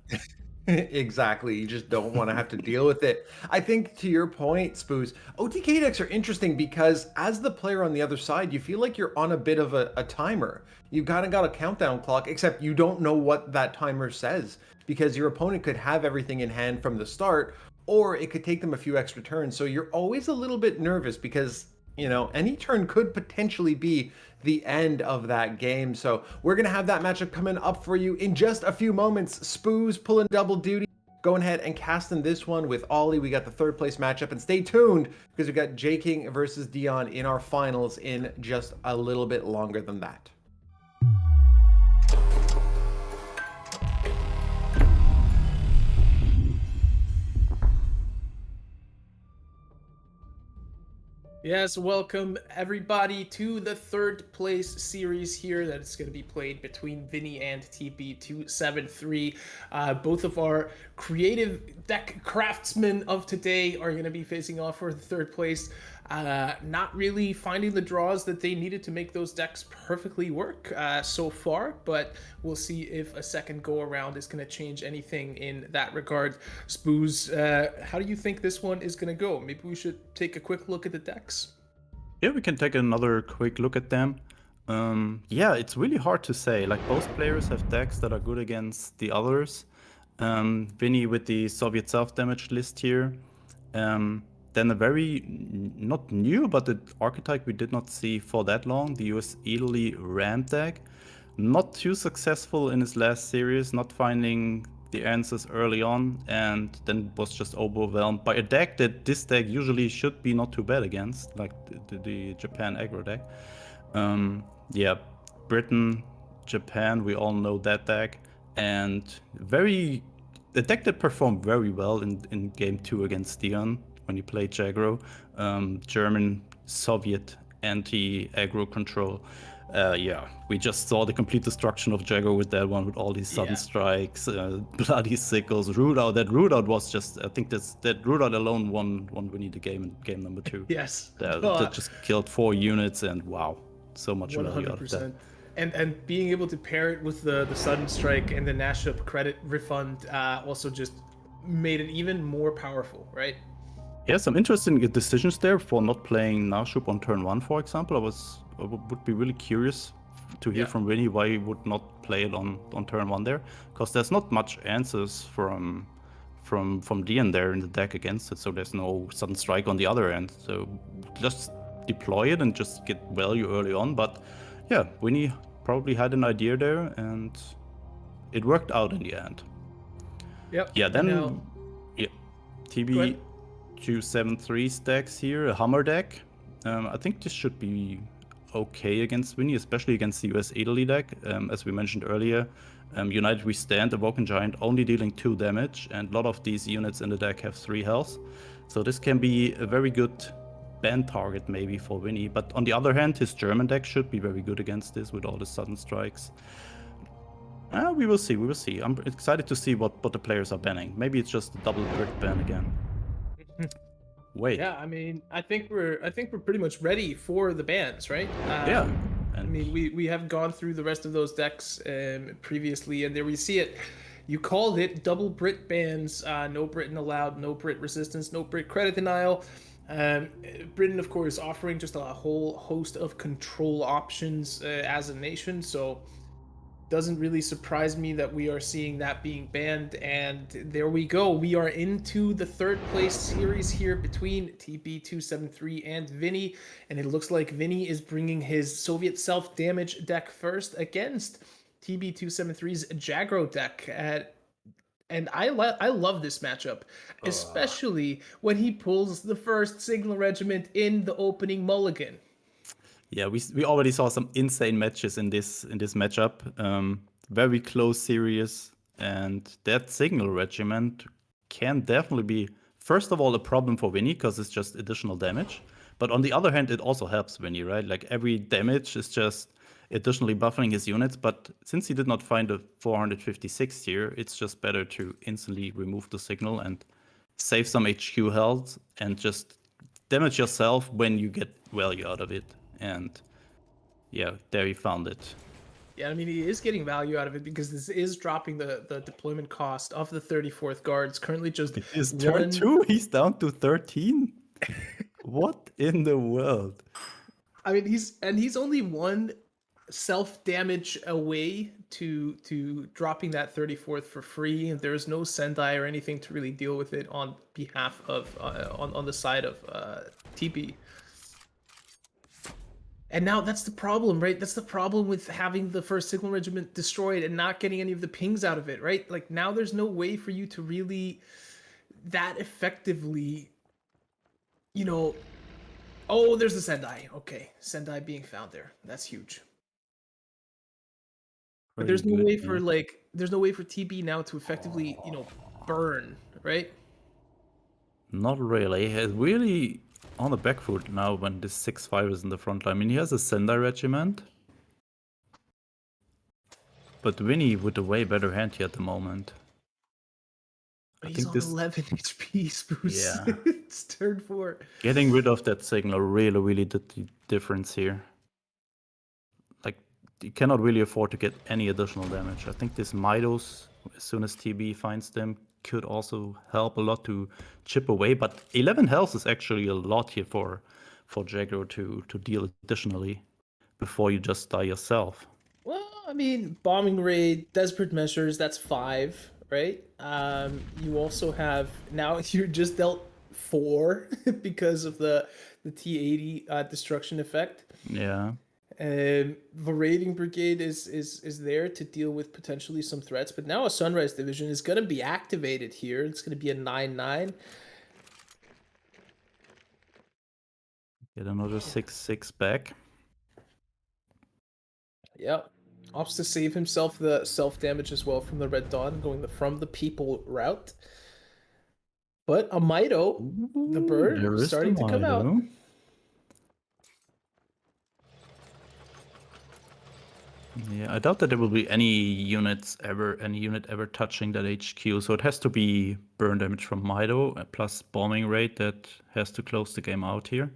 Exactly. You just don't want to have to deal with it. I think to your point, Spooz, OTK decks are interesting because as the player on the other side, you feel like you're on a bit of a timer. You've kind of got a countdown clock, except you don't know what that timer says because your opponent could have everything in hand from the start, or it could take them a few extra turns. So you're always a little bit nervous because, any turn could potentially be the end of that game. So we're going to have that matchup coming up for you in just a few moments. Spooz pulling double duty, going ahead and casting this one with Ollie. We got the third place matchup, and stay tuned because we got J King versus Dion in our finals in just a little bit longer than that. Yes, welcome everybody to the third place series here that is going to be played between Vinnie and TB273. Both of our creative deck craftsmen of today are going to be facing off for the third place. Not really finding the draws that they needed to make those decks perfectly work so far, but we'll see if a second go around is going to change anything in that regard. Spooz, how do you think this one is going to go? Maybe we should take a quick look at the decks. Yeah, we can take another quick look at them. It's really hard to say. Like, both players have decks that are good against the others. Vinnie with the Soviet self-damage list here. Then a very, not new, but an archetype we did not see for that long, the US Italy Ram deck. Not too successful in his last series, not finding the answers early on, and then was just overwhelmed by a deck that this deck usually should be not too bad against, like the Japan aggro deck. Britain, Japan, we all know that deck, and the deck that performed very well in game 2 against Dion when he played Jaggro, German Soviet anti-aggro control. We just saw the complete destruction of Jaggro with that one, with all these sudden strikes, bloody sickles, root out. That root out was just, I think that root out alone won Vinnie the game in game number 2. Yes. That just killed 4 units, and wow, so much value out of that. And being able to pair it with the sudden strike and the Nashup credit refund also just made it even more powerful, right? Yeah, some interesting decisions there for not playing Nashup on turn 1, for example. I would be really curious to hear from Vinnie why he would not play it on turn 1 there, because there's not much answers from Dion there in the deck against it, so there's no sudden strike on the other end. So just deploy it and just get value early on. But yeah, Vinnie probably had an idea there, and it worked out in the end. Yep. Yeah, then TB273 stacks here, a Hammer deck. I think this should be okay against Vinnie, especially against the US Italy deck. As we mentioned earlier, United We Stand, Awoken Giant only dealing 2 damage, and a lot of these units in the deck have 3 health. So this can be a very good ban target maybe for Vinnie. But on the other hand, his German deck should be very good against this with all the sudden strikes. We will see. I'm excited to see what the players are banning. Maybe it's just a double Brit ban again. Wait. Yeah, I mean, I think we're pretty much ready for the bans, right? Yeah. I mean, we have gone through the rest of those decks previously, and there we see it. You called it double Brit bans, no Britain allowed, no Brit resistance, no Brit credit denial. Britain, of course, offering just a whole host of control options as a nation, so doesn't really surprise me that we are seeing that being banned. And there we go. We are into the third place series here between TB273 and Vinnie. And it looks like Vinnie is bringing his Soviet self-damage deck first against TB273's Jagro deck and I love this matchup, especially when he pulls the first Signal Regiment in the opening mulligan. Yeah, we already saw some insane matches in this matchup. Very close series, and that Signal Regiment can definitely be, first of all, a problem for Vinnie because it's just additional damage. But on the other hand, it also helps Vinnie, right? Like every damage is just additionally buffering his units. But since he did not find a 456 here, it's just better to instantly remove the signal and save some HQ health and just damage yourself when you get value out of it. And yeah, there he found it. Yeah, I mean, he is getting value out of it because this is dropping the deployment cost of the 34th Guards. Currently just His turn 2, he's down to 13? What in the world? I mean, he's only one self-damage away to dropping that 34th for free. There's no Sendai or anything to really deal with it on behalf of on the side of TB. And now that's the problem, right? That's the problem with having the first Signal Regiment destroyed and not getting any of the pings out of it, right? Like now there's no way for you to really that effectively, you know, oh, there's the Sendai. Okay, Sendai being found there. That's huge. But there's no way for there's no way for TB now to effectively, you know, burn, right? Not really. He's really on the back foot now when this 6-5 is in the front line. I mean, he has a Sendai regiment. But Vinnie with a way better hand here at the moment. But he's on 11 HP, Spooz. Yeah. It's turn 4. Getting rid of that signal really did the difference here. Like, you cannot really afford to get any additional damage. I think this Midos, as soon as TB finds them, could also help a lot to chip away. But 11 health is actually a lot here for Jagro to deal additionally before you just die yourself. Well, I mean, bombing raid, desperate measures, that's 5, right? You also have, now you're just dealt 4 because of the T80 destruction effect. Yeah. The raiding brigade is there to deal with potentially some threats, but now a Sunrise division is going to be activated here. It's going to be a 9-9. Get another 6-6 back. Yeah. Opts to save himself the self-damage as well from the Red Dawn, going from the people route. But a Mido, the bird, starting to come out. Yeah, I doubt that there will be any unit ever touching that HQ, so it has to be burn damage from Mido plus bombing rate that has to close the game out here.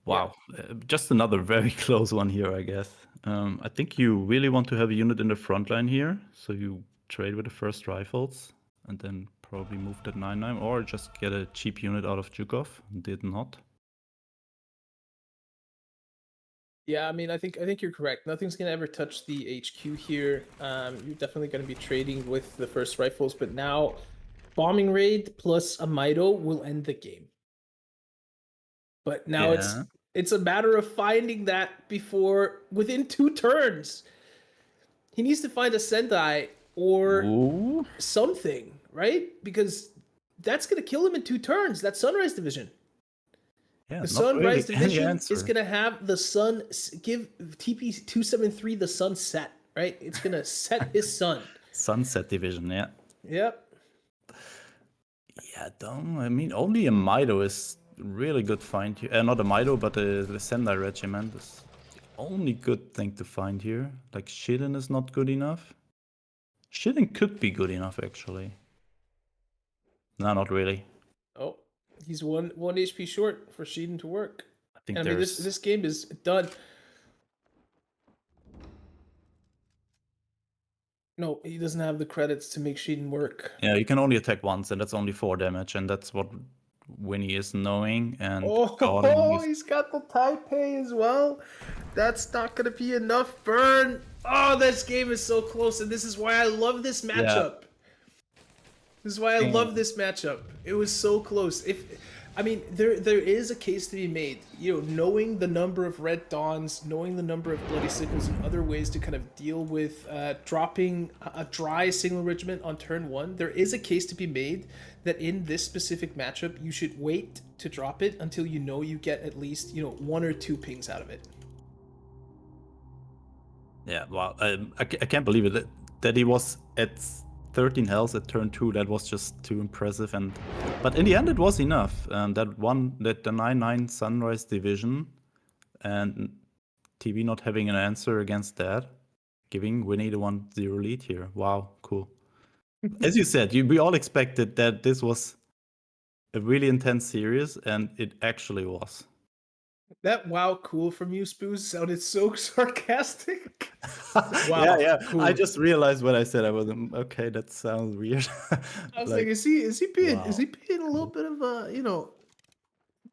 Wow, yeah. Just another very close one here, I guess. I think you really want to have a unit in the front line here, so you trade with the first rifles and then probably move that 9-9, or just get a cheap unit out of Zhukov. Did not. Yeah, I mean, I think you're correct. Nothing's gonna ever touch the HQ here. You're definitely gonna be trading with the first rifles, but now bombing raid plus a Mido will end the game. But now it's a matter of finding that within 2 turns. He needs to find a Sendai or something, right? Because that's gonna kill him in 2 turns. That Sunrise division. Yeah, the Sunrise division is going to have the sun give TP273 the sunset, right? It's going to set his sun. Sunset division, yeah. Yep. Yeah, I mean, only a Mido is really good find here. Not a Mido, but the Sendai regiment is the only good thing to find here. Like, Shiden is not good enough. Shiden could be good enough, actually. No, not really. Oh. He's one HP short for Shiden to work. I think mean, this game is done. No, he doesn't have the credits to make Shiden work. Yeah, you can only attack once, and that's only 4 damage, and that's what Vinnie is knowing. And he's got the Taipei as well. That's not going to be enough burn. Oh, this game is so close, and this is why I love this matchup. Yeah. This is why I love this matchup. It was so close. I mean, there is a case to be made. You know, knowing the number of red dawns, knowing the number of bloody sickles, and other ways to kind of deal with dropping a dry signal regiment on turn one. There is a case to be made that in this specific matchup, you should wait to drop it until you know you get at least 1 or 2 pings out of it. Yeah, wow. I can't believe it that he was at 13 health at turn 2. That was just too impressive. But in the end, it was enough. The 9-9 Sunrise division, and TV not having an answer against that, giving Vinnie the 1-0 lead here. Wow, cool. As you said, we all expected that this was a really intense series, and it actually was. That wow cool from you, Spooz, sounded so sarcastic. Wow, yeah. cool. I just realized when I said I wasn't okay. That sounds weird. I was like, is he being a little bit of a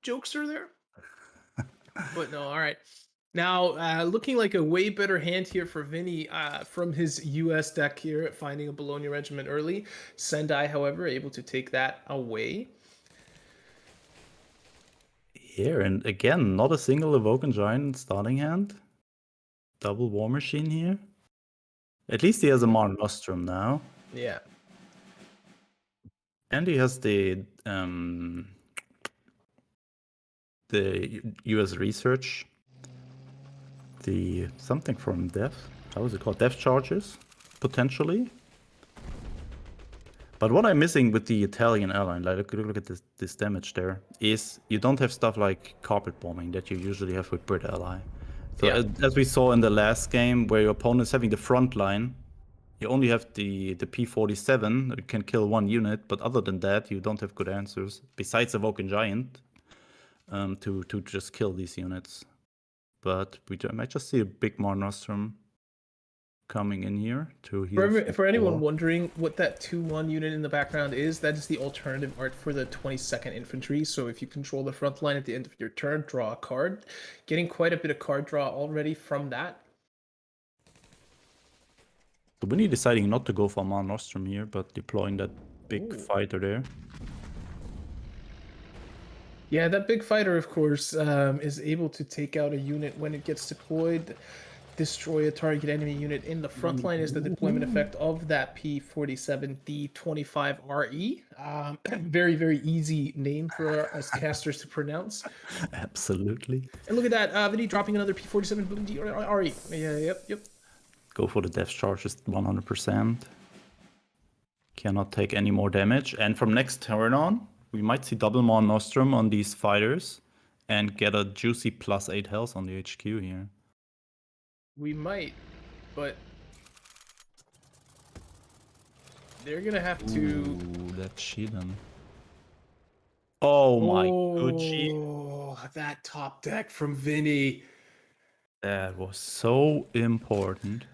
jokester there? But no, all right. Now, looking like a way better hand here for Vinnie from his US deck here, finding a Bologna Regiment early. Sendai, however, able to take that away. Here, and again, not a single Awoken Giant starting hand. Double War Machine here. At least he has a Mar Nostrum now. Yeah. And he has the US Research. The something from Dev. How is it called? Dev Charges, potentially. But what I'm missing with the Italian airline, like look at this damage there, is you don't have stuff like carpet bombing that you usually have with Brit Ally. So as we saw in the last game, where your opponent is having the front line, you only have the P-47 that can kill 1 unit, but other than that, you don't have good answers, besides Awoken Giant, to just kill these units. But we might just see a big Mar Nostrum coming in here to heal. For anyone wondering what that 2-1 unit in the background is, that is the alternative art for the 22nd Infantry. So if you control the front line at the end of your turn, draw a card. Getting quite a bit of card draw already from that. So Vinnie deciding not to go for Mar Nostrum here, but deploying that big fighter there. Yeah, that big fighter, of course, is able to take out a unit when it gets deployed. Destroy a target enemy unit in the front line is the deployment effect of that P-47D25RE. Very, very easy name for us casters to pronounce. Absolutely. And look at that, Vinnie dropping another P-47D-RE. Yeah, yep. Go for the death charges 100%. Cannot take any more damage. And from next turn on, we might see double Mar Nostrum on these fighters and get a juicy +8 health on the HQ here. We might, but they're gonna have to. Ooh, that's cheating. Oh my good cheat. Oh, that top deck from Vinnie. That was so important.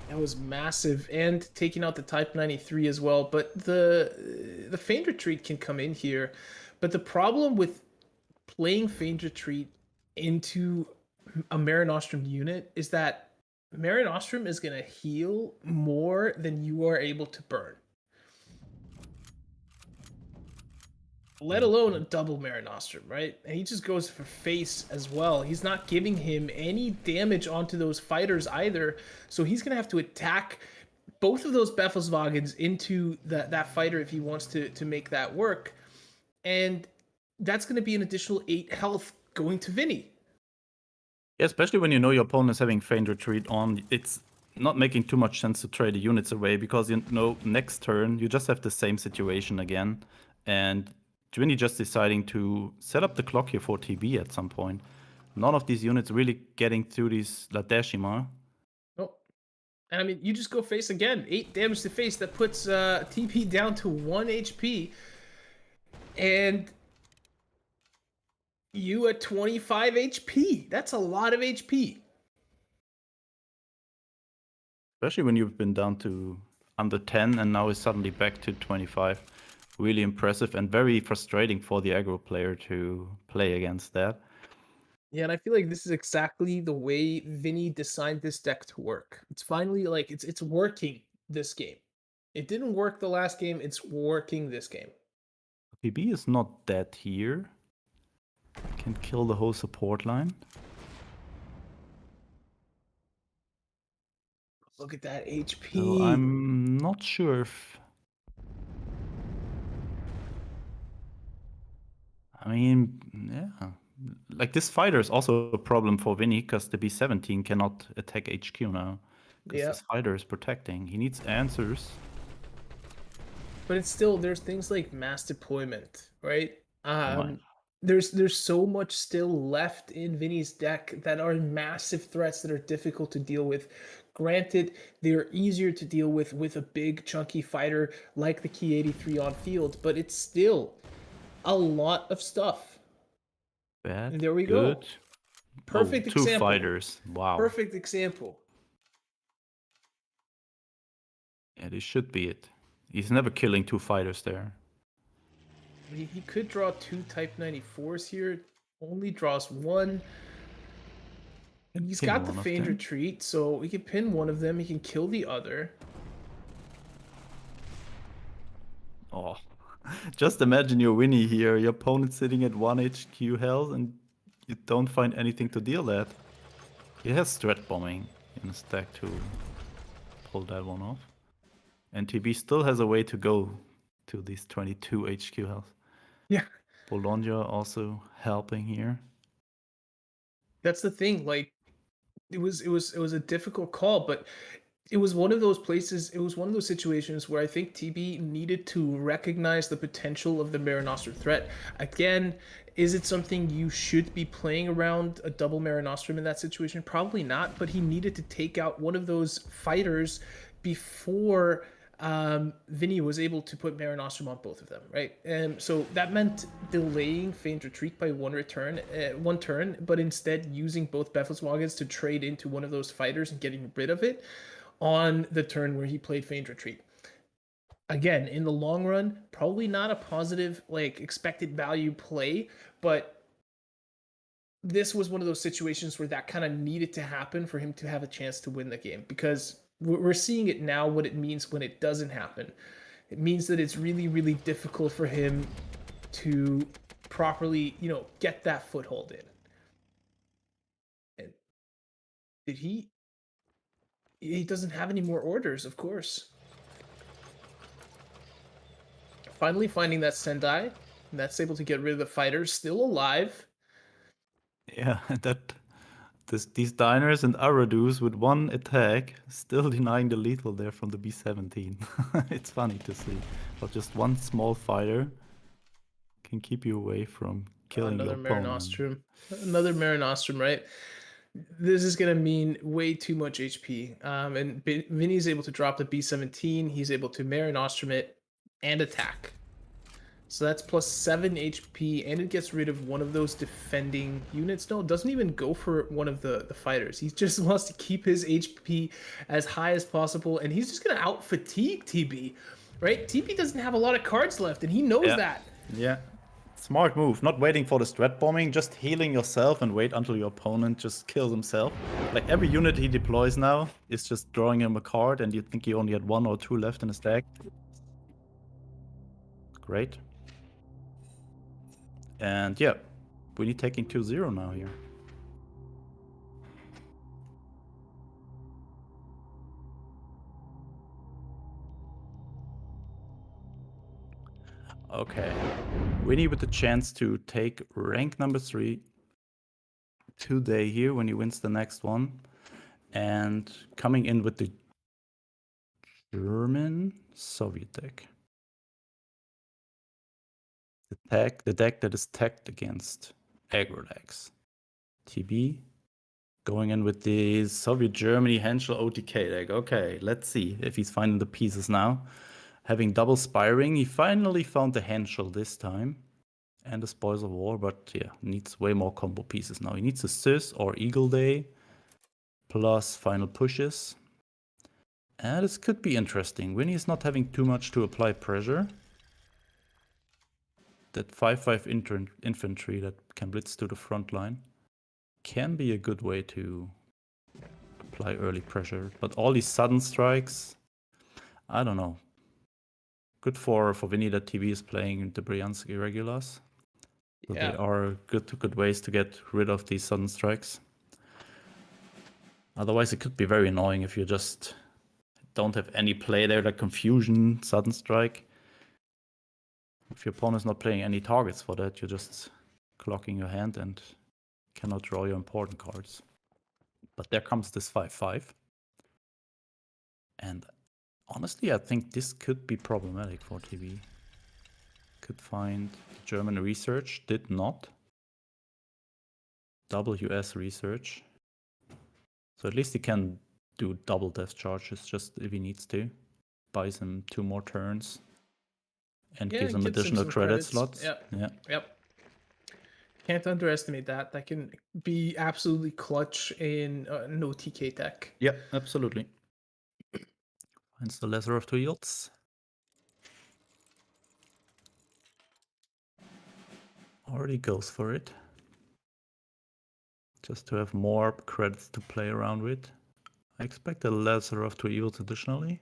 That was massive, and taking out the Type 93 as well. But the Feigned Retreat can come in here, but the problem with playing Feigned Retreat into a Mare Nostrum unit is that Mare Nostrum is going to heal more than you are able to burn. Let alone a double Mare Nostrum, right? And he just goes for face as well. He's not giving him any damage onto those fighters either. So he's going to have to attack both of those Befelswagens into that fighter if he wants to make that work. And that's going to be an additional 8 health going to Vinnie. Yeah, especially when you know your opponent is having Feigned Retreat on, it's not making too much sense to trade the units away, because you know next turn you just have the same situation again, and Vinnie just deciding to set up the clock here for TB at some point. None of these units really getting through these La Decima. Oh, and I mean, you just go face again. 8 damage to face. That puts TP down to 1 HP. And you at 25 HP. That's a lot of HP. Especially when you've been down to under 10 and now is suddenly back to 25. Really impressive and very frustrating for the aggro player to play against that. Yeah, and I feel like this is exactly the way Vinnie designed this deck to work. It's finally like it's working this game. It didn't work the last game, it's working this game. TB is not dead here. Can kill the whole support line. Look at that HP. So I'm not sure if... I mean, yeah. Like, this fighter is also a problem for Vinnie, because the B-17 cannot attack HQ now. Because this fighter is protecting. He needs answers. But it's still, there's things like mass deployment, right? Right. There's so much still left in Vinnie's deck that are massive threats that are difficult to deal with. Granted, they're easier to deal with a big chunky fighter like the K-83 on field, but it's still a lot of stuff. Bad. And there we good. go. Perfect two example. Fighters. Wow. Perfect example. Yeah, this should be it. He's never killing 2 fighters there. He could draw 2 Type 94s here. Only draws 1. And he's got the feigned retreat, so he can pin one of them. He can kill the other. Oh, just imagine you're Vinnie here. Your opponent's sitting at 1 HQ health and you don't find anything to deal that. He has threat bombing in his deck to pull that one off. And TB still has a way to go to these 22 HQ health. Yeah. Bologna also helping here. That's the thing. Like, it was a difficult call, but it was one of those places. It was one of those situations where I think TB needed to recognize the potential of the Marinostrum threat. Again, is it something you should be playing around a double Marinostrum in that situation? Probably not. But he needed to take out one of those fighters before Vinnie was able to put Marinostrum on both of them, right? And so that meant delaying Feigned Retreat by one turn, but instead using both Befelswagens to trade into one of those fighters and getting rid of it on the turn where he played Feigned Retreat. Again, in the long run, probably not a positive, like, expected value play, but this was one of those situations where that kind of needed to happen for him to have a chance to win the game, because we're seeing it now what it means when it doesn't happen. It means that it's really, really difficult for him to properly, get that foothold in. And did he doesn't have any more orders, of course. Finally finding that Sendai, and that's able to get rid of the fighters, still alive. Yeah, these diners and Aradus with 1 attack, still denying the lethal there from the B-17. It's funny to see. But just 1 small fighter can keep you away from killing your opponent. Another Marinostrum, right? This is going to mean way too much HP. And Vinnie's able to drop the B-17. He's able to Marinostrum it and attack. So that's plus 7 HP, and it gets rid of one of those defending units. No, it doesn't even go for one of the fighters. He just wants to keep his HP as high as possible, and he's just going to out-fatigue TB, right? TB doesn't have a lot of cards left, and he knows that. Yeah. Smart move. Not waiting for the strat bombing, just healing yourself and wait until your opponent just kills himself. Like, every unit he deploys now is just drawing him a card, and you think he only had 1 or 2 left in his deck. Great. And yeah, Vinnie taking 2-0 now here. Okay. Vinnie with the chance to take rank number 3 today here when he wins the next one. And coming in with the German Soviet deck. The deck that is tagged against aggro decks. TB going in with the Soviet Germany Henschel OTK deck. Okay, let's see if he's finding the pieces now. Having double Spiring, he finally found the Henschel this time. And the Spoils of War, but yeah, needs way more combo pieces now. He needs a Sys or Eagle Day, plus final pushes. And this could be interesting. Vinnie is not having too much to apply pressure. That 5-5 infantry that can blitz to the front line can be a good way to apply early pressure. But all these sudden strikes, I don't know. good for Vinnie that TB is playing the Bryansk irregulars. So Yeah. they are good ways to get rid of these sudden strikes. Otherwise, it could be very annoying if you just don't have any play there, like confusion, sudden strike. If your opponent is not playing any targets for that, you're just clocking your hand and cannot draw your important cards. But there comes this 5-5. And honestly, I think this could be problematic for TB. Could find German research, did not. Double US research. So at least he can do double death charges just if he needs to. Buys him 2 more turns. And gives him additional credit slots. Yep. Can't underestimate that. That can be absolutely clutch in no TK deck. Yeah, absolutely. Finds the lesser of 2 yields. Already goes for it. Just to have more credits to play around with. I expect a lesser of 2 evils additionally.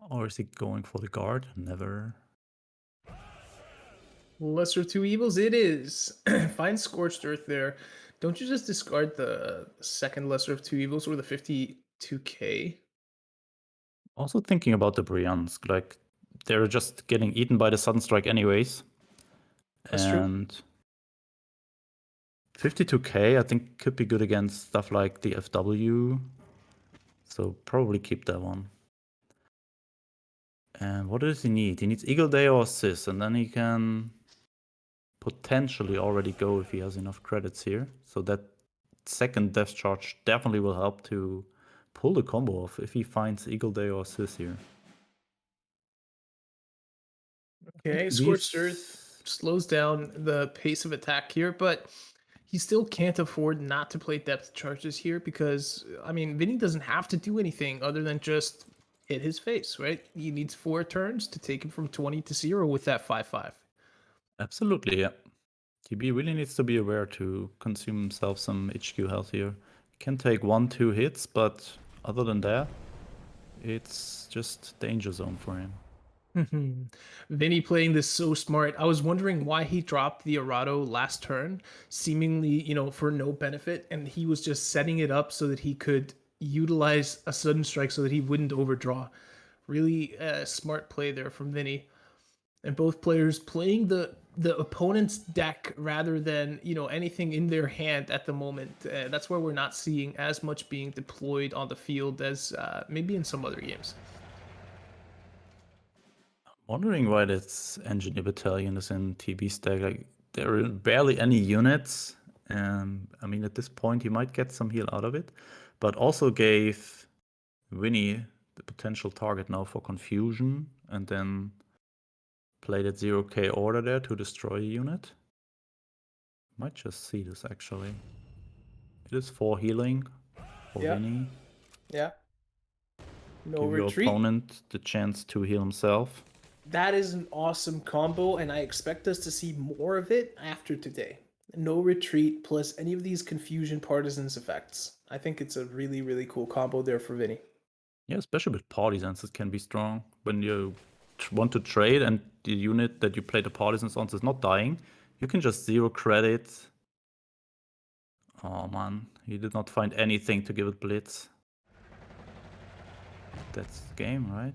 Or is he going for the guard? Never. Lesser of 2 evils it is. Find Scorched Earth there. Don't you just discard the second lesser of 2 evils or the 52k? Also thinking about the Bryansk, like they're just getting eaten by the sudden strike anyways. That's and 52k I think could be good against stuff like the FW. So probably keep that one. And what does he need? He needs Eagle Day or Assist, and then he can potentially already go if he has enough credits here. So that second death charge definitely will help to pull the combo off if he finds Eagle Day or Assist here. Okay, Scorched Earth slows down the pace of attack here, but he still can't afford not to play depth charges here because, I mean, Vinnie doesn't have to do anything other than just hit his face, right? He needs 4 turns to take him from 20 to 0 with that 5-5. Absolutely, yeah. TB really needs to be aware to consume himself some HQ health here. He can take 1-2 hits, but other than that, it's just danger zone for him. Vinnie playing this so smart. I was wondering why he dropped the Arado last turn, seemingly, for no benefit, and he was just setting it up so that he could utilize a sudden strike so that he wouldn't overdraw. Really smart play there from Vinnie. And both players playing the opponent's deck rather than, anything in their hand at the moment. That's where we're not seeing as much being deployed on the field as maybe in some other games. Wondering why this Engineer Battalion is in TB stack. Like, there are barely any units. I mean, at this point, he might get some heal out of it, but also gave Vinnie the potential target now for confusion, and then play that 0k order there to destroy a unit. Might just see this actually. It is 4 healing for Vinnie. Yeah. No Give retreat. your opponent the chance to heal himself. That is an awesome combo, and I expect us to see more of it after today. No retreat plus any of these confusion partisans effects. I think it's a really, really cool combo there for Vinnie. Yeah, especially with partisans, it can be strong. When you want to trade and the unit that you play the partisans on is not dying, you can just 0 credit. Oh man, he did not find anything to give it blitz. That's the game, right?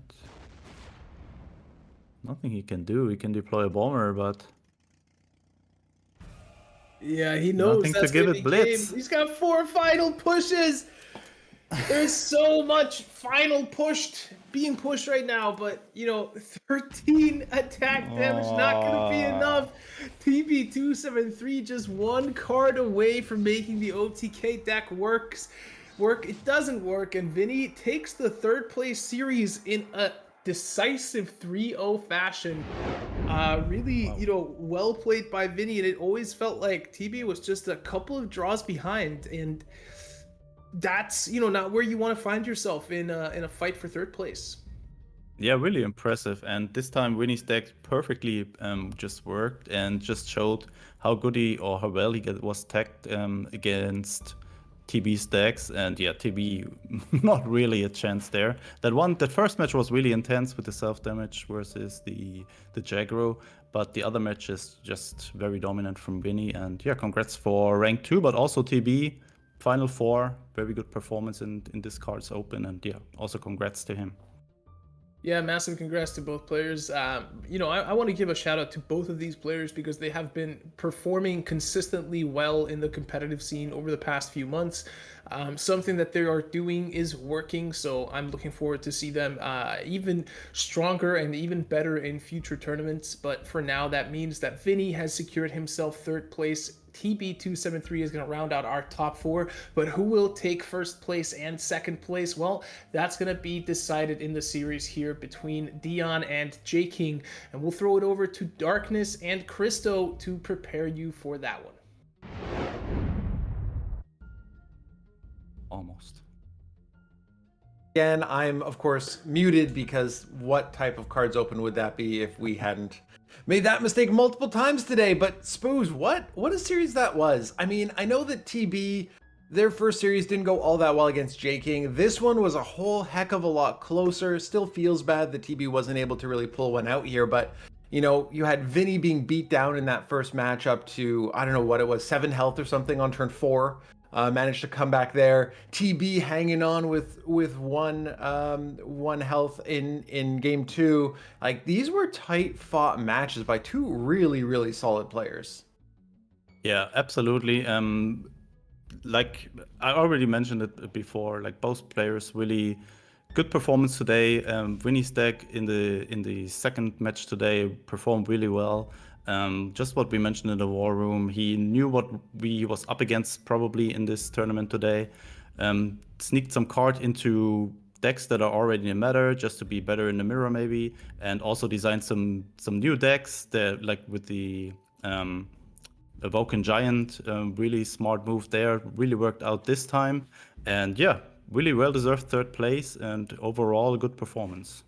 Nothing he can do. He can deploy a bomber, but yeah, he knows nothing that's to give gonna it be blitz. game. He's got 4 final pushes. There's so much final being pushed right now, but 13 attack damage not gonna be enough. TB273 just 1 card away from making the OTK deck work. It doesn't work, and Vinnie takes the 3rd place series in a decisive 3-0 fashion. Really, Wow. well played by Vinnie, and it always felt like TB was just a couple of draws behind, and that's not where you want to find yourself in a fight for 3rd place. Yeah, really impressive. And this time Vinnie's deck perfectly just worked and just showed how good he or how well he was tagged against TB's decks, and yeah, TB not really a chance there. That first match was really intense with the self-damage versus the Jagro, but the other match is just very dominant from Vinnie, and yeah, congrats for rank 2, but also TB, Final 4, very good performance in this KARDS Open, and yeah, also congrats to him. Yeah, massive congrats to both players. You know, I want to give a shout out to both of these players because they have been performing consistently well in the competitive scene over the past few months. Something that they are doing is working, so I'm looking forward to see them even stronger and even better in future tournaments. But for now, that means that Vinnie has secured himself 3rd place. TB273 is going to round out our top 4, but who will take 1st place and 2nd place? Well, that's going to be decided in the series here between Dion and J King, and we'll throw it over to Darkness and Christo to prepare you for that one. Almost. Again, I'm of course muted because what type of KARDS Open would that be if we hadn't made that mistake multiple times today? But Spooz, what a series that was. I mean, I know that TB, their first series didn't go all that well against J King. This one was a whole heck of a lot closer. Still feels bad that TB wasn't able to really pull one out here, but you know, you had Vinnie being beat down in that first match up to, I don't know what it was, 7 health or something on turn 4. Managed to come back there. TB hanging on with one health in game 2. Like, these were tight fought matches by 2 really solid players. Yeah, absolutely. Like I already mentioned it before, like both players really good performance today. Vinnie's deck in the second match today performed really well. Just what we mentioned in the war room, he knew what he was up against probably in this tournament today. Sneaked some card into decks that are already in meta just to be better in the mirror maybe, and also designed some new decks that, like with the Evoken Giant, really smart move there, really worked out this time, and yeah, really well deserved 3rd place and overall a good performance.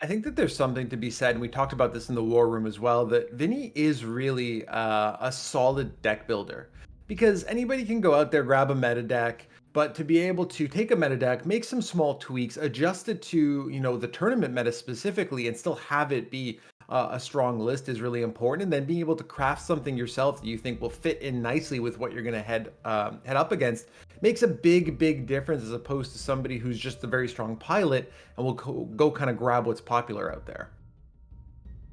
I think that there's something to be said, and we talked about this in the war room as well, that Vinnie is really a solid deck builder. Because anybody can go out there, grab a meta deck, but to be able to take a meta deck, make some small tweaks, adjust it to, you know, the tournament meta specifically, and still have it be a strong list is really important. And then being able to craft something yourself that you think will fit in nicely with what you're going to head up against makes a big difference, as opposed to somebody who's just a very strong pilot and will go kind of grab what's popular out there.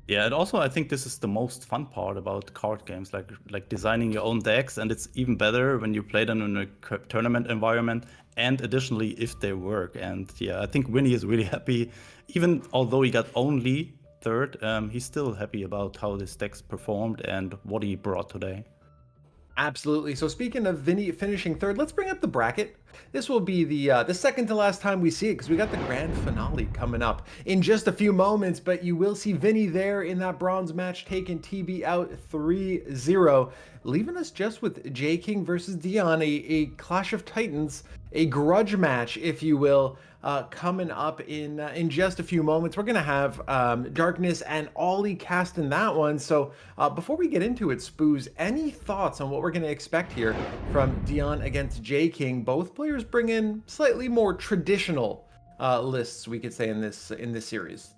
Yeah, and also I think this is the most fun part about card games, like designing your own decks, and it's even better when you play them in a tournament environment, and additionally if they work. And yeah, I think Vinnie is really happy, even although he got only 3rd, he's still happy about how this deck's performed and what he brought today. Absolutely. So speaking of Vinnie finishing 3rd, let's bring up the bracket. This will be the second to last time we see it, because we got the grand finale coming up in just a few moments. But you will see Vinnie there in that bronze match, taking TB out 3-0, leaving us just with J King versus Dion, a clash of titans, a grudge match, if you will. Coming up in just a few moments. We're going to have Darkness and Ollie cast in that one. So before we get into it, Spooz, any thoughts on what we're going to expect here from Dion against J King? Both players bring in slightly more traditional lists, we could say, in this series.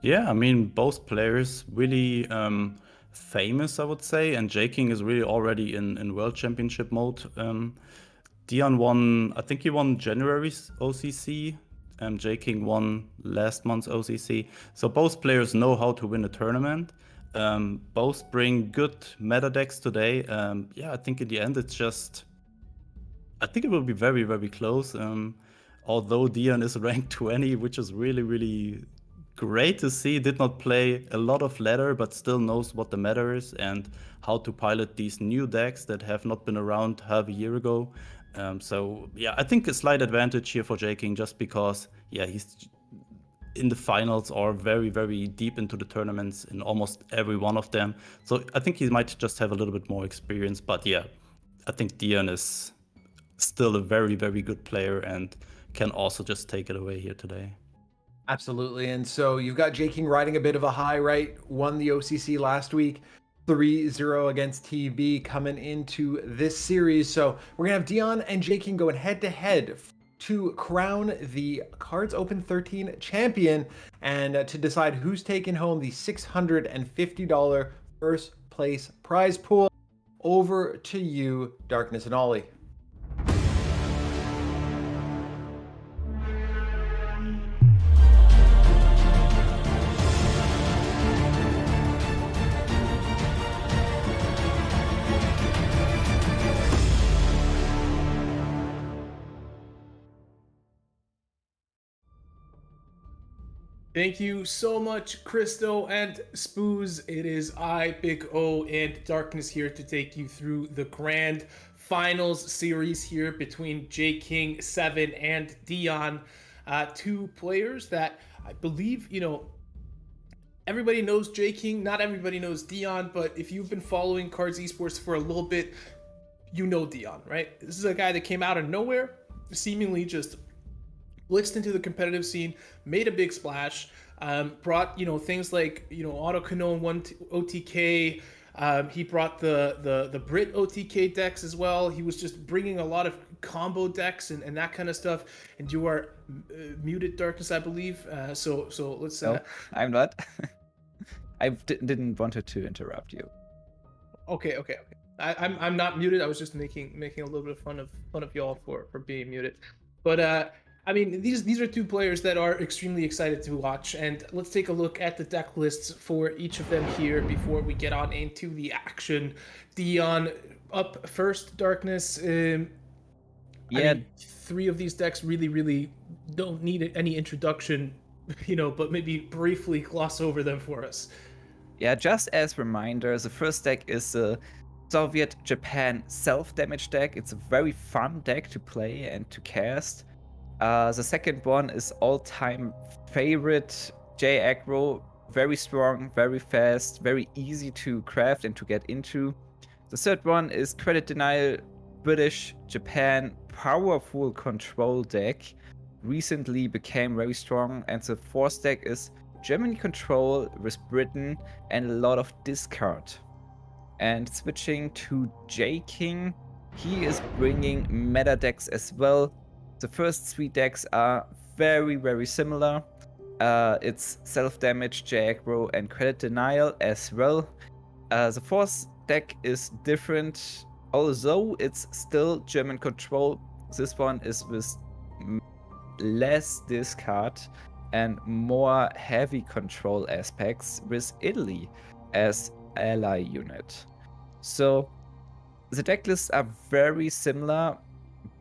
Yeah, I mean, both players really famous, I would say, and J King is really already in World Championship mode. Dion won, I think he won January's OCC, and J King won last month's OCC. So both players know how to win a tournament. Both bring good meta decks today. Yeah, I think in the end I think it will be very close. Although Dion is ranked 20, which is really great to see. Did not play a lot of ladder, but still knows what the meta is and how to pilot these new decks that have not been around half a year ago. So yeah, I think a slight advantage here for J King, just because yeah, he's in the finals or very deep into the tournaments in almost every one of them. So I think he might just have a little bit more experience. But yeah, I think Dion is still a very good player and can also just take it away here today. Absolutely. And so you've got J King riding a bit of a high, right? Won the OCC last week. 3-0 against TB coming into this series. So we're gonna have Dion and J-King going head to head to crown the KARDS Open 13 champion and to decide who's taking home the $650 first place prize pool. Over to you, Darkness and Ollie. Thank you so much, Christo and Spooz. It is I, Big O, and Darkness here to take you through the grand finals series here between J-King, XIII, and Dion. Two players that I believe, everybody knows J-King, not everybody knows Dion, but if you've been following KARDS Esports for a little bit, you know Dion, right? This is a guy that came out of nowhere, seemingly just blitzed into the competitive scene, made a big splash, brought things like auto canon 1 OTK. He brought the Brit OTK decks as well. He was just bringing a lot of combo decks and that kind of stuff. And you are muted, Darkness, I believe. So let's. No, I'm not. I didn't want to interrupt you. Okay. I'm not muted. I was just making a little bit of fun of y'all for being muted, but. I mean, these are two players that are extremely excited to watch, and let's take a look at the deck lists for each of them here before we get on into the action. Dion up first, Darkness. I mean, three of these decks really don't need any introduction, but maybe briefly gloss over them for us. Yeah, just as reminder, the first deck is the Soviet Japan self-damage deck. It's a very fun deck to play and to cast. The second one is all-time favorite J-Aggro, very strong, very fast, very easy to craft and to get into. The third one is Credit Denial, British Japan, powerful control deck, recently became very strong. And the fourth deck is Germany control with Britain and a lot of discard. And switching to J-King, he is bringing meta decks as well. The first three decks are very similar. It's self-damage, J-Aggro, and Credit Denial as well. The fourth deck is different, although it's still German control. This one is with less discard and more heavy control aspects with Italy as ally unit. So the deck lists are very similar.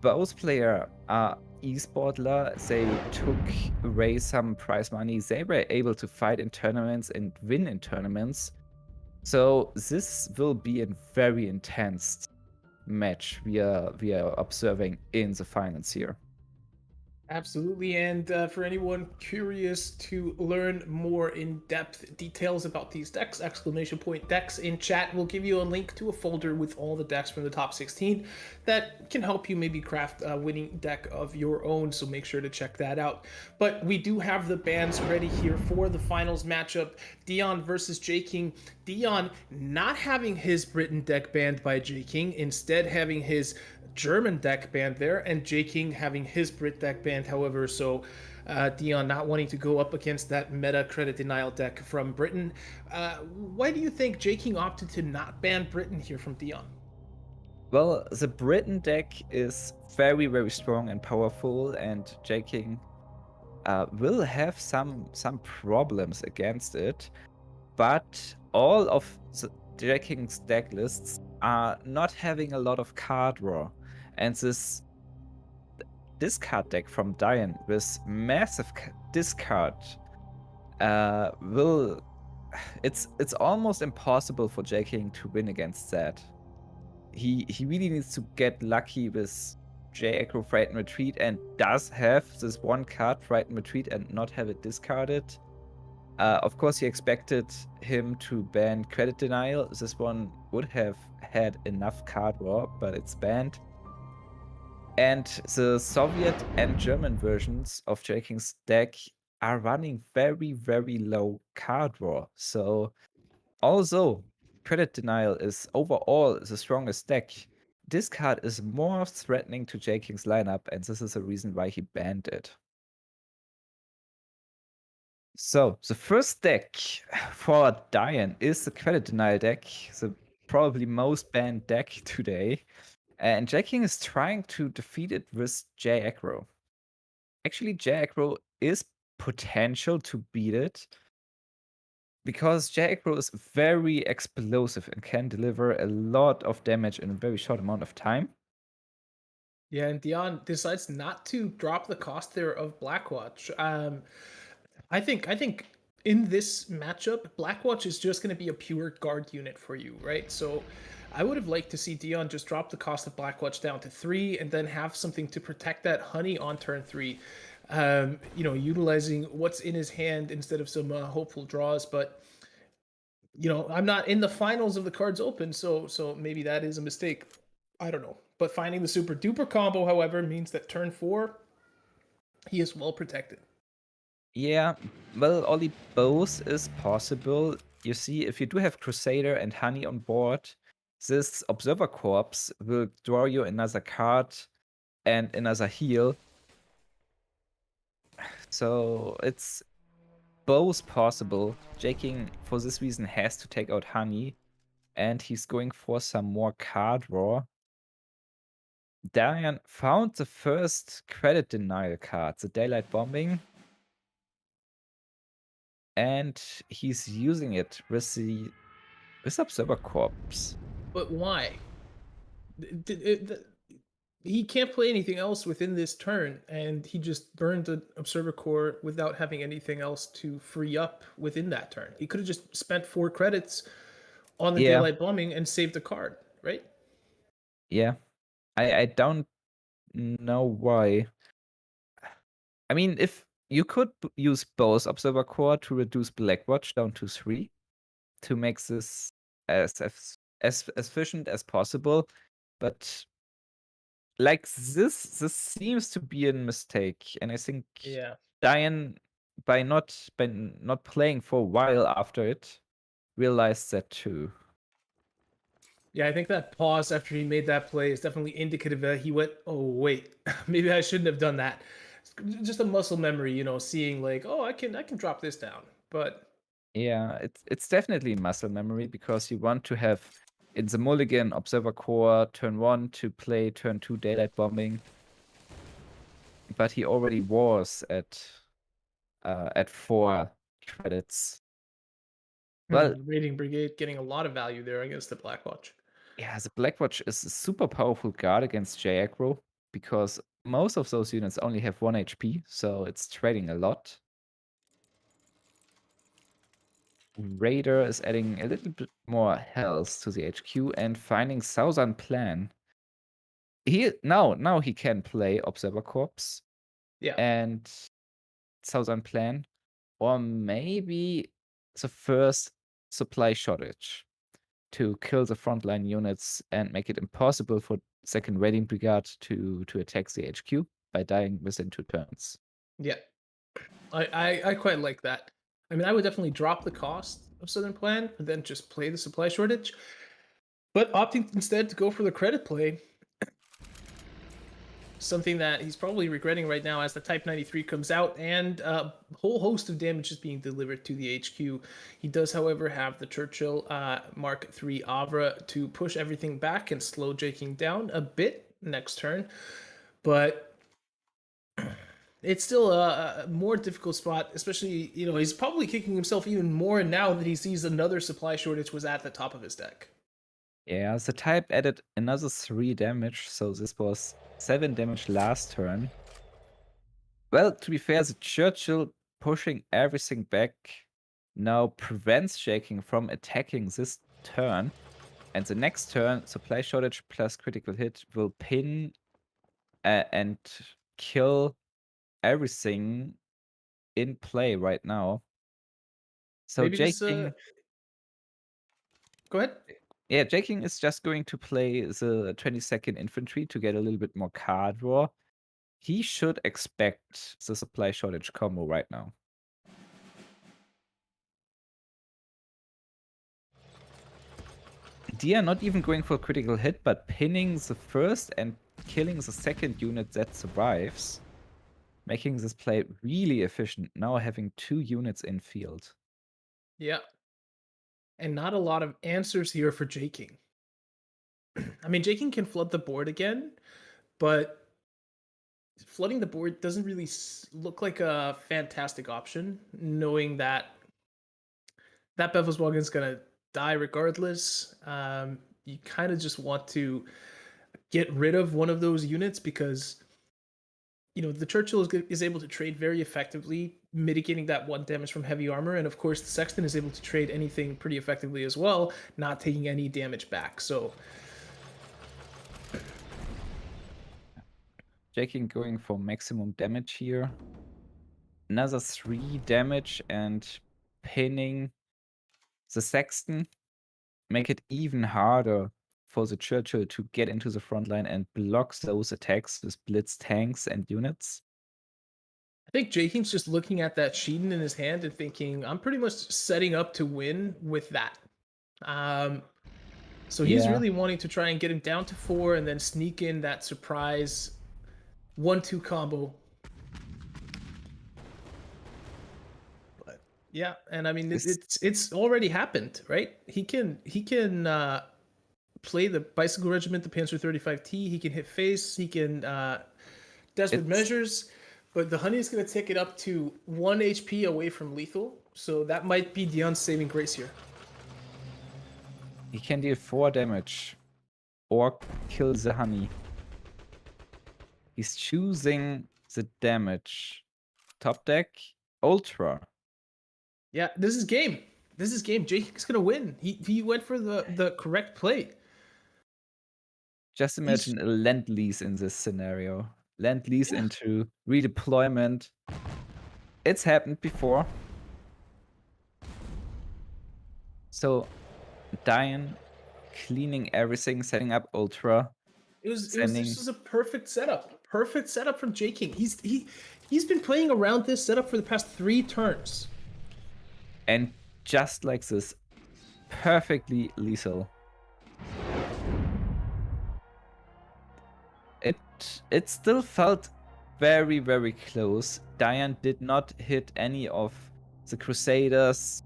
Both players are esportler. They took away some prize money. They were able to fight in tournaments and win in tournaments. So this will be a very intense match we are observing in the finals here. Absolutely, and for anyone curious to learn more in-depth details about these decks, !decks in chat will give you a link to a folder with all the decks from the top 16 that can help you maybe craft a winning deck of your own, so make sure to check that out. But we do have the bans ready here for the finals matchup, Dion versus J-King. Dion not having his Britain deck banned by J-King, instead having his German deck banned there, and J-King having his Brit deck banned, however. So Dion not wanting to go up against that meta Credit Denial deck from Britain. Why do you think J-King opted to not ban Britain here from Dion? Well, the Britain deck is very strong and powerful, and J-King will have some problems against it, but all of the J-King's deck lists are not having a lot of card draw. And this discard deck from Dion with massive discard it's almost impossible for J-King to win against that. He really needs to get lucky with J-Aggro Fright and Retreat, and does have this one card Fright and Retreat and not have it discarded. Of course, he expected him to ban Credit Denial. This one would have had enough card draw, but it's banned. And the Soviet and German versions of J-King's deck are running very low card draw. So although Credit Denial is overall the strongest deck, this card is more threatening to J King's lineup, and this is the reason why he banned it. So, the first deck for Dion is the Credit Denial deck, the probably most banned deck today. And J King is trying to defeat it with J Aggro. Actually, J Aggro is potential to beat it, because J Aggro is very explosive and can deliver a lot of damage in a very short amount of time. Yeah, and Dion decides not to drop the cost there of Blackwatch. I think in this matchup, Blackwatch is just going to be a pure guard unit for you, right? So I would have liked to see Dion just drop the cost of Blackwatch down to 3 and then have something to protect that honey on turn 3. Utilizing what's in his hand instead of some hopeful draws. But I'm not in the finals of the Cards Open, so maybe that is a mistake. I don't know. But finding the super duper combo, however, means that turn 4, he is well protected. Yeah, well, only both is possible. You see, if you do have Crusader and Honey on board, this Observer Corpse will draw you another card and another heal. So it's both possible. J King, for this reason, has to take out Honey, and he's going for some more card draw. Dion found the first Credit Denial card, the Daylight Bombing, and he's using it with the Observer Corpse. But why? He can't play anything else within this turn, and he just burned the Observer Core without having anything else to free up within that turn. He could have just spent 4 credits on the Daylight Bombing and saved a card, right? Yeah. I don't know why. I mean, if you could use both Observer Core to reduce Blackwatch down to 3 to make this as efficient as possible, but like this seems to be a mistake, and I think Dion, by not playing for a while after it, realized that too. Yeah, I think that pause after he made that play is definitely indicative that he went, oh, wait, maybe I shouldn't have done that. Just a muscle memory, seeing like, oh, I can drop this down. But yeah, it's definitely muscle memory, because you want to have in the mulligan Observer Core turn 1 to play turn 2 Daylight Bombing. But he already was at 4 credits. Well, Raiding Brigade getting a lot of value there against the Blackwatch. Yeah, the Blackwatch is a super powerful guard against J Aggro, because most of those units only have 1 HP, so it's trading a lot. Raider is adding a little bit more health to the HQ and finding Southern Plan. Now he can play Observer Corps. Yeah. And Southern Plan, or maybe the first supply shortage to kill the frontline units and make it impossible for second Raiding Brigade to attack the HQ by dying within 2 turns. Yeah, I quite like that. I mean, I would definitely drop the cost of Southern Plan, but then just play the supply shortage. But opting instead to go for the credit play, something that he's probably regretting right now as the Type 93 comes out and a whole host of damage is being delivered to the HQ. He does, however, have the Churchill Mark III Avra to push everything back and slow J King down a bit next turn. But it's still a more difficult spot, especially, he's probably kicking himself even more now that he sees another supply shortage was at the top of his deck. Yeah, the type added another 3 damage, so this was 7 damage last turn. Well, to be fair, the Churchill pushing everything back now prevents J King from attacking this turn. And the next turn, supply shortage plus critical hit will pin and kill everything in play right now. So Maybe J King... Go ahead. Yeah, J King is just going to play the 22nd Infantry to get a little bit more card draw. He should expect the supply shortage combo right now. Dion not even going for a critical hit, but pinning the first and killing the second unit that survives, making this play really efficient. Now having 2 units in field. Yeah. And not a lot of answers here for J King. I mean, J King can flood the board again, but flooding the board doesn't really look like a fantastic option, knowing that Bevelswagen's going to die regardless. You kind of just want to get rid of one of those units because, you know, the Churchill is able to trade very effectively, mitigating that 1 damage from heavy armor. And of course, the Sexton is able to trade anything pretty effectively as well, not taking any damage back. So Jaking going for maximum damage here. Another 3 damage and pinning the Sexton. Make it even harder for the Churchill to get into the front line and block those attacks with blitz tanks and units. I think Jaking's just looking at that Sheeden in his hand and thinking, I'm pretty much setting up to win with that. So he's really wanting to try and get him down to 4 and then sneak in that surprise 1-2 combo. But yeah, and I mean it's already happened, right? He can play the Bicycle Regiment, the Panzer 35T. He can hit face. He can desperate measures. But the Honey is going to take it up to 1 HP away from lethal. So that might be Dion's saving grace here. He can deal 4 damage or kill the Honey. He's choosing the damage. Top deck, Ultra. Yeah, this is game. This is game. Jake's going to win. He went for the correct play. Just imagine a Lend-Lease in this scenario. Lend-Lease into redeployment. It's happened before. So, Dion cleaning everything, setting up Ultra. This was a perfect setup. Perfect setup from J King. He's been playing around this setup for the past 3 turns. And just like this, perfectly lethal. It still felt very, very close. Dion did not hit any of the Crusaders,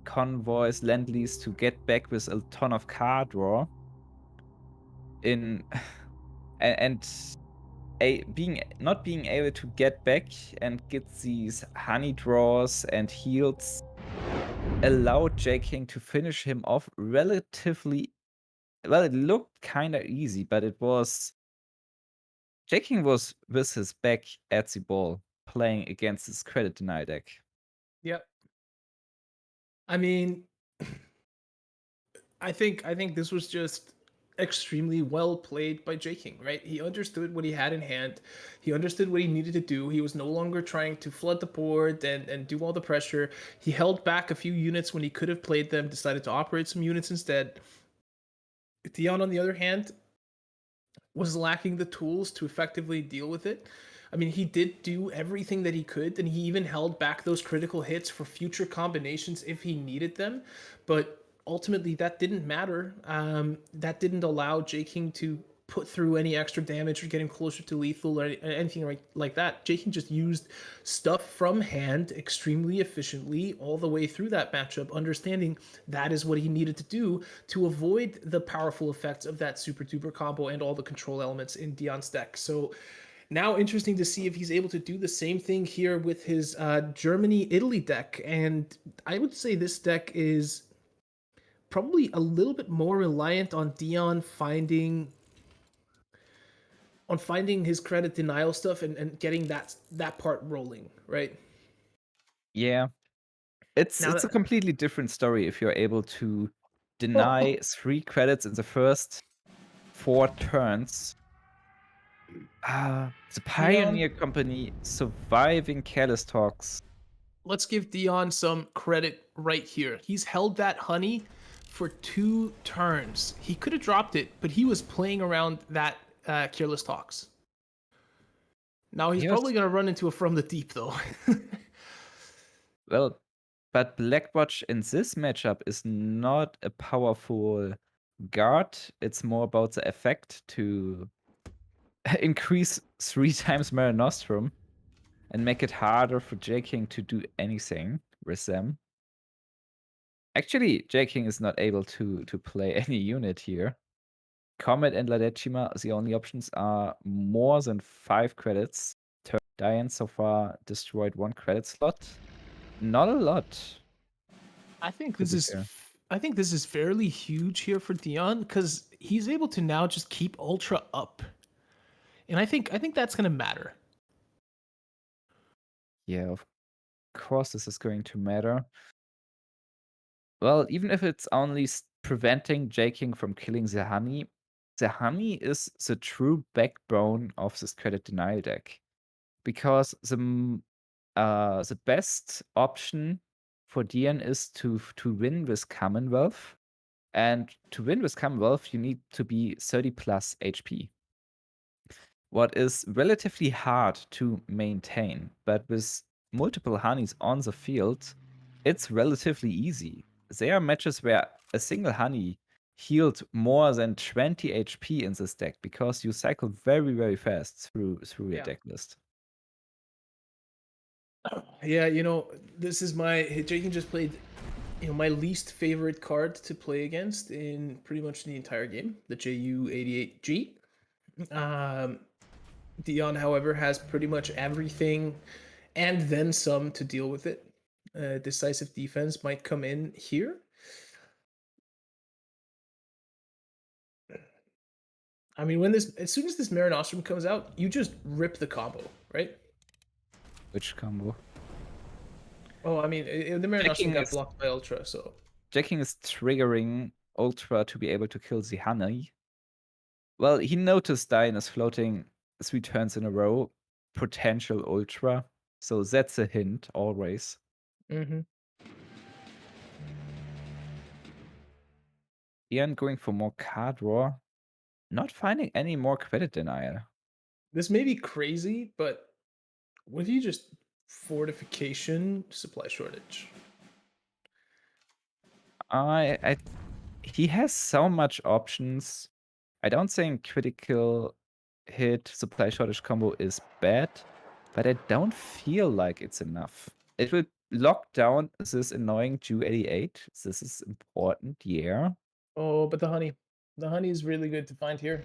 convoys, Lend-Lease to get back with a ton of card draw. Not being able to get back and get these honey draws and heals allowed J King to finish him off relatively well. It looked kind of easy, but it was J King was with his back at the ball playing against his credit deny deck. Yep. I mean, I think this was just extremely well played by J King, right? He understood what he had in hand. He understood what he needed to do. He was no longer trying to flood the board and do all the pressure. He held back a few units when he could have played them, decided to operate some units instead. Dion, on the other hand, was lacking the tools to effectively deal with it. I mean, he did do everything that he could, and he even held back those critical hits for future combinations if he needed them. But ultimately, that didn't matter. That didn't allow J King to put through any extra damage or get him closer to lethal or anything like that. J King just used stuff from hand extremely efficiently all the way through that matchup, understanding that is what he needed to do to avoid the powerful effects of that super duper combo and all the control elements in Dion's deck. So now interesting to see if he's able to do the same thing here with his Germany-Italy deck. And I would say this deck is probably a little bit more reliant on Dion finding his credit denial stuff and getting that part rolling, right? Yeah. It's a completely different story if you're able to deny 3 credits in the first 4 turns. The Pioneer Company surviving Careless Talks. Let's give Dion some credit right here. He's held that honey for 2 turns. He could have dropped it, but he was playing around that Careless Talks. Now he's probably going to run into a From the Deep, though. Well, but Blackwatch in this matchup is not a powerful guard, it's more about the effect to increase 3 times Mare Nostrum and make it harder for J-King to do anything with them. Actually, J-King is not able to play any unit here. Comet and La Decima, the only options are more than 5 credits. Dion so far destroyed 1 credit slot. Not a lot. I think to this be is fair. I think this is fairly huge here for Dion because he's able to now just keep Ultra up, and I think that's gonna matter. Yeah, of course this is going to matter. Well, even if it's only preventing J-King from killing the honey is the true backbone of this credit denial deck. Because the best option for Dion is to win with Commonwealth. And to win with Commonwealth, you need to be 30 plus HP. What is relatively hard to maintain, but with multiple honeys on the field, it's relatively easy. There are matches where a single honey healed more than 20 HP in this deck because you cycle very, very fast through your Yeah. deck list. Yeah, this is J-King just played, my least favorite card to play against in pretty much the entire game, the JU88G. Dion, however, has pretty much everything and then some to deal with it. Decisive defense might come in here. I mean, as soon as this Mare Nostrum comes out, you just rip the combo, right? Which combo? Oh, I mean, the Mare Nostrum J-King got is- blocked by Ultra, so J-King is triggering Ultra to be able to kill the honey. Well, he noticed Dion is floating 3 turns in a row, potential Ultra. So that's a hint always. Dion going for more card draw. Not finding any more credit denial. this may be crazy, but what if you just fortification supply shortage? He has so much options. I don't think critical hit supply shortage combo is bad, but I don't feel like it's enough. It will lock down this annoying Ju88. This is important, yeah. Oh, but the honey is really good to find here.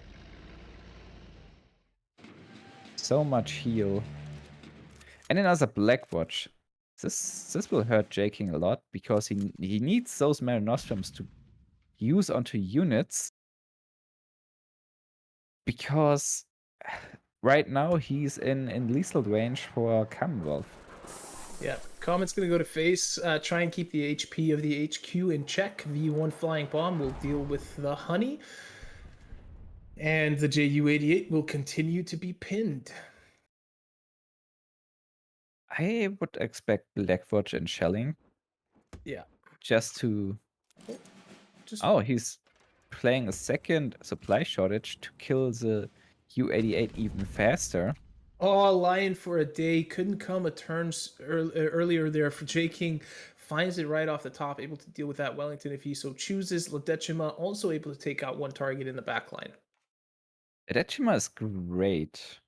So much heal. And another Black Watch. This will hurt J-King a lot because he needs those Mare Nostrums to use onto units. Because right now he's in lethal range for Commonwealth. Yeah, Comet's gonna go to face, try and keep the HP of the HQ in check. V1 Flying Bomb will deal with the honey. And the JU88 will continue to be pinned. I would expect Blackwatch and Shelling. Yeah. Just to... Oh, he's playing a second supply shortage to kill the U88 even faster. Oh, Lion for a day. Couldn't come a turn earlier there for J-King. Finds it right off the top, able to deal with that Wellington if he so chooses. La Decima also able to take out 1 target in the backline. La Decima is great.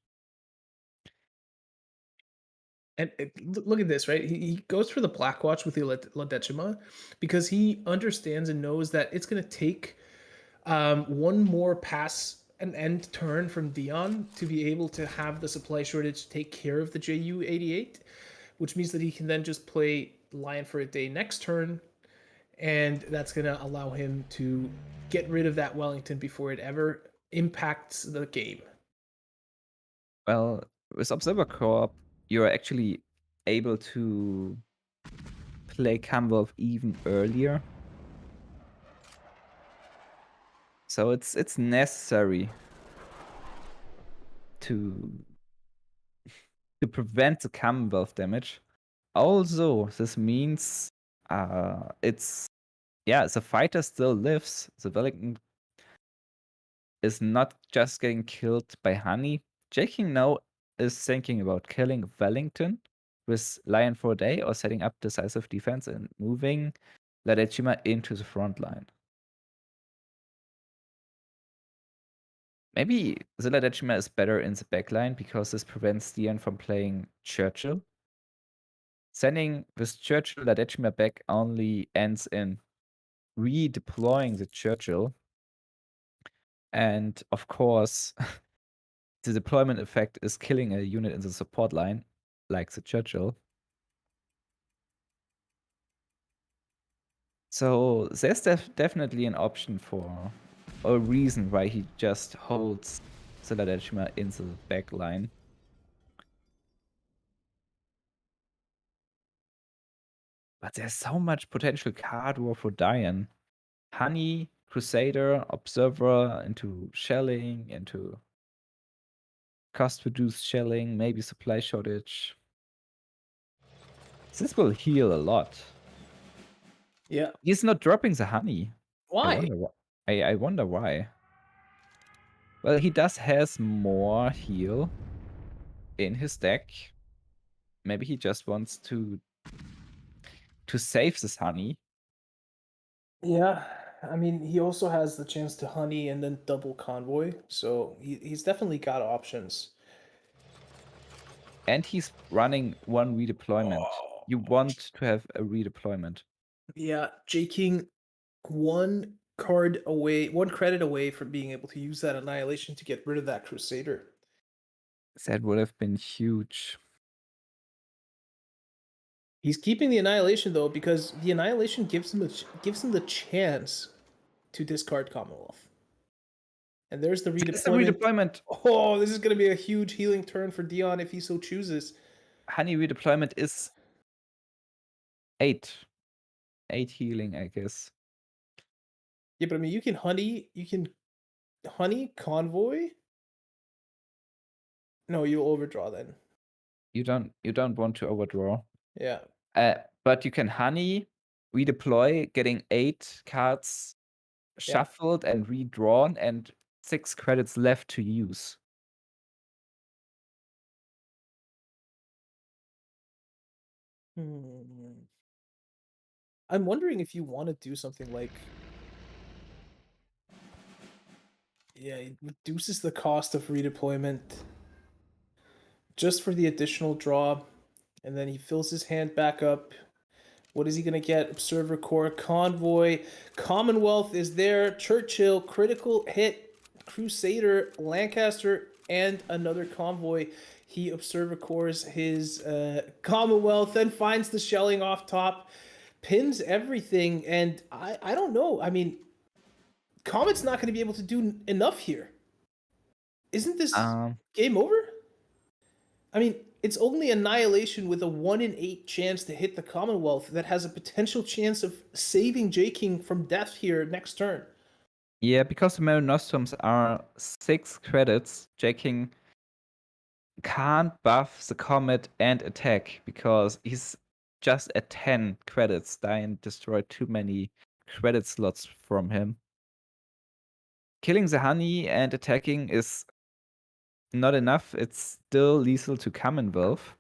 And look at this, right? He goes for the Black Watch with the La Decima because he understands and knows that it's going to take 1 more pass and end turn from Dion to be able to have the supply shortage take care of the JU88, which means that he can then just play Lion for a day next turn, and that's going to allow him to get rid of that Wellington before it ever impacts the game. Well, with Observer Corp, you're actually able to play Commonwealth even earlier. So it's necessary to prevent the Commonwealth damage. Also, this means the fighter still lives. The Wellington is not just getting killed by honey. J-King now is thinking about killing Wellington with Lion for a day or setting up decisive defense and moving La Decima into the front line. Maybe Zilla Decima is better in the backline because this prevents Dion from playing Churchill. Sending this Churchill La Decima back only ends in redeploying the Churchill. And of course, the deployment effect is killing a unit in the support line, like the Churchill. So there's definitely an option for a reason why he just holds Zilla Decima in the back line. But there's so much potential card war for Dion. Honey, Crusader, Observer, into shelling, into cost-reduced shelling, maybe supply shortage. This will heal a lot. Yeah. He's not dropping the honey. Why? I wonder why. Well, he does has more heal in his deck. Maybe he just wants to save this honey. Yeah, I mean, he also has the chance to honey and then double convoy, so he's definitely got options. And he's running one redeployment. You want to have a redeployment. Yeah, J King one credit away from being able to use that annihilation to get rid of that Crusader. That would have been huge. He's keeping the annihilation though because the annihilation gives him the chance to discard Commonwealth. And there's the redeployment. It's a redeployment. Oh, this is going to be a huge healing turn for Dion if he so chooses. Honey redeployment is 8 healing, I guess. Yeah, but I mean, you can honey convoy. No, you'll overdraw then. You don't want to overdraw. Yeah. But you can honey, redeploy, getting 8 cards shuffled and redrawn, and 6 credits left to use. I'm wondering if you want to do something like, it reduces the cost of redeployment just for the additional draw, and then he fills his hand back up. What is he going to get? Observer Core, Convoy, Commonwealth is there, Churchill, critical hit, Crusader, Lancaster, and another Convoy. He Observer Cores his Commonwealth, then finds the shelling off top, pins everything, and I don't know. I mean, Comet's not going to be able to do enough here. Isn't this game over? I mean, it's only Annihilation with a 1 in 8 chance to hit the Commonwealth that has a potential chance of saving J King from death here next turn. Yeah, because the Mare Nostrums are 6 credits, J King can't buff the Comet and attack because he's just at 10 credits. Dion destroyed too many credit slots from him. Killing the honey and attacking is not enough. It's still lethal to Commonwealth.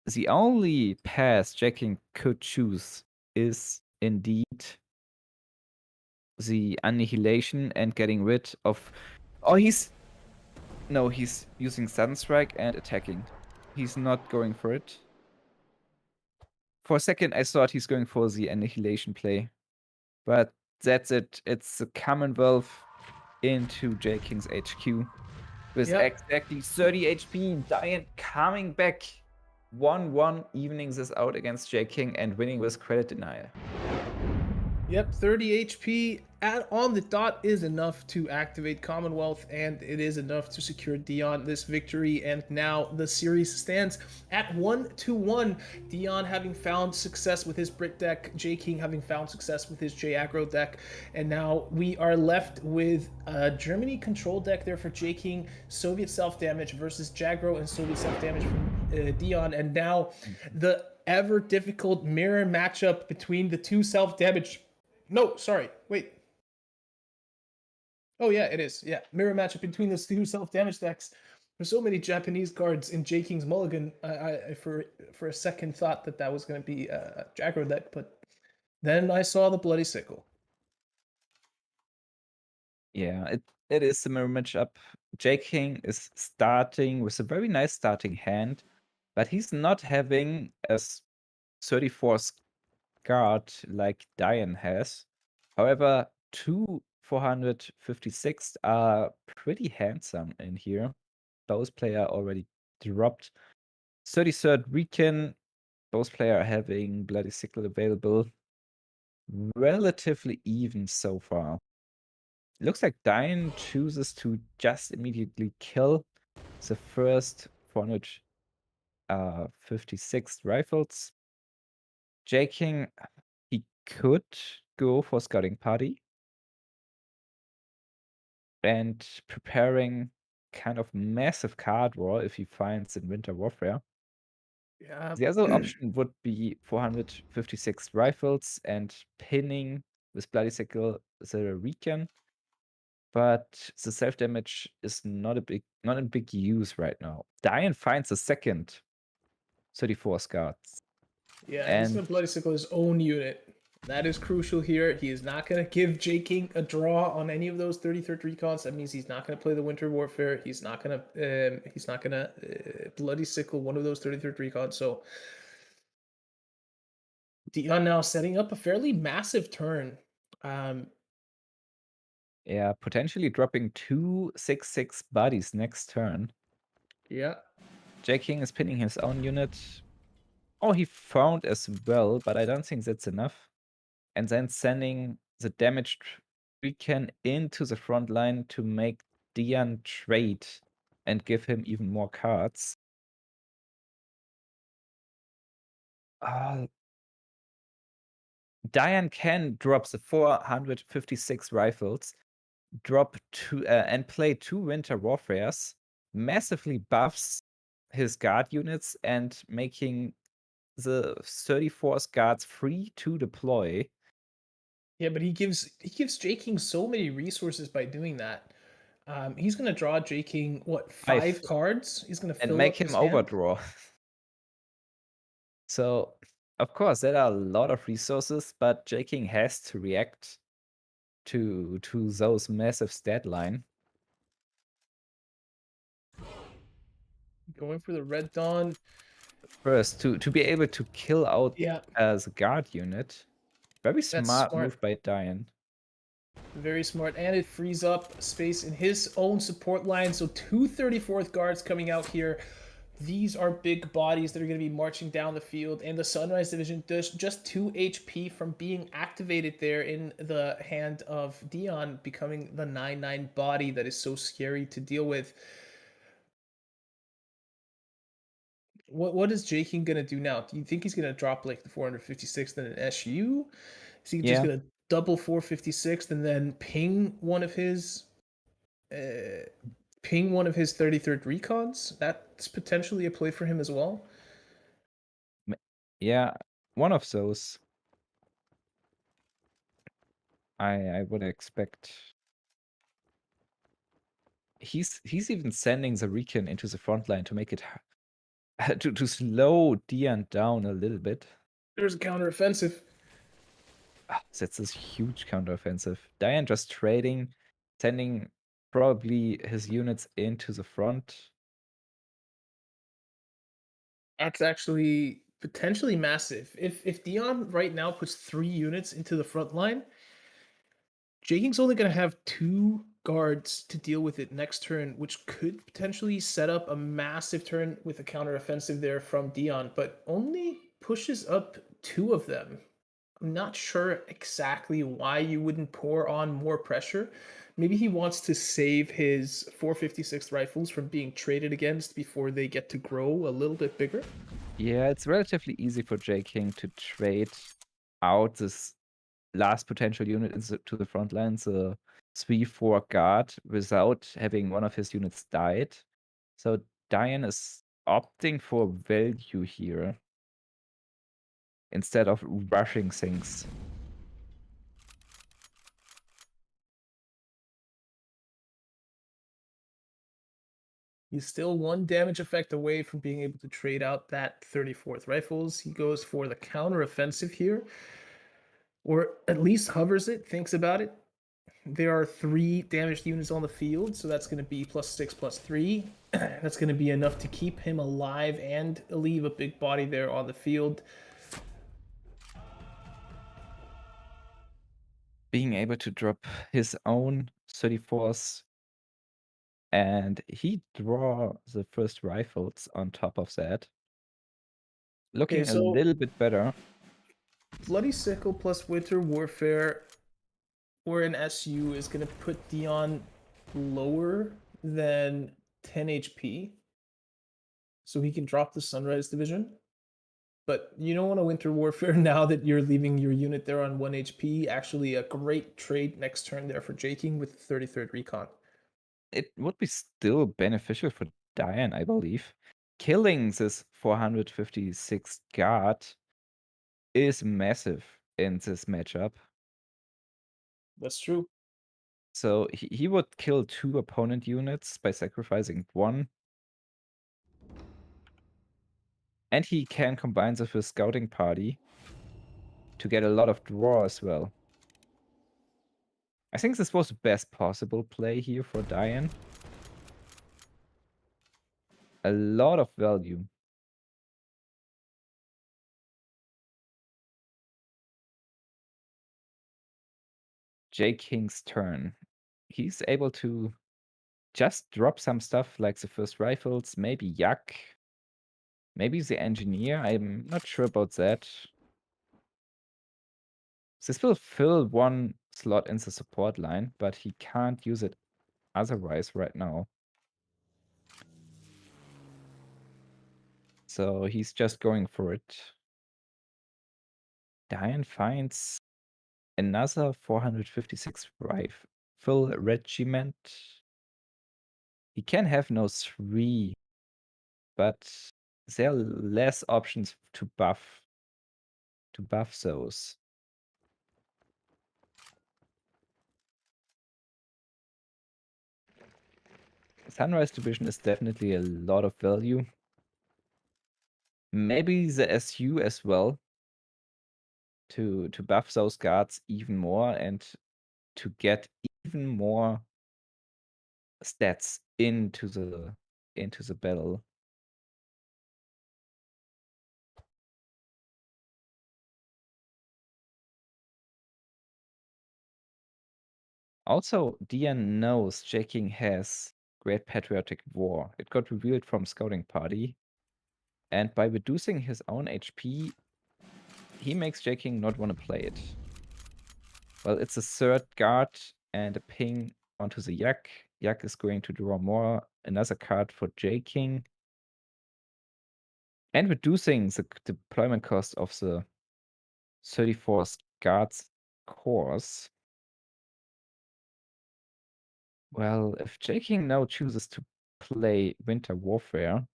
The only path J King could choose is indeed the Annihilation and getting rid of... he's using Sudden Strike and attacking. He's not going for it. For a second, I thought he's going for the Annihilation play. But that's it. It's the Commonwealth into J King's HQ. With exactly 30 HP. Dion coming back 1-1, evening this out against J King and winning with credit denial. Yep, 30 HP on the dot is enough to activate Commonwealth, and it is enough to secure Dion this victory. And now the series stands at 1-1. Dion having found success with his Brit deck, J King having found success with his J aggro deck, and now we are left with a Germany control deck there for J King, Soviet self damage versus Jagro and Soviet self damage from Dion, and now the ever difficult mirror matchup between the two self damage. No, sorry, wait. Oh yeah, it is. Yeah, mirror matchup between those two self-damage decks. There's so many Japanese cards in J King's mulligan. I for a second thought that was going to be a Jagro deck, but then I saw the Bloody Sickle. Yeah, it is a mirror matchup. J-King is starting with a very nice starting hand, but he's not having a 34 guard like Dion has. However, two 456 are pretty handsome in here. Both player already dropped. 33rd Recon, both player are having Bloody Sickle available. Relatively even so far. Looks like Dion chooses to just immediately kill the first 456 rifles. J-King, he could go for scouting party and preparing kind of massive card war if he finds in Winter Warfare. Yeah. The other option would be 456 rifles and pinning with Bloody Sickle the Recon, but the self-damage is not in big use right now. Dion finds a second 34 scouts. Yeah, he's And gonna Bloody Sickle his own unit. That is crucial here. He is not gonna give J-King a draw on any of those 33rd recons. That means he's not gonna play the Winter Warfare. He's not gonna Bloody Sickle one of those 33rd recons. So Dion now setting up a fairly massive turn. yeah, potentially dropping 2 6/6 bodies next turn. Yeah. J-King is pinning his own unit. Oh, he found as well, but I don't think that's enough. And then sending the damaged Recon into the front line to make Dion trade and give him even more cards. Dion can drop the 456 rifles, drop two and play 2 Winter Warfares, massively buffs his guard units and making the 34 guards free to deploy. Yeah, but he gives J-King so many resources by doing that. He's gonna draw J-King what 5 cards? He's gonna and fill make up him his hand? overdraw. So, of course, there are a lot of resources, but J-King has to react to those massive stat line. Going for the Red Dawn. First, to be able to kill out Yeah, as a guard unit. Very smart smart. move by Dion. Very smart, and it frees up space in his own support line. So 2 34th guards coming out here. These are big bodies that are going to be marching down the field, and the Sunrise Division does just 2 HP from being activated there in the hand of Dion, becoming the 9/9 body that is so scary to deal with. What is J-King gonna do now? Do you think he's gonna drop like the 456 then an SU? Is he just Yeah. gonna double 456 and then ping one of his 33rd recons? That's potentially a play for him as well. Yeah, one of those. I would expect. He's even sending the Recon into the front line to make it to slow Dion down a little bit. There's a counteroffensive. That's this huge counteroffensive. Dion just trading, sending probably his units into the front. That's actually potentially massive. If Dion right now puts 3 units into the front line, J-King's only going to have 2 guards to deal with it next turn, which could potentially set up a massive turn with a counteroffensive there from Dion, but only pushes up 2 of them. I'm not sure exactly why you wouldn't pour on more pressure. Maybe he wants to save his 456 rifles from being traded against before they get to grow a little bit bigger. Yeah, it's relatively easy for J-King to trade out this last potential unit to the front line, the 3/4 guard, without having one of his units died. So Dion is opting for value here instead of rushing things. He's still 1 damage effect away from being able to trade out that 34th rifles. He goes for the counteroffensive here, or at least hovers it, thinks about it. there are 3 damaged units on the field, so that's going to be +6 +3. That's going to be enough to keep him alive and leave a big body there on the field. Being able to drop his own 34s, and he draw the first rifles on top of that. Looking so a little bit better. Bloody Sickle plus Winter Warfare or an SU is going to put Dion lower than 10 HP. So he can drop the Sunrise Division. But you don't want a Winter Warfare now that you're leaving your unit there on 1 HP. Actually, a great trade next turn there for Jaking with 33rd Recon. It would be still beneficial for Dion, I believe. Killing this 456 guard is massive in this matchup. That's true. So he would kill 2 opponent units by sacrificing 1. And he can combine this with Scouting Party to get a lot of draw as well. I think this was the best possible play here for Dion. A lot of value. J King's turn. He's able to just drop some stuff like the first rifles, maybe Yak, maybe the engineer. I'm not sure about that. This will fill 1 slot in the support line, but he can't use it otherwise right now. So he's just going for it. Dion finds another 456 rifle regiment. He can have no 3, but there are less options to buff those. Sunrise Division is definitely a lot of value. Maybe the SU as well, to buff those guards even more and to get even more stats into the battle. Also, Dion knows Jaking has Great Patriotic War. It got revealed from Scouting Party. And by reducing his own HP, he makes Jaking not want to play it. Well, it's a 3rd guard and a ping onto the Yak. Yak is going to draw more, another card for Jaking. And reducing the deployment cost of the 34 guards cores. Well, if Jaking now chooses to play Winter Warfare,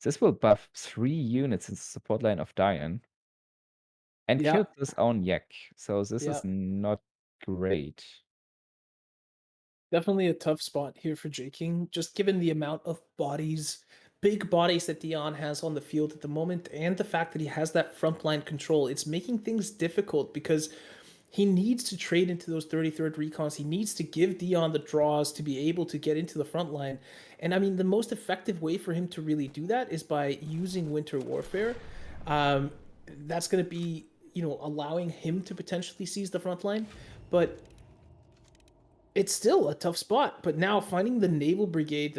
this will buff 3 units in the support line of Dion. And killed his own Yak. So this is not great. Definitely a tough spot here for Jaking, just given the amount of big bodies that Dion has on the field at the moment, and the fact that he has that frontline control. It's making things difficult because he needs to trade into those 33rd recons. He needs to give Dion the draws to be able to get into the front line. And I mean, the most effective way for him to really do that is by using Winter Warfare. That's going to be, allowing him to potentially seize the front line. But it's still a tough spot. But now finding the Naval Brigade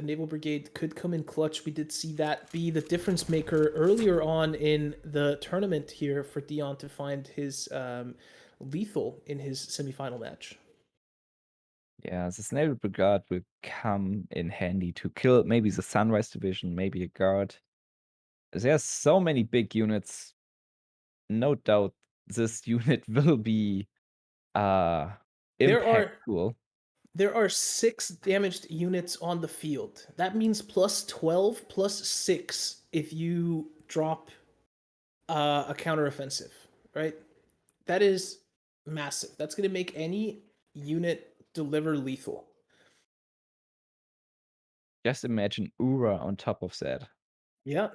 could come in clutch. We did see that be the difference maker earlier on in the tournament here for Dion to find his lethal in his semifinal match. Yeah, this Naval Brigade will come in handy to kill maybe the Sunrise Division, maybe a guard. There's so many big units. No doubt this unit will be impactful. There are 6 damaged units on the field. That means plus 12, plus 6 if you drop a counteroffensive, right? That is massive. That's going to make any unit deliver lethal. Just imagine Ura on top of that. Yeah.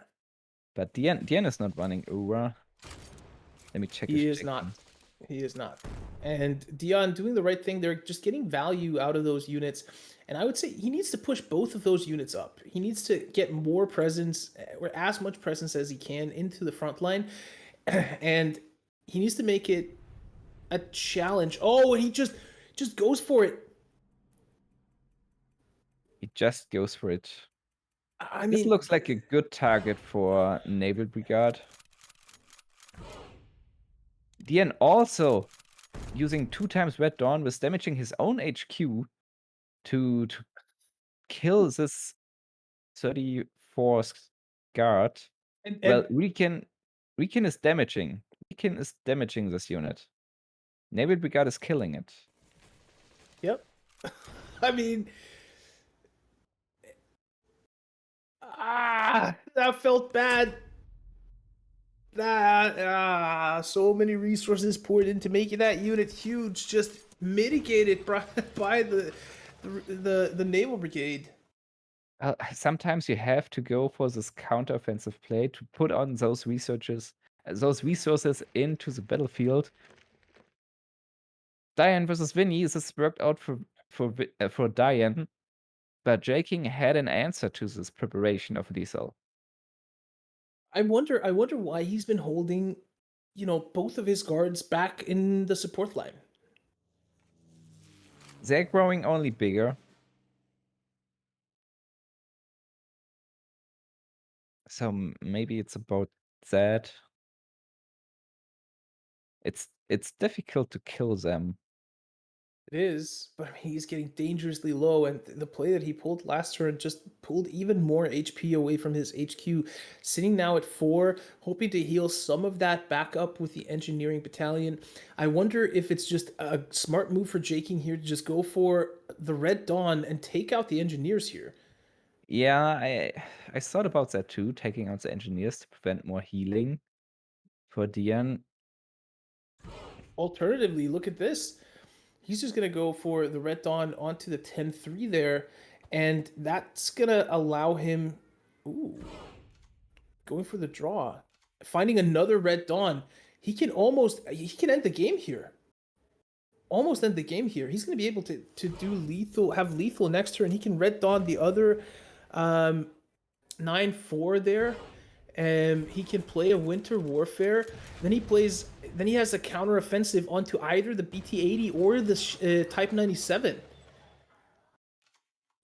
But Dion is not running Ura. Let me check. He is not. He is not. And Dion doing the right thing. They're just getting value out of those units. And I would say he needs to push both of those units up. He needs to get more presence, or as much presence as he can, into the front line. And he needs to make it a challenge. Oh, and he just goes for it. He just goes for it. I This mean, looks like a good target for Naval Brigade. Dion also using 2 times Red Dawn was damaging his own HQ to kill this 34th guard. Well, Recon is damaging. Recon is damaging this unit. Naval Brigade is killing it. Yep. I mean, that felt bad. So many resources poured into making that unit huge, just mitigated by the naval brigade. Sometimes you have to go for this counteroffensive play to put on those resources into the battlefield. Dion versus Vinnie, this worked out for Dion, but J-King had an answer to this preparation of lethal. I wonder why he's been holding, both of his guards back in the support line. They're growing only bigger. So maybe it's about that. It's difficult to kill them. It is, but I mean, he's getting dangerously low, and the play that he pulled last turn just pulled even more HP away from his HQ, sitting now at 4, hoping to heal some of that back up with the engineering battalion. I wonder if it's just a smart move for J-King here to just go for the Red Dawn and take out the engineers here. Yeah, I thought about that too, taking out the engineers to prevent more healing for Dion. Alternatively, look at this. He's just going to go for the Red Dawn onto the 10-3 there, and that's going to allow him... Ooh. Going for the draw. Finding another Red Dawn. He can end the game here. Almost end the game here. He's going to be able to have lethal next turn. He can Red Dawn the other 9-4 there. He can play a Winter Warfare. Then he has a counter offensive onto either the BT-80 or the Type 97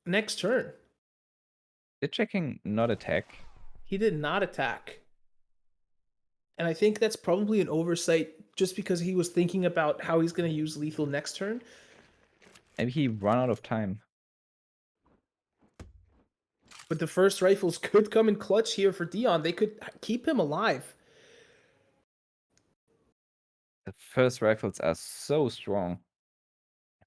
next turn. Did J-King not attack? He did not attack. And I think that's probably an oversight just because he was thinking about how he's going to use lethal next turn. Maybe he ran out of time. But the first rifles could come in clutch here for Dion. They could keep him alive. The first rifles are so strong.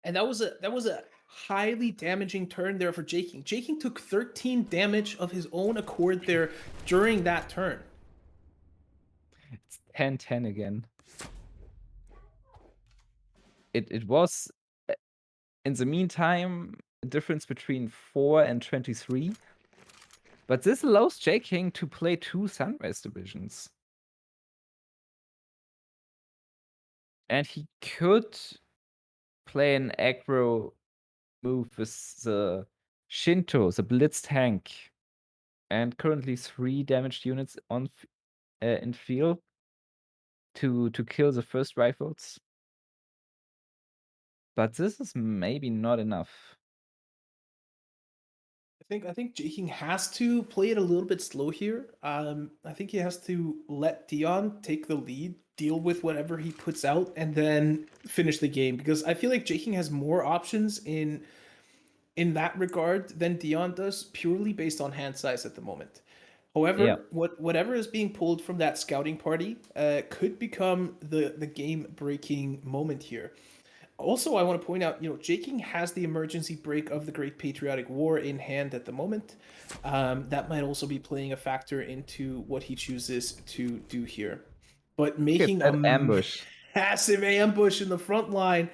And that was a highly damaging turn there for J-King. J-King took 13 damage of his own accord there during that turn. It's 10-10 again. It was, in the meantime, a difference between 4 and 23. But this allows J-King to play 2 Sunrise divisions. And he could play an aggro move with the Shinto, the Blitz tank, and currently 3 damaged units in field to kill the first rifles. But this is maybe not enough. I think J-King has to play it a little bit slow here. I think he has to let Dion take the lead, deal with whatever he puts out, and then finish the game. Because I feel like J-King has more options in that regard than Dion does, purely based on hand size at the moment. However, whatever is being pulled from that scouting party could become the game-breaking moment here. Also, I want to point out, J-King has the emergency break of the Great Patriotic War in hand at the moment. That might also be playing a factor into what he chooses to do here. But making an ambush, massive ambush in the front line.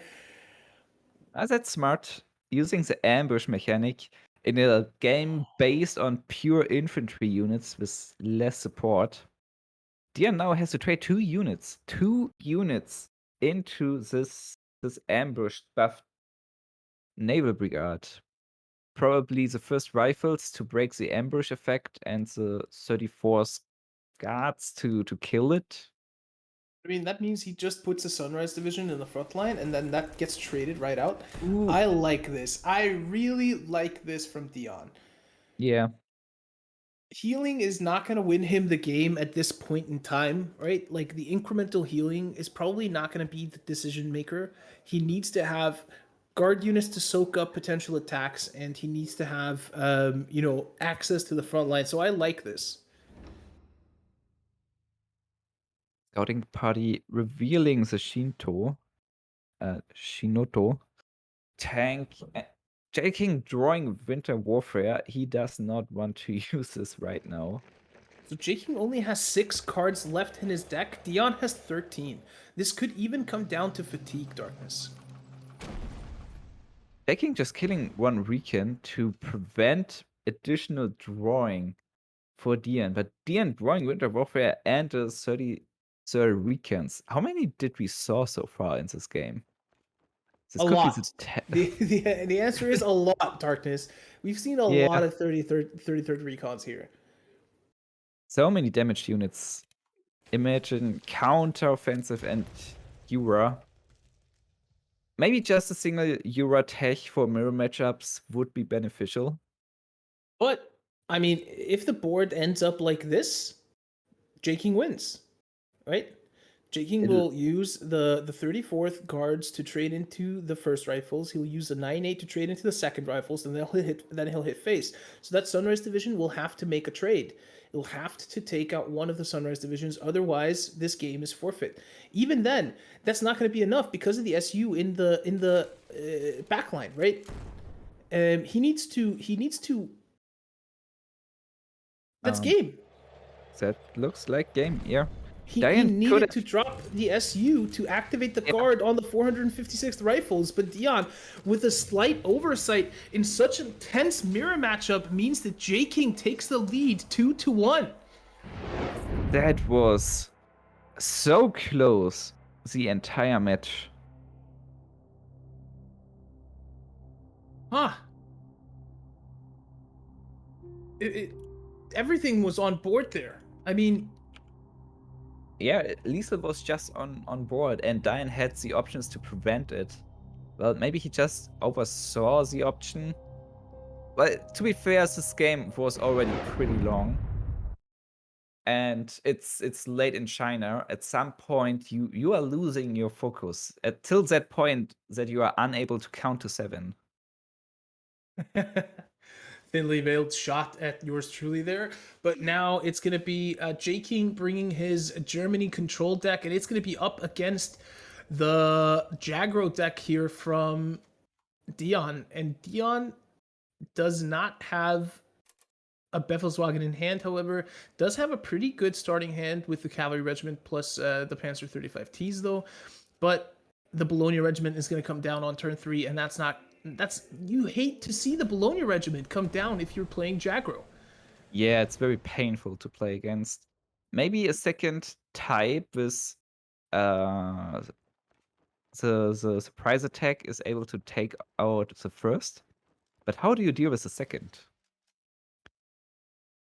That's smart. Using the ambush mechanic in a game based on pure infantry units with less support. Dion now has to trade 2 units. 2 units into this ambush buffed naval brigade. Probably the first rifles to break the ambush effect and the 34th guards to kill it. I mean, that means he just puts the Sunrise Division in the front line, and then that gets traded right out. Ooh. I like this. I really like this from Dion. Yeah. Healing is not going to win him the game at this point in time, right? Like, the incremental healing is probably not going to be the decision maker. He needs to have guard units to soak up potential attacks, and he needs to have, access to the front line. So I like this. Scouting party revealing the Shinoto tank. J-King drawing Winter Warfare. He does not want to use this right now. So J-King only has 6 cards left in his deck. Dion has 13. This could even come down to fatigue, Darkness. J-King just killing one Recon to prevent additional drawing for Dion. But Dion drawing Winter Warfare and the 30 Recons. How many did we saw so far in this game? This a lot. The answer is a lot, Darkness. We've seen a lot of 33rd recons here. So many damaged units. Imagine counter-offensive and Eura. Maybe just a single Eura tech for mirror matchups would be beneficial. But, I mean, if the board ends up like this, J-King wins, right? J-King will use the 34th guards to trade into the first rifles. He'll use the 9-8 to trade into the second rifles, and then he'll hit face. So that Sunrise Division will have to make a trade. It'll have to take out one of the Sunrise Divisions. Otherwise, this game is forfeit. Even then, that's not going to be enough because of the SU in the backline, right? He needs to. That's game. That looks like game, yeah. He needed to drop the SU to activate the guard on the 456th rifles, but Dion, with a slight oversight in such a tense mirror matchup, means that J-King takes the lead 2-1. That was so close the entire match. Huh. Everything was on board there. I mean... Yeah, Liesel was just on board, and Dion had the options to prevent it. Well, maybe he just oversaw the option. Well, to be fair, this game was already pretty long. And it's late in China. At some point, you are losing your focus. Till that point that you are unable to count to 7. Thinly veiled shot at yours truly there, but now it's going to be J-King bringing his Germany control deck, and it's going to be up against the Jagro deck here from Dion, and Dion does not have a Befelswagen in hand, however, does have a pretty good starting hand with the Cavalry Regiment plus the Panzer 35Ts though, but the Bologna Regiment is going to come down on turn 3, and you hate to see the Bologna Regiment come down if you're playing Jagro. Yeah, it's very painful to play against. Maybe a second type with the surprise attack is able to take out the first. But how do you deal with the second?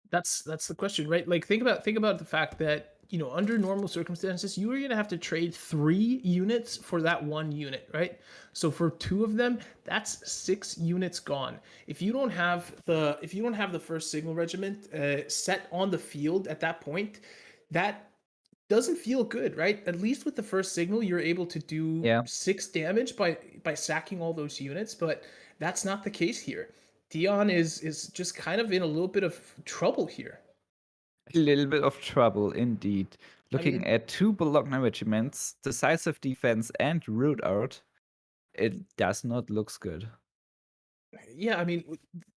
That's the question, right? Like think about the fact that, under normal circumstances, you are going to have to trade 3 units for that 1 unit, right? So for 2 of them, that's 6 units gone. If you don't have the first signal regiment set on the field at that point, that doesn't feel good, right? At least with the first signal, you're able to do 6 damage by sacking all those units, but that's not the case here. Dion is just kind of in a little bit of trouble here. A little bit of trouble, indeed. Looking at 2 Bologna regiments, decisive defense and root out, it does not look good. Yeah, I mean,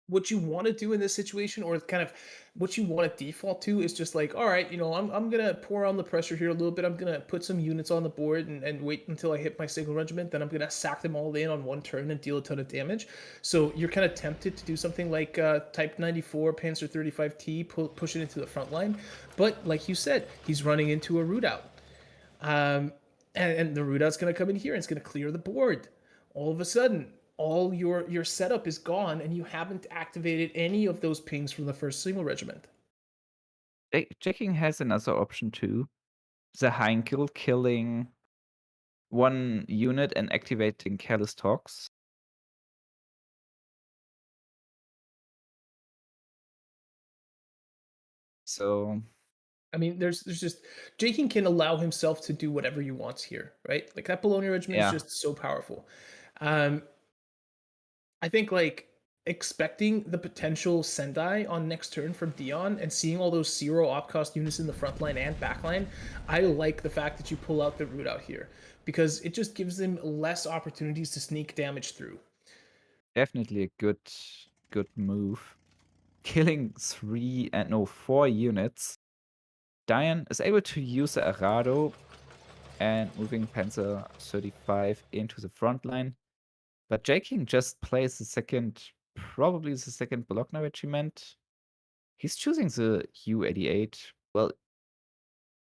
what you want to do in this situation, or kind of what you want to default to, is just like, all right, I'm gonna pour on the pressure here a little bit. I'm gonna put some units on the board and wait until I hit my signal regiment. Then I'm gonna sack them all in on 1 turn and deal a ton of damage. So you're kind of tempted to do something like Type 94 Panzer 35T, push it into the front line. But like you said, he's running into a root out. and the Rudout's going to come in here and it's going to clear the board. All of a sudden, all your setup is gone, and you haven't activated any of those pings from the first single regiment. Checking has another option too. The Heinkel killing one unit and activating Careless Talks. So I mean, there's just Jaking can allow himself to do whatever he wants here, right? Like that Bologna regiment is just so powerful. I think like expecting the potential Sendai on next turn from Dion and seeing all those 0 op cost units in the front line and back line, I like the fact that you pull out the root out here because it just gives them less opportunities to sneak damage through. Definitely a good move. Killing 4 units. Dion is able to use the Arado and moving Panzer 35 into the front line. But Jaking just plays probably the second Bologna regiment. He's choosing the U-88. Well,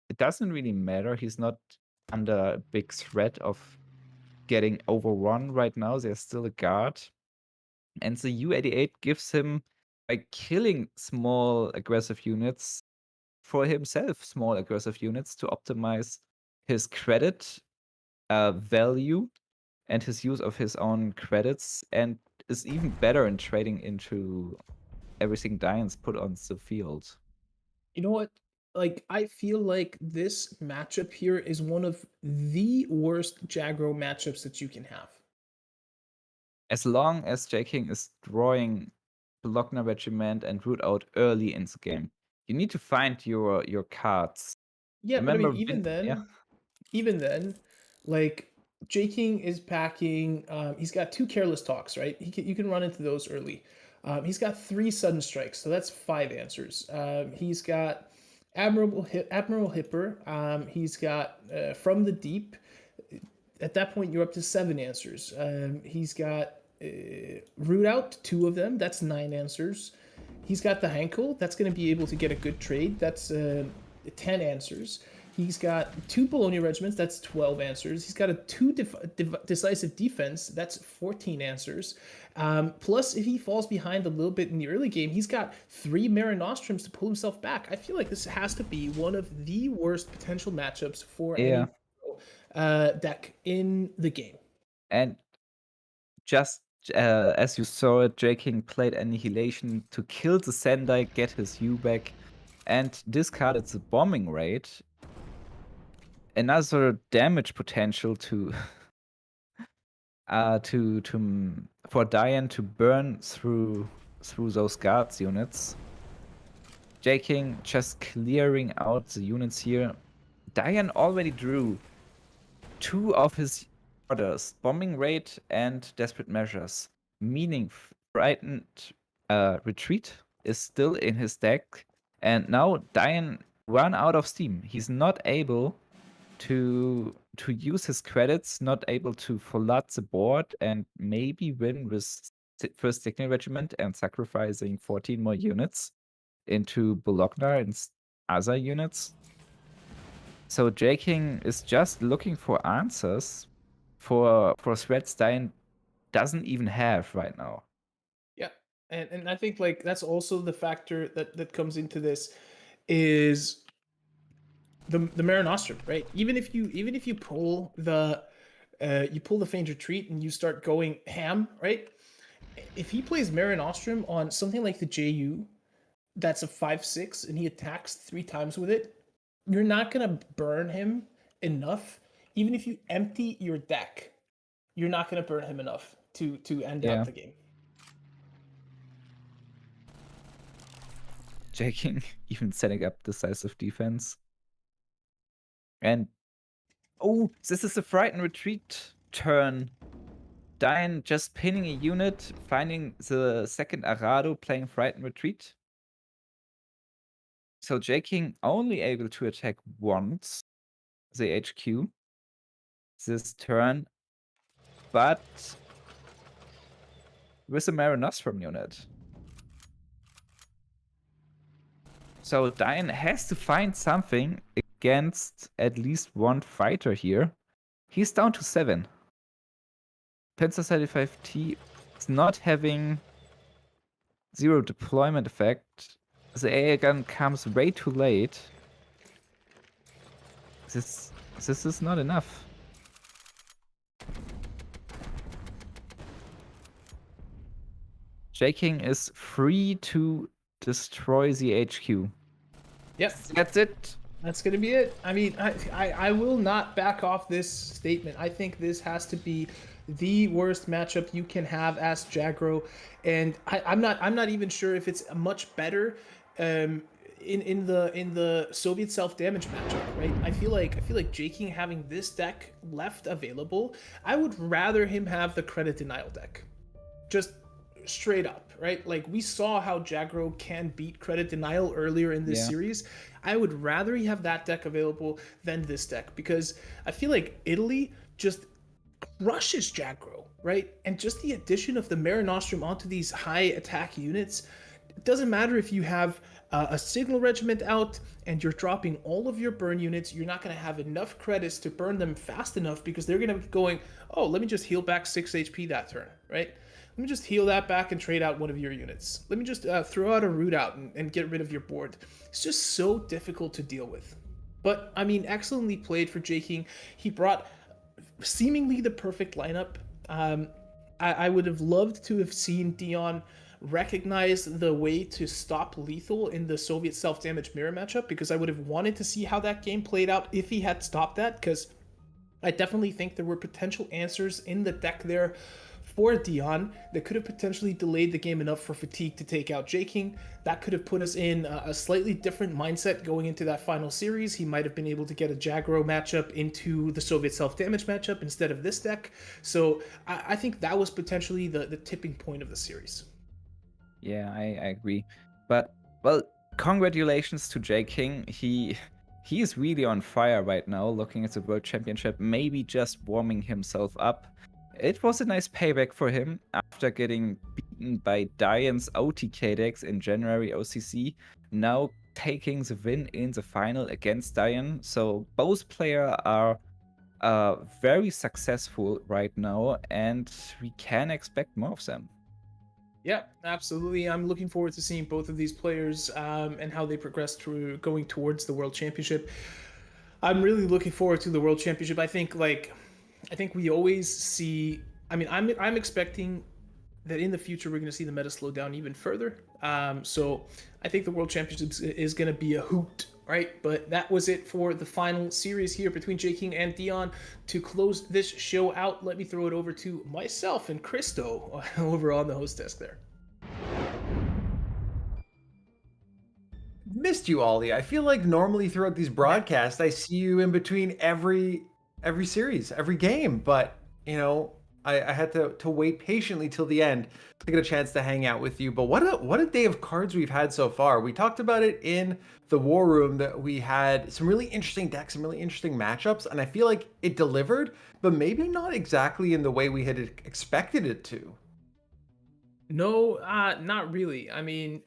it doesn't really matter. He's not under a big threat of getting overrun right now. There's still a guard. And the U-88 gives him, by killing small aggressive units, for himself small aggressive units to optimize his credit value and his use of his own credits, and is even better in trading into everything Dion's put on the field. You know what? Like, I feel like this matchup here is one of the worst Jagro matchups that you can have. As long as Jaking is drawing Bologna regiment and root out early in the game, you need to find your cards. Yeah, but I Remember mean, even yeah. then, like Jaking is packing. He's got 2 careless talks, right? You can run into those early. He's got 3 sudden strikes, so that's 5 answers. He's got Admiral Hipper. He's got From the Deep. At that point, you're up to 7 answers. He's got Root Out, 2 of them. That's 9 answers. He's got the Hankel. That's going to be able to get a good trade. That's 10 answers. He's got 2 Bologna regiments. That's 12 answers. He's got a 2 decisive defense. That's 14 answers. Plus, if he falls behind a little bit in the early game, he's got 3 Mare Nostrums to pull himself back. I feel like this has to be one of the worst potential matchups for any deck in the game. And just as you saw it, Jaking played Annihilation to kill the Sendai, get his U back, and discarded the bombing rate. Another damage potential for Dion to burn through those guards units. Jaking just clearing out the units here. Dion already drew 2 of his orders, bombing rate and desperate measures, meaning frightened retreat is still in his deck, and now Dion run out of steam. He's not able to use his credits, not able to flood the board and maybe win with first Signal Regiment and sacrificing 14 more units into Bologna and other units. So Jaking is just looking for answers for threats Dion doesn't even have right now. Yeah, and I think like that's also the factor that comes into this is the Mare Nostrum, right? Even if you pull the feign retreat and you start going ham, right? If he plays Mare Nostrum on something like the JU, that's a 5/6, and he attacks 3 times with it, you're not gonna burn him enough. Even if you empty your deck, you're not gonna burn him enough to end out the game. Jaking even setting up decisive defense. And oh, this is a frightened retreat turn. Dion just pinning a unit, finding the second Arado, playing frightened retreat. So Jaking only able to attack once the HQ this turn, but with a Mare Nostrum unit. So Dion has to find something against at least one fighter here. He's down to 7. Panzer 35T is not having 0 deployment effect. The AA gun comes way too late. This is not enough. J-King is free to destroy the HQ. Yep. That's it. That's going to be it. I mean, I will not back off this statement. I think this has to be the worst matchup you can have as Jagro, and I'm not even sure if it's much better in the Soviet self-damage matchup, right? I feel like J-King having this deck left available, I would rather him have the credit denial deck. Just straight up, right? Like, we saw how Jagro can beat credit denial earlier in this series. I would rather he have that deck available than this deck, because I feel like Italy just crushes Jagro, right? And just the addition of the Mare Nostrum onto these high attack units, it doesn't matter if you have a signal regiment out and you're dropping all of your burn units, you're not going to have enough credits to burn them fast enough, because they're going to be going, oh, let me just heal back 6 HP that turn, right? Let me just heal that back and trade out one of your units. Let me just throw out a root out and get rid of your board. It's just so difficult to deal with. But, I mean, excellently played for J-King. He brought seemingly the perfect lineup. I would have loved to have seen Dion recognize the way to stop lethal in the Soviet self-damage mirror matchup, because I would have wanted to see how that game played out if he had stopped that, because I definitely think there were potential answers in the deck there for Dion that could have potentially delayed the game enough for Fatigue to take out J-King. That could have put us in a slightly different mindset going into that final series. He might have been able to get a Jagro matchup into the Soviet self-damage matchup instead of this deck. So I think that was potentially the tipping point of the series. Yeah, I agree. But, well, congratulations to J-King. He is really on fire right now, looking at the World Championship, maybe just warming himself up. It was a nice payback for him after getting beaten by Dion's OTK decks in January OCC, now taking the win in the final against Dion. So both players are very successful right now, and we can expect more of them. Yeah, absolutely. I'm looking forward to seeing both of these players and how they progress through going towards the World Championship. I'm really looking forward to the World Championship. I think we always see, I mean, I'm expecting that in the future we're going to see the meta slow down even further. So I think the World Championship is going to be a hoot, right? But that was it for the final series here between J-King and Dion. To close this show out, let me throw it over to myself and Christo over on the host desk there. Missed you, Ollie. I feel like normally throughout these broadcasts, I see you in between every series, every game, but you know, I had to wait patiently till the end to get a chance to hang out with you. But what a day of cards we've had so far. We talked about it in the war room that we had some really interesting decks, some really interesting matchups, and I feel like it delivered, but maybe not exactly in the way we had expected it to. No, not really. I mean,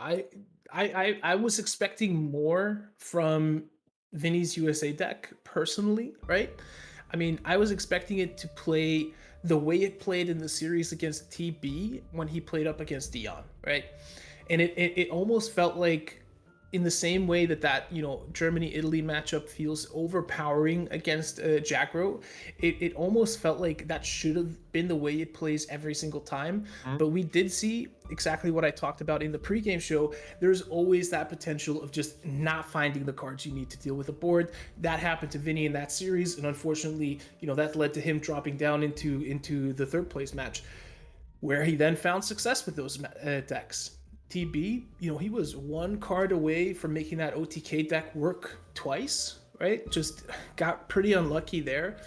I was expecting more from Vinnie's USA deck personally, right? I mean, I was expecting it to play the way it played in the series against TB when he played up against Dion, right? And it almost felt like, in the same way that you know, Germany-Italy matchup feels overpowering against Jagro, it almost felt like that should have been the way it plays every single time. But we did see exactly what I talked about in the pregame show. There's always that potential of just not finding the cards you need to deal with a board. That happened to Vinnie in that series, and unfortunately, you know, that led to him dropping down into the third place match, where he then found success with those decks. TB, you know, he was one card away from making that OTK deck work twice, right? Just got pretty unlucky there.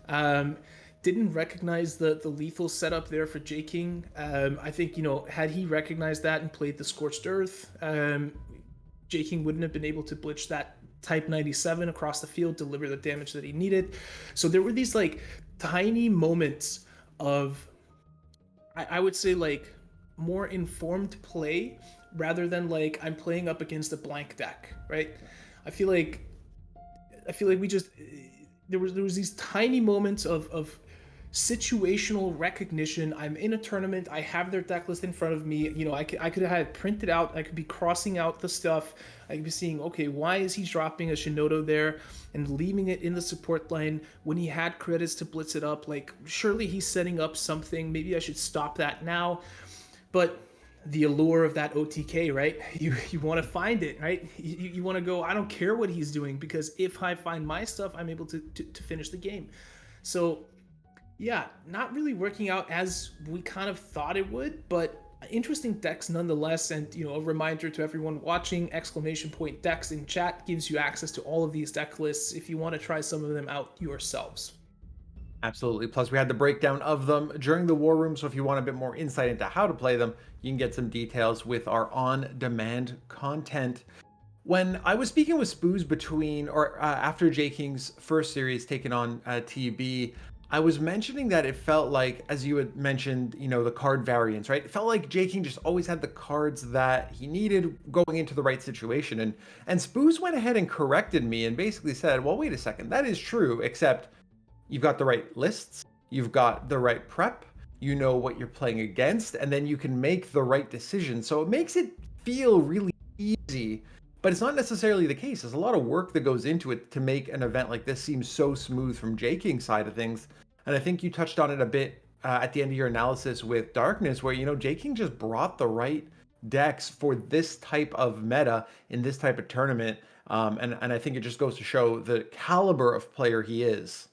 Didn't recognize the lethal setup there for J-King. I think, you know, had he recognized that and played the Scorched Earth, J-King wouldn't have been able to blitz that Type 97 across the field, deliver the damage that he needed. So there were these like tiny moments of, I would say, like, more informed play rather than like I'm playing up against a blank deck, right? I feel like we just, there was these tiny moments of situational recognition. I'm in a tournament, I have their deck list in front of me, I could have had it printed out, I could be crossing out the stuff, I could be seeing, okay, why is he dropping a Shinodo there and leaving it in the support line when he had credits to blitz it up? Like, surely he's setting up something, maybe I should stop that now. But the allure of that OTK, right? You want to find it, right? You want to go, I don't care what he's doing, because if I find my stuff, I'm able to finish the game. So yeah, not really working out as we kind of thought it would, but interesting decks nonetheless. And a reminder to everyone watching, !decks in chat gives you access to all of these deck lists if you want to try some of them out yourselves. Absolutely. Plus, we had the breakdown of them during the War Room, so if you want a bit more insight into how to play them, you can get some details with our on-demand content. When I was speaking with Spooz after J King's first series taken on TB, I was mentioning that it felt like, as you had mentioned, the card variants, right? It felt like J King just always had the cards that he needed going into the right situation. And Spooz went ahead and corrected me and basically said, well, wait a second, that is true, except you've got the right lists, you've got the right prep, you know what you're playing against, and then you can make the right decision. So it makes it feel really easy, but it's not necessarily the case. There's a lot of work that goes into it to make an event like this seem so smooth from J King's side of things. And I think you touched on it a bit at the end of your analysis with Darkness, where, J King just brought the right decks for this type of meta in this type of tournament. And I think it just goes to show the caliber of player he is.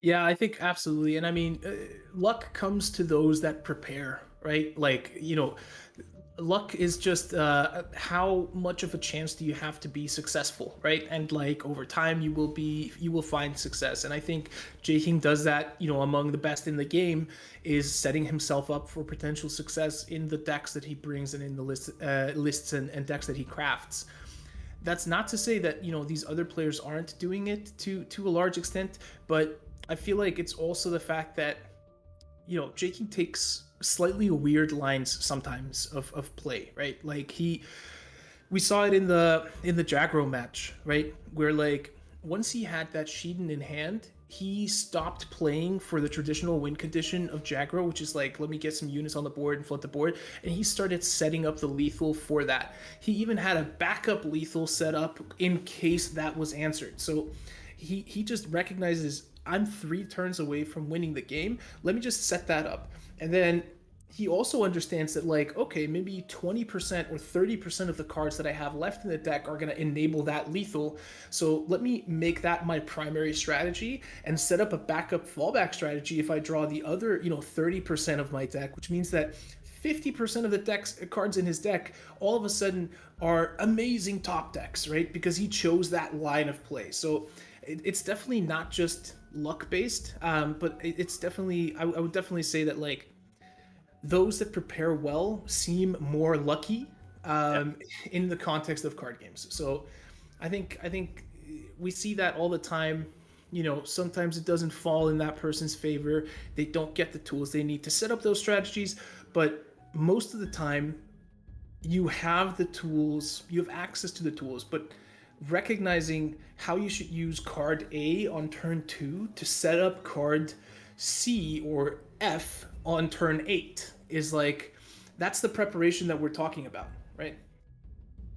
Yeah, I think absolutely. And I mean, luck comes to those that prepare, right? Like, luck is just how much of a chance do you have to be successful, right? And like over time you will find success. And I think J King does that, among the best in the game, is setting himself up for potential success in the decks that he brings and in the lists and decks that he crafts. That's not to say that these other players aren't doing it to a large extent, but I feel like it's also the fact that J King takes slightly weird lines sometimes of play, right? Like we saw it in the Jagro match, right? Where like once he had that Shiden in hand, he stopped playing for the traditional win condition of Jagro, which is like, let me get some units on the board and flood the board, and he started setting up the lethal for that. He even had a backup lethal set up in case that was answered. So he just recognizes, I'm 3 turns away from winning the game. Let me just set that up. And then he also understands that, like, okay, maybe 20% or 30% of the cards that I have left in the deck are going to enable that lethal. So let me make that my primary strategy and set up a backup fallback strategy if I draw the other, 30% of my deck, which means that 50% of the cards in his deck all of a sudden are amazing top decks, right? Because he chose that line of play. So it's definitely not just luck based, but it's definitely, I would definitely say that like those that prepare well seem more lucky in the context of card games. So I think we see that all the time. Sometimes it doesn't fall in that person's favor. They don't get the tools they need to set up those strategies, but most of the time you have the tools, you have access to the tools, but recognizing how you should use card A on turn 2 to set up card C or F on turn 8 is like, that's the preparation that we're talking about, right?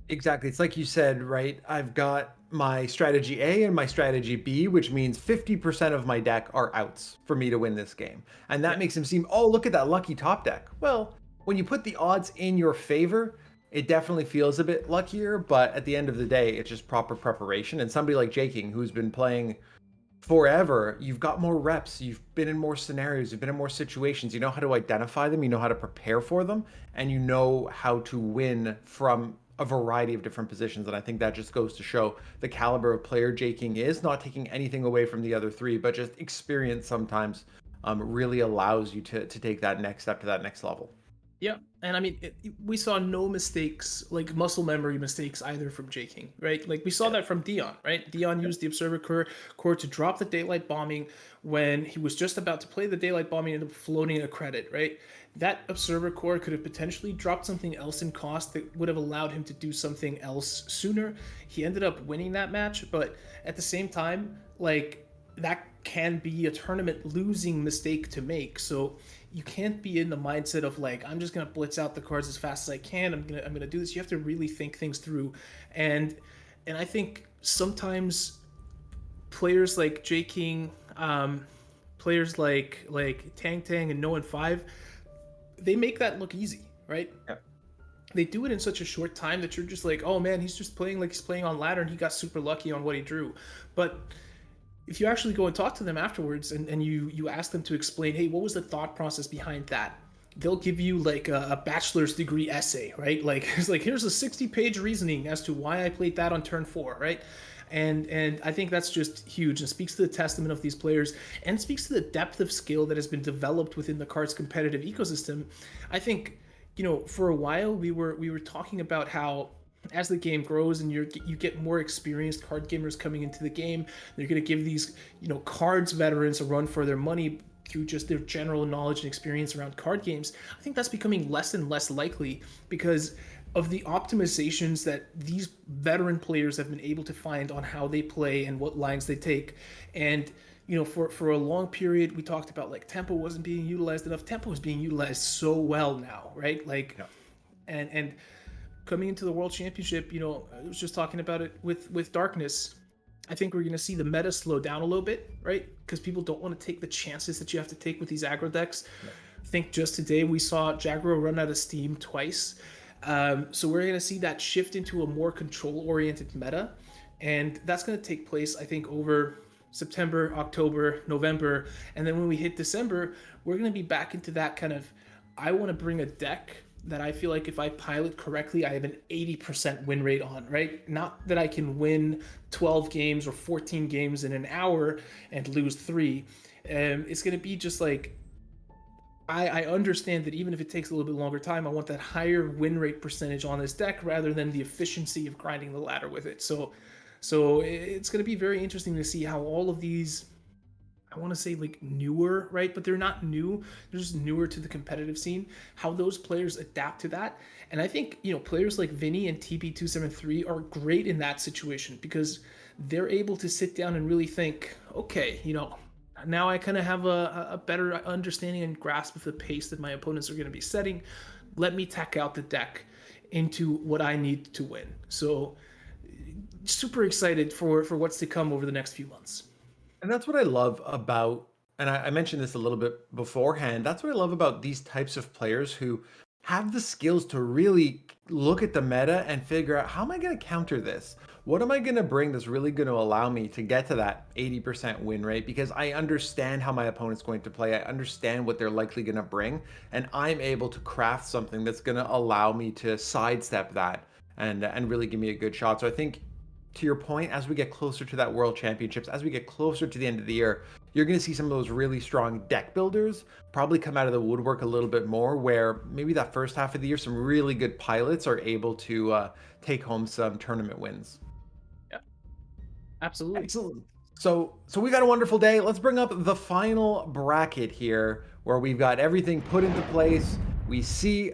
Exactly. It's like you said, right? I've got my strategy A and my strategy B, which means 50% of my deck are outs for me to win this game. And that makes him seem, oh, look at that lucky top deck. Well, when you put the odds in your favor, it definitely feels a bit luckier, but at the end of the day, it's just proper preparation. And somebody like J King, who's been playing forever, you've got more reps, you've been in more scenarios, you've been in more situations, you know how to identify them, you know how to prepare for them, and you know how to win from a variety of different positions. And I think that just goes to show the caliber of player J King is, not taking anything away from the other 3, but just experience sometimes really allows you to take that next step to that next level. Yeah, and I mean, we saw no mistakes, like muscle memory mistakes either from J King, right? Like we saw that from Dion, right? Dion used the Observer Core to drop the Daylight Bombing when he was just about to play the Daylight Bombing and ended up floating a credit, right? That Observer Core could have potentially dropped something else in cost that would have allowed him to do something else sooner. He ended up winning that match, but at the same time, like that can be a tournament losing mistake to make. So you can't be in the mindset of like, I'm just gonna blitz out the cards as fast as I can. I'm gonna do this. You have to really think things through, and I think sometimes players like J King, players like Tang Tang and No and 5, they make that look easy, right? Yeah. They do it in such a short time that you're just like, oh man, he's just playing like he's playing on ladder and he got super lucky on what he drew. But if you actually go and talk to them afterwards and you ask them to explain, hey, what was the thought process behind that? They'll give you like a bachelor's degree essay, right? Like it's like, here's a 60-page reasoning as to why I played that on turn 4, right? And I think that's just huge and speaks to the testament of these players and speaks to the depth of skill that has been developed within the cards competitive ecosystem. I think, you know, for a while we were talking about how as the game grows and you get more experienced card gamers coming into the game, they're going to give these, you know, cards veterans a run for their money through just their general knowledge and experience around card games. I think that's becoming less and less likely because of the optimizations that these veteran players have been able to find on how they play and what lines they take. And you know, for a long period, we talked about like tempo wasn't being utilized enough. Tempo is being utilized so well now, right? Like, yeah. And coming into the World Championship, you know, I was just talking about it with Darkness. I think we're going to see the meta slow down a little bit, right? Because people don't want to take the chances that you have to take with these aggro decks. Yeah. I think just today we saw Jagro run out of steam twice. So we're going to see that shift into a more control-oriented meta. And that's going to take place, I think, over September, October, November. And then when we hit December, we're going to be back into that kind of, I want to bring a deck that I feel like if I pilot correctly, I have an 80% win rate on, right? Not that I can win 12 games or 14 games in an hour and lose 3. It's going to be just like, I understand that even if it takes a little bit longer time, I want that higher win rate percentage on this deck rather than the efficiency of grinding the ladder with it. So it's going to be very interesting to see how all of these, I want to say like newer, right? But they're not new. They're just newer to the competitive scene. How those players adapt to that. And I think, you know, players like Vinnie and TB273 are great in that situation because they're able to sit down and really think, okay, you know, now I kind of have a better understanding and grasp of the pace that my opponents are going to be setting. Let me tack out the deck into what I need to win. So super excited for what's to come over the next few months. And that's what I love about, and I mentioned this a little bit beforehand, that's what I love about these types of players who have the skills to really look at the meta and figure out, how am I going to counter this? What am I going to bring that's really going to allow me to get to that 80% win rate? Because I understand how my opponent's going to play. I understand what they're likely going to bring. And I'm able to craft something that's going to allow me to sidestep that and really give me a good shot. So I think, to your point, as we get closer to that World Championships, as we get closer to the end of the year, you're going to see some of those really strong deck builders probably come out of the woodwork a little bit more, where maybe that first half of the year, some really good pilots are able to take home some tournament wins. Yeah, absolutely. Excellent. So we got a wonderful day. Let's bring up the final bracket here, where we've got everything put into place. We see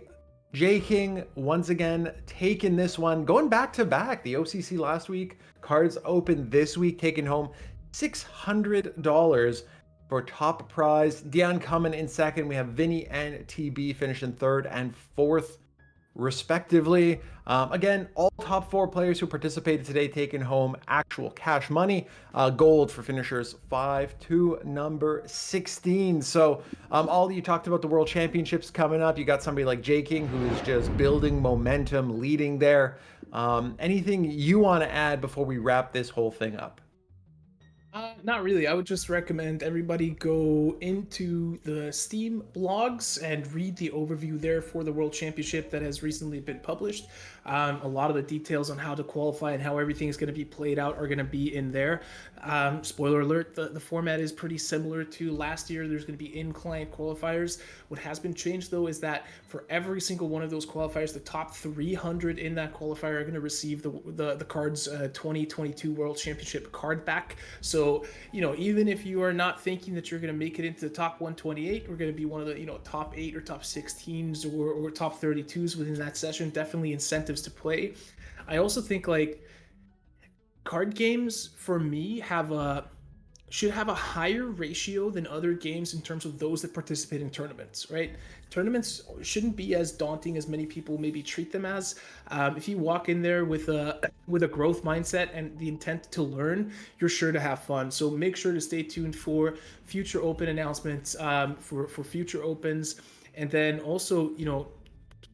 J King once again taking this one, going back to back. The OCC last week, KARDS Open this week, taking home $600 for top prize. Dion coming in second. We have Vinnie and TB finishing third and fourth, respectively. Again, all top 4 players who participated today taking home actual cash money. Gold for finishers 5 to number 16. So all you talked about the World Championships coming up. You got somebody like J King who is just building momentum, leading there. Anything you want to add before we wrap this whole thing up? Not really. I would just recommend everybody go into the Steam blogs and read the overview there for the World Championship that has recently been published. A lot of the details on how to qualify and how everything is going to be played out are going to be in there. Spoiler alert, the format is pretty similar to last year. There's going to be in-client qualifiers. What has been changed, though, is that for every single one of those qualifiers, the top 300 in that qualifier are going to receive the KARDS 2022 World Championship card back. So, you know, even if you are not thinking that you're going to make it into the top 128, we're going to be one of the, you know, top 8 or top 16s or top 32s within that session. Definitely incentives to play. I also think like card games for me have a should have a higher ratio than other games in terms of those that participate in tournaments, right? Tournaments shouldn't be as daunting as many people maybe treat them as. If you walk in there with a growth mindset and the intent to learn, you're sure to have fun. So make sure to stay tuned for future open announcements, for future opens, and then also,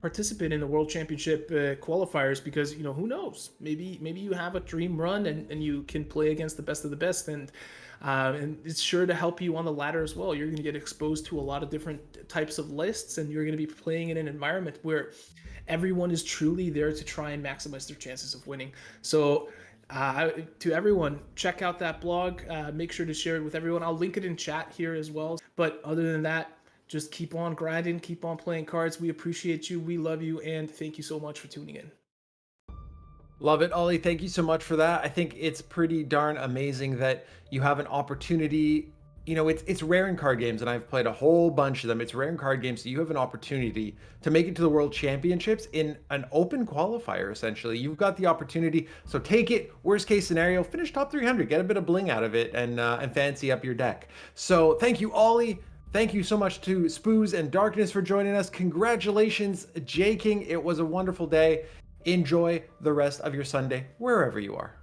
participate in the World Championship qualifiers, because who knows, maybe you have a dream run and you can play against the best of the best, and it's sure to help you on the ladder as well. You're going to get exposed to a lot of different types of lists, and you're going to be playing in an environment where everyone is truly there to try and maximize their chances of winning. So to everyone, check out that blog, make sure to share it with everyone. I'll link it in chat here as well. But other than that, just keep on grinding, keep on playing cards. We appreciate you, we love you, and thank you so much for tuning in. Love it, Ollie. Thank you so much for that. I think it's pretty darn amazing that you have an opportunity. It's rare in card games, and I've played a whole bunch of them. It's rare in card games, so you have an opportunity to make it to the World Championships in an open qualifier, essentially. You've got the opportunity, so take it. Worst case scenario, finish top 300, get a bit of bling out of it, and fancy up your deck. So thank you, Ollie. Thank you so much to Spooz and Darkness for joining us. Congratulations, J King. It was a wonderful day. Enjoy the rest of your Sunday, wherever you are.